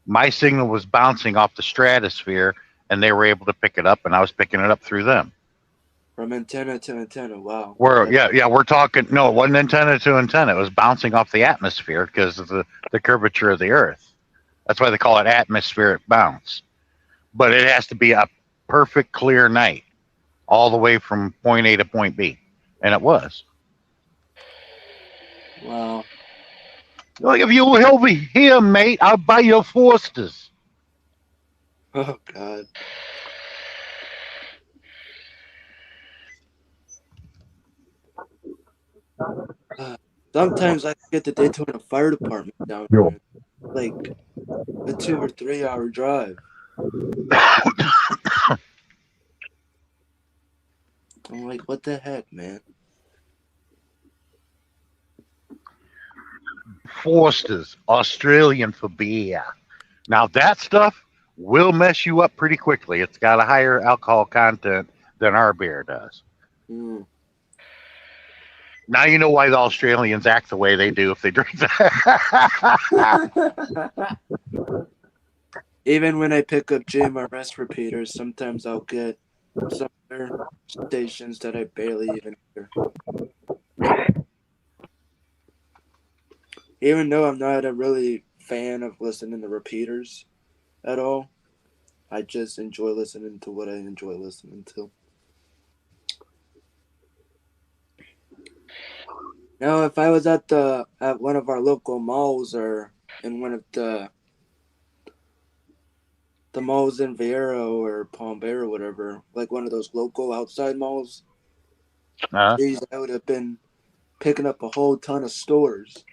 My signal was bouncing off the stratosphere, and they were able to pick it up, and I was picking it up through them. From antenna to antenna. Wow. We're talking. No, it wasn't antenna to antenna. It was bouncing off the atmosphere because of the curvature of the Earth. That's why they call it atmospheric bounce. But it has to be a perfect clear night, all the way from point A to point B, and it was. Wow. Like, if you were over here, mate, I'll buy you Forsters. Oh God. Sometimes I get the Daytona Fire Department down here. Like a 2 or 3 hour drive. I'm like, what the heck, man? Forsters, Australian for beer. Now that stuff will mess you up pretty quickly. It's got a higher alcohol content than our beer does. Mm. Now you know why the Australians act the way they do if they drink that. Even when I pick up GMRS repeaters, sometimes I'll get some other stations that I barely even hear. Even though I'm not a really fan of listening to repeaters at all, I just enjoy listening to what I enjoy listening to. Now, if I was at one of our local malls or in one of the malls in Vieiro or Palm Bay or whatever, like one of those local outside malls, geez, I would have been picking up a whole ton of stores.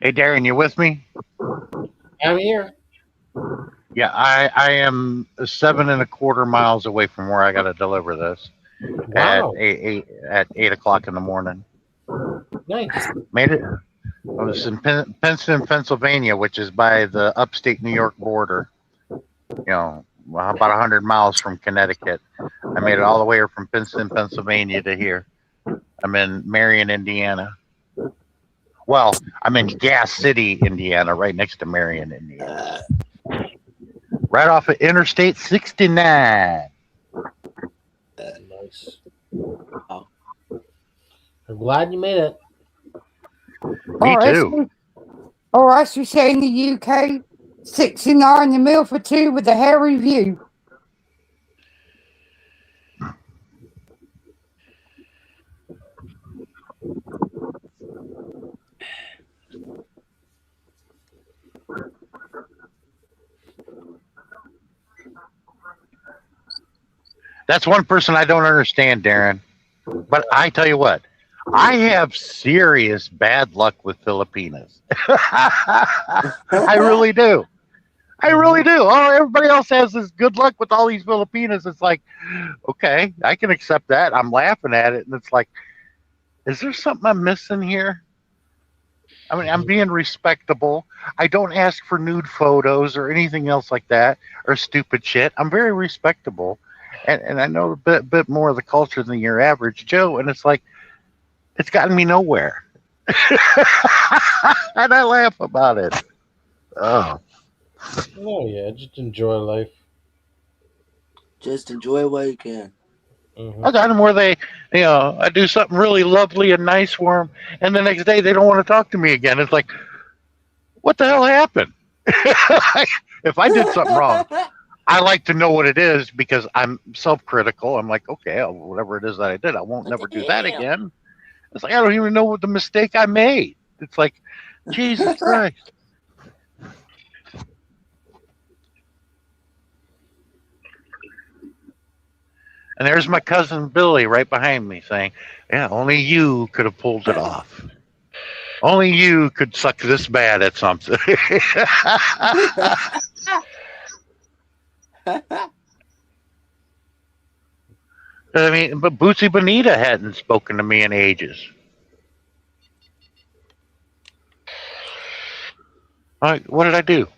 Hey, Darren, you with me? I'm here. Yeah, I am 7.25 miles away from where I got to deliver this at Wow. 8 o'clock in the morning. Nice. Made it. I was in Princeton, Pennsylvania, which is by the upstate New York border. About 100 miles from Connecticut. I made it all the way from Princeton, Pennsylvania to here. I'm in Marion, Indiana. Well, I'm in Gas City, Indiana, right next to Marion, Indiana. Right off of Interstate 69. Nice. Wow. I'm glad you made it. Me too. Or as we say in the UK, 69 a meal for two with a hairy view. That's one person I don't understand, Darren. But I tell you what, I have serious bad luck with Filipinas. I really do. I really do. Oh, everybody else has this good luck with all these Filipinas. It's like, okay, I can accept that. I'm laughing at it, and it's like, is there something I'm missing here? I mean, I'm being respectable. I don't ask for nude photos or anything else like that or stupid shit. I'm very respectable. And I know a bit more of the culture than your average Joe, and it's like, it's gotten me nowhere. And I laugh about it. Oh. Oh, yeah, just enjoy life. Just enjoy while you can. I got them where they, I do something really lovely and nice for them, and the next day they don't want to talk to me again. It's like, what the hell happened? If I did something wrong, I like to know what it is because I'm self-critical. I'm like, okay, whatever it is that I did, I won't never do that again. It's like, I don't even know what the mistake I made. It's like, Jesus Christ. And there's my cousin Billy right behind me saying, yeah, only you could have pulled it off. Only you could suck this bad at something. I mean, but Bootsy Bonita hadn't spoken to me in ages. What did I do?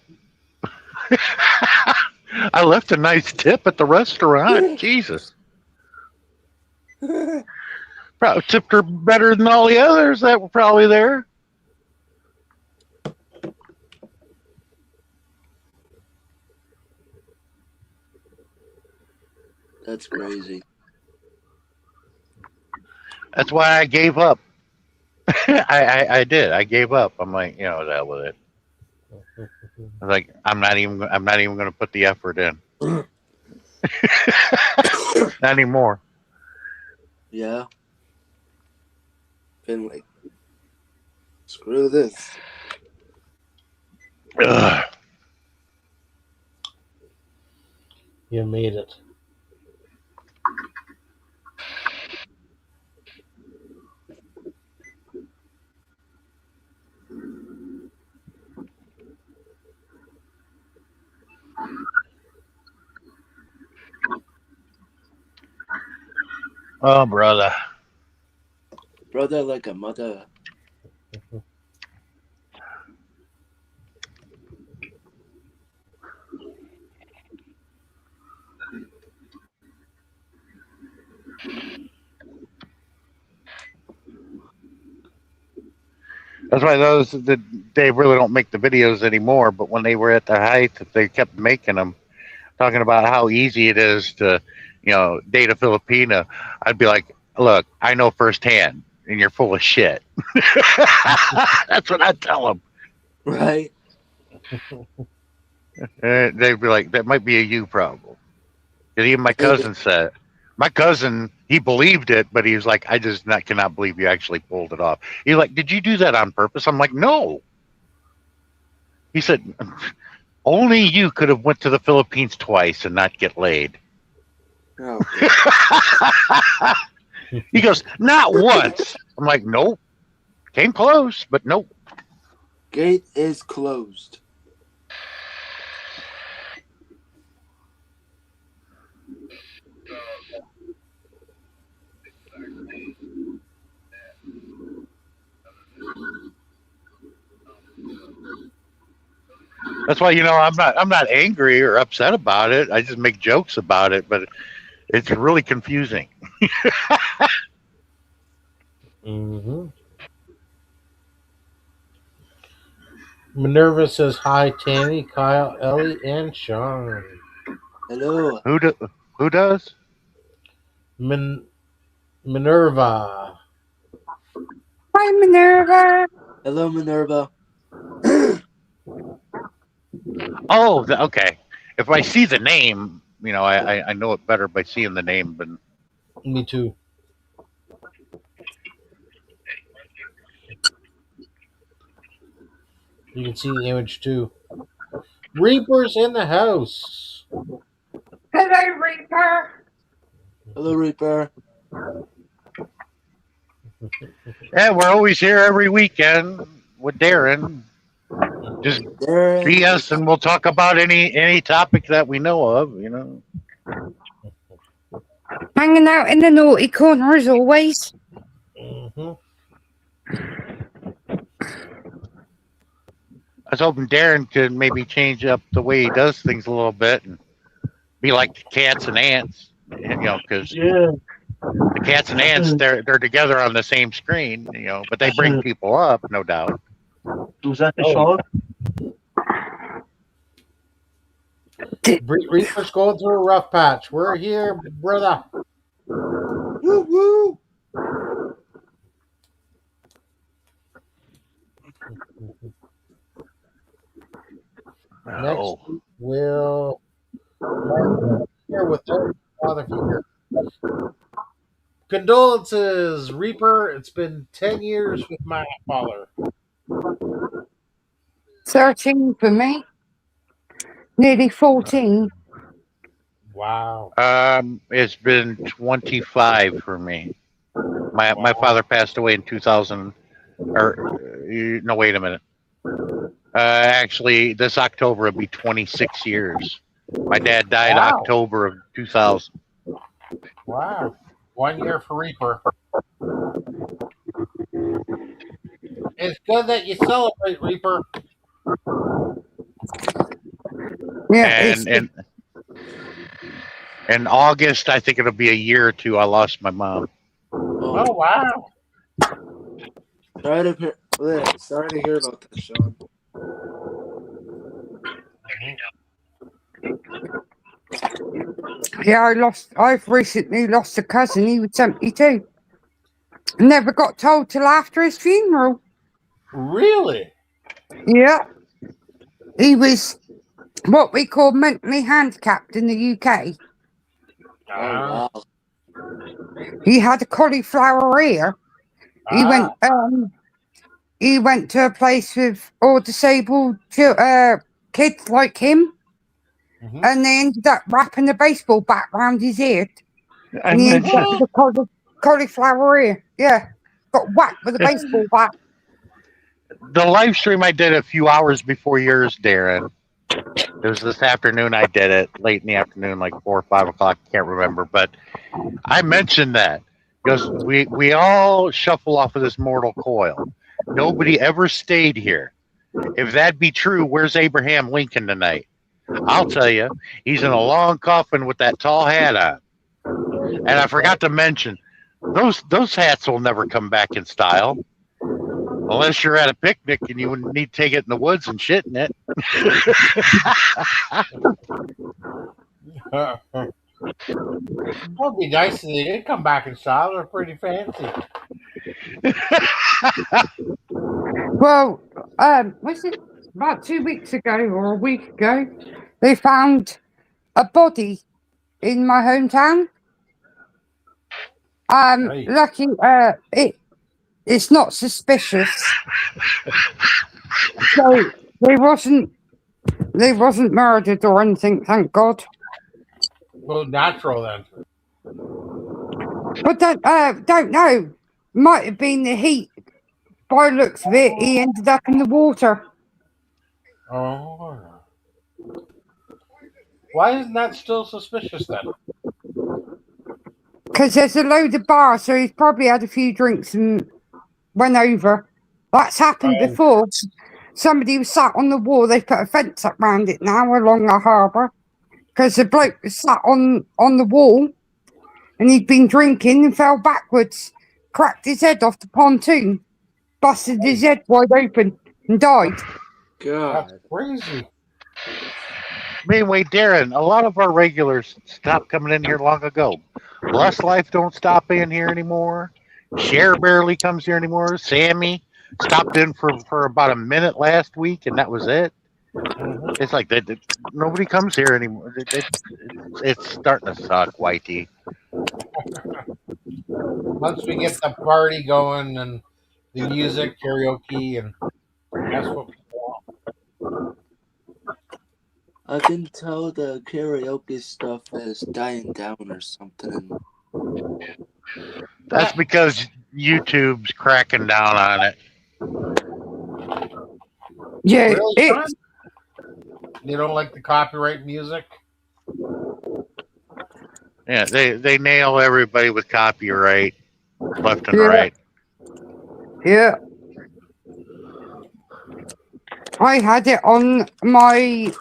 I left a nice tip at the restaurant. Jesus. Probably tipped her better than all the others that were probably there. That's crazy. That's why I gave up. I did. I gave up. I'm like, the hell with it. I was like, I'm not even going to put the effort in. Not anymore. Yeah. Been like, screw this. Ugh. You made it. Oh, brother. Brother like a mother. That's why they really don't make the videos anymore. But when they were at their height, they kept making them, talking about how easy it is to, date a Filipina. I'd be like, look, I know firsthand, and you're full of shit. That's what I'd tell them. Right. They'd be like, that might be a you problem. Because even my cousin said, he believed it, but he was like, I just cannot believe you actually pulled it off. He's like, did you do that on purpose? I'm like, no. He said, only you could have went to the Philippines twice and not get laid. Oh, He goes, not once. I'm like, nope. Came close, but nope. Gate is closed. That's why I'm not angry or upset about it. I just make jokes about it, but it's really confusing. Mm-hmm. Minerva says hi, Tammy, Kyle, Ellie, and Sean. Hello. Who does? Minerva. Hi, Minerva. Hello, Minerva. Oh, okay. If I see the name, I know it better by seeing the name. But Me too. You can see the image too. Reaper's in the house. Hello, Reaper. Hello, Reaper. yeah, we're always here every weekend with Darren. Just Darren. BS, and we'll talk about any topic that we know of. Hanging out in the naughty corner as always. Mm-hmm. I was hoping Darren could maybe change up the way he does things a little bit and be like the cats and ants, because the cats and ants they're together on the same screen, but they bring people up, no doubt. Was that the song? Reaper's going through a rough patch. We're here, brother. Woo woo. Next we'll here with their father figure. Condolences, Reaper. It's been 10 years with my father. 13 for me. Nearly 14. Wow. It's been 25 for me. My father passed away in 2000. No, wait a minute. Actually, this October will be 26 years. My dad died October of 2000. Wow. 1 year for Reaper. It's good that you celebrate, Reaper. Yeah. And in August, I think it'll be a year or two. I lost my mom. Oh wow. Sorry to hear about that, Sean. Yeah, I've recently lost a cousin. He was 72. Never got told till after his funeral. Really? Yeah. He was what we call mentally handicapped in the UK. Oh wow. He had a cauliflower ear. He went to a place with all disabled kids like him, and they ended up wrapping a baseball bat around his ear. And he ended up with a cauliflower ear. Yeah, got whacked with a baseball bat. The live stream I did a few hours before yours, Darren. It was this afternoon I did it, late in the afternoon, like 4 or 5 o'clock, can't remember. But I mentioned that because we all shuffle off of this mortal coil. Nobody ever stayed here. If that be true, where's Abraham Lincoln tonight? I'll tell you, he's in a long coffin with that tall hat on. And I forgot to mention, those hats will never come back in style. Unless you're at a picnic and you would need to take it in the woods and shit in it. That'd be nice if they did come back in style. They're pretty fancy. Well, was it about 2 weeks ago or a week ago? They found a body in my hometown. Lucky, it's not suspicious. So they wasn't murdered or anything, thank God. Well, natural then. But don't know. Might have been the heat. By the looks of it, he ended up in the water. Oh. Why isn't that still suspicious then? Because there's a load of bars, so he's probably had a few drinks and went over. That's happened before. somebody was sat on the wall. They put a fence up round it now along the harbour because the bloke was sat on the wall and he'd been drinking and fell backwards, cracked his head off the pontoon, busted his head wide open and died. That's God. crazy. Anyway, Darren, a lot of our regulars stopped coming in here long ago. Bless Life don't stop in here anymore. Cher barely comes here anymore. Sammy stopped in for about a minute last week, and that was it. It's like nobody comes here anymore. It's starting to suck, Whitey. Once we get the party going and the music, karaoke, and that's what we want. I can tell the karaoke stuff is dying down or something. That's because YouTube's cracking down on it. Yeah, Really, Sean? You don't like the copyright music? Yeah, they nail everybody with copyright left and right. Yeah. I had it on my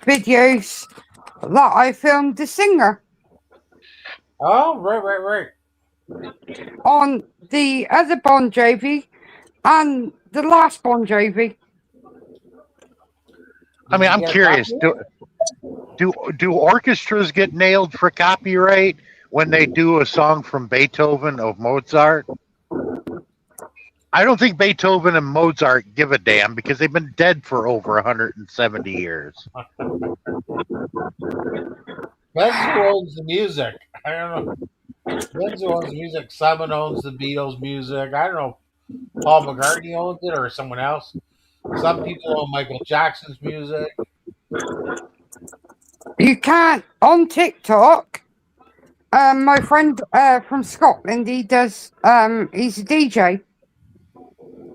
videos that I filmed the singer Oh, right. on the other Bon Jovi and the last Bon Jovi. I mean, I'm curious. Do orchestras get nailed for copyright when they do a song from Beethoven or Mozart? I don't think Beethoven and Mozart give a damn because they've been dead for over 170 years. Depends who owns the music. I don't know. Depends who owns the music. Simon owns the Beatles music. I don't know. Paul McCartney owns it or someone else. Some people own Michael Jackson's music. You can't on TikTok. My friend from Scotland, he does. He's a DJ,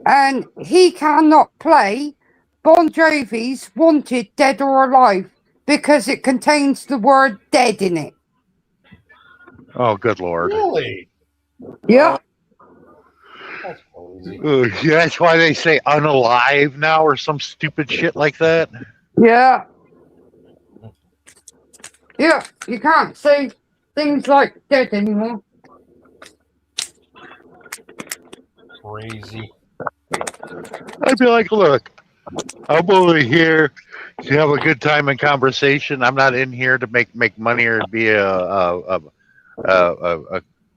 and he cannot play Bon Jovi's "Wanted, Dead or Alive" because it contains the word "dead" in it. Oh, good Lord. Really? Yeah. That's crazy. Yeah, that's why they say unalive now or some stupid shit like that. Yeah. Yeah, you can't say things like dead anymore. Crazy. I'd be like, look, I'm only here to have a good time and conversation. I'm not in here to make money or be a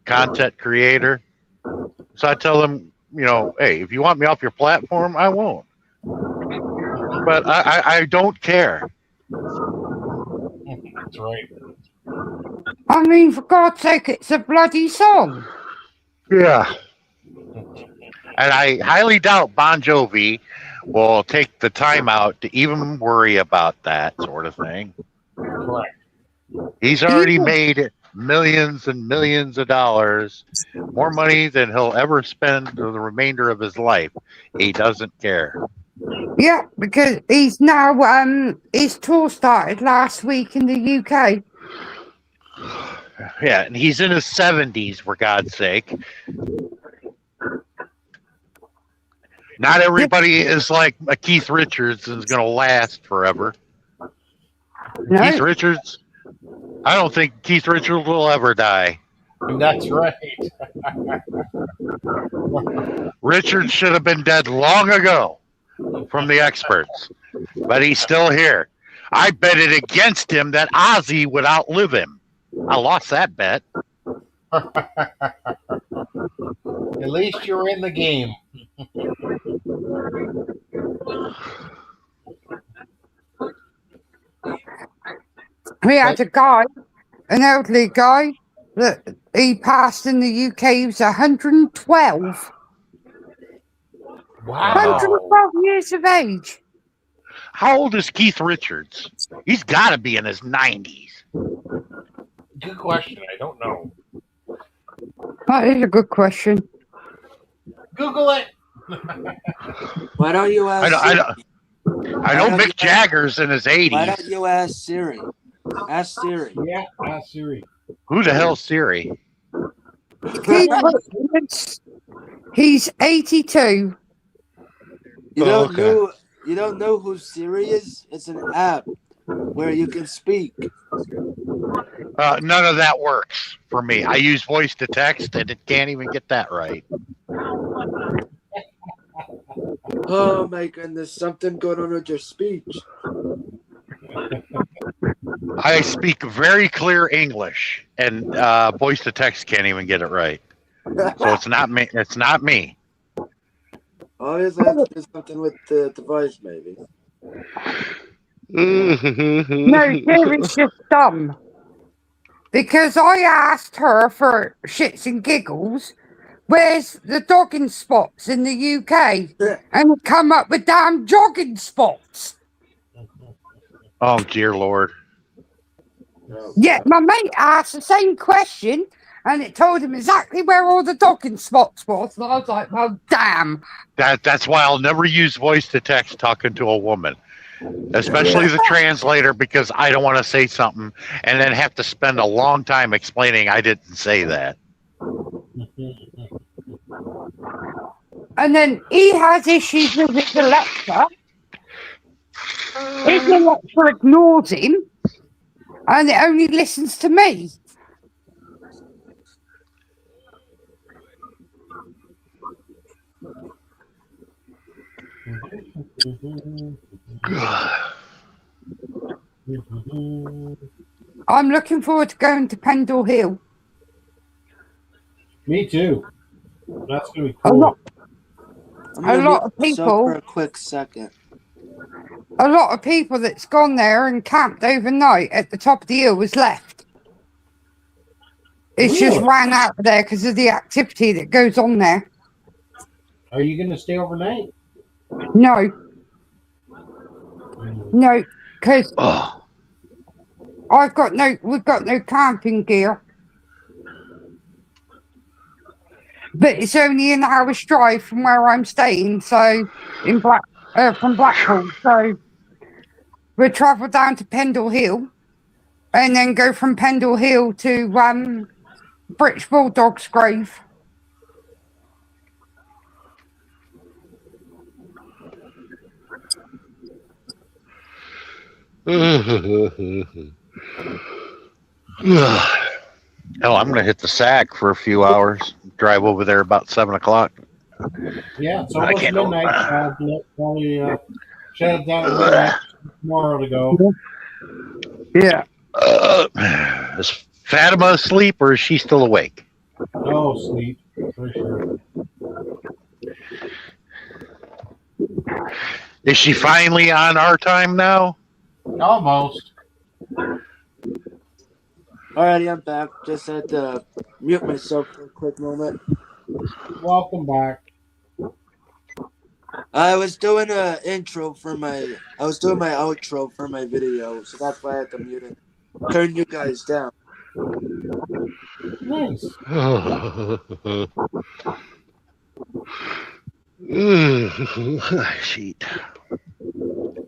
content creator. So I tell them, hey, if you want me off your platform, I won't. But I don't care. That's right. I mean, for God's sake, it's a bloody song. Yeah. And I highly doubt Bon Jovi will take the time out to even worry about that sort of thing. Correct. He's already made millions and millions of dollars, more money than he'll ever spend for the remainder of his life. He doesn't care. Yeah, because he's now his tour started last week in the UK. Yeah, and he's in his 70s, for God's sake. Not everybody is like a Keith Richards and is going to last forever. No. Keith Richards, I don't think Keith Richards will ever die. That's right. Richards should have been dead long ago from the experts, but he's still here. I bet it against him that Ozzy would outlive him. I lost that bet. At least you're in the game. We had a guy, an elderly guy, that he passed in the UK. He was 112. Wow. 112 years of age. How old is Keith Richards? He's got to be in his 90s. Good question. I don't know. That is a good question. Google it. Why don't you ask? I know Mick Jagger's in his 80s. Why don't you ask Siri? Ask Siri. Yeah, ask Siri. Who the hell's Siri? Keith Richards, he's 82. You Oh, don't okay. know. You don't know who Siri is? It's an app where you can speak. None of that works for me. I use voice to text, and it can't even get that right. Oh my goodness, something going on with your speech. I speak very clear English, and voice to text can't even get it right. So it's not me. It's not me. Obviously, I have to do something with the device, maybe. No, Siri's just dumb. Because I asked her for shits and giggles, where's the dogging spots in the UK? And it come up with damn jogging spots. Oh dear Lord. Yeah, my mate asked the same question, and it told him exactly where all the docking spots was. And I was like, well, damn. That's why I'll never use voice to text talking to a woman, especially the translator, because I don't want to say something and then have to spend a long time explaining I didn't say that. And then he has issues with his Alexa. His Alexa ignores him, and it only listens to me. I'm looking forward to going to Pendle Hill. Me too. That's gonna be A cool. lot, I'm a gonna lot mute of myself people. for a quick second. A lot of people that's gone there and camped overnight at the top of the hill was left. It's just Really? ran out of there because of the activity that goes on there. Are you gonna stay overnight? No, because Oh, we've got no camping gear. But it's only an hour's drive from where I'm staying, so from Blackpool. So we'll travel down to Pendle Hill, and then go from Pendle Hill to British Bulldog's grave. hell, I'm gonna hit the sack for a few hours. Drive over there about 7 o'clock. Yeah, it's I almost can't midnight. Probably shut it down at midnight tomorrow to go. Yeah. Is Fatima asleep or is she still awake? No sleep for sure. Is she finally on our time now? Almost. Alrighty, I'm back. Just had to mute myself for a quick moment. Welcome back. I was doing a intro for my. I was doing my outro for my video, so that's why I had to mute it. Turn you guys down. Nice. Sheet.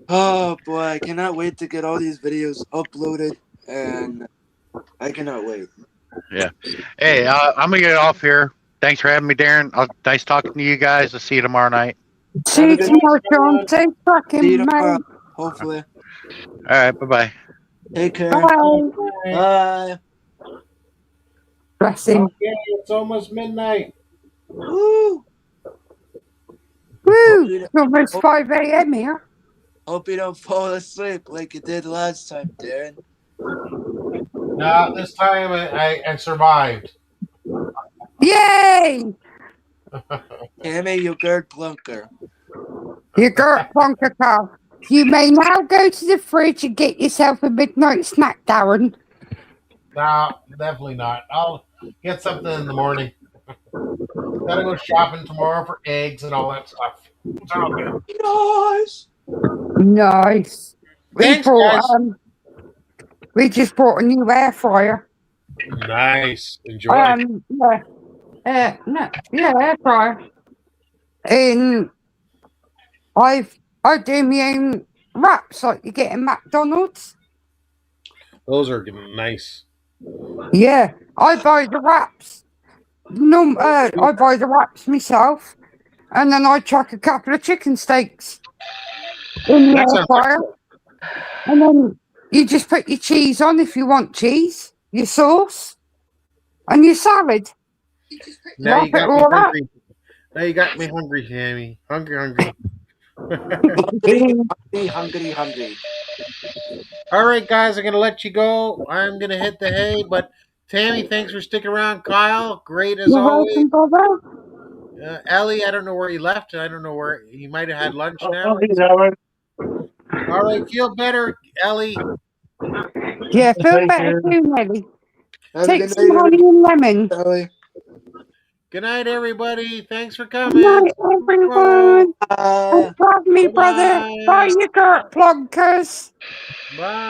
Oh boy, I cannot wait to get all these videos uploaded, and I cannot wait. Yeah. Hey, I'm gonna get off here. Thanks for having me, Darren. Nice talking to you guys. I'll see you tomorrow night. See you tomorrow, John. Take See you fucking tomorrow, mate. hopefully. All right. Bye bye. Take care. Bye. Bye. Bless him. Okay, it's almost midnight. Woo! Woo! It's almost 5 a.m. here. Hope you don't fall asleep like you did last time, Darren. No, this time I survived. Yay! Tammy, you Gerd Plunker. You got plonker car. You may now go to the fridge and get yourself a midnight snack, Darren. No, definitely not. I'll get something in the morning. Gotta go shopping tomorrow for eggs and all that stuff. It's all good. Nice. Nice. Thanks, guys. We just bought a new air fryer. Nice. Enjoy. Air fryer. And I do my own wraps like you get in McDonald's. Those are nice. Yeah, I buy the wraps. I buy the wraps myself, and then I chuck a couple of chicken steaks in the That air sounds fryer, and then you just put your cheese on if you want cheese, your sauce, and your salad. now Wrap you it got me all up. hungry. Now you got me hungry, Sammy. Hungry. Hungry. All right, guys, I'm gonna let you go. I'm gonna hit the hay, but Tammy, thanks for sticking around. Kyle, great as You're always. welcome, brother. Ellie, I don't know where you left. I don't know where you might have had lunch now. I'll be there. All right, feel better, Ellie. Yeah, feel Thank better you. soon, Ellie. Have a Take good some night, honey and lemon. everybody. Good night, everybody. Thanks for Good coming. night, everyone. And love me, brother. Bye, Bye. you dirt plunkers. Bye.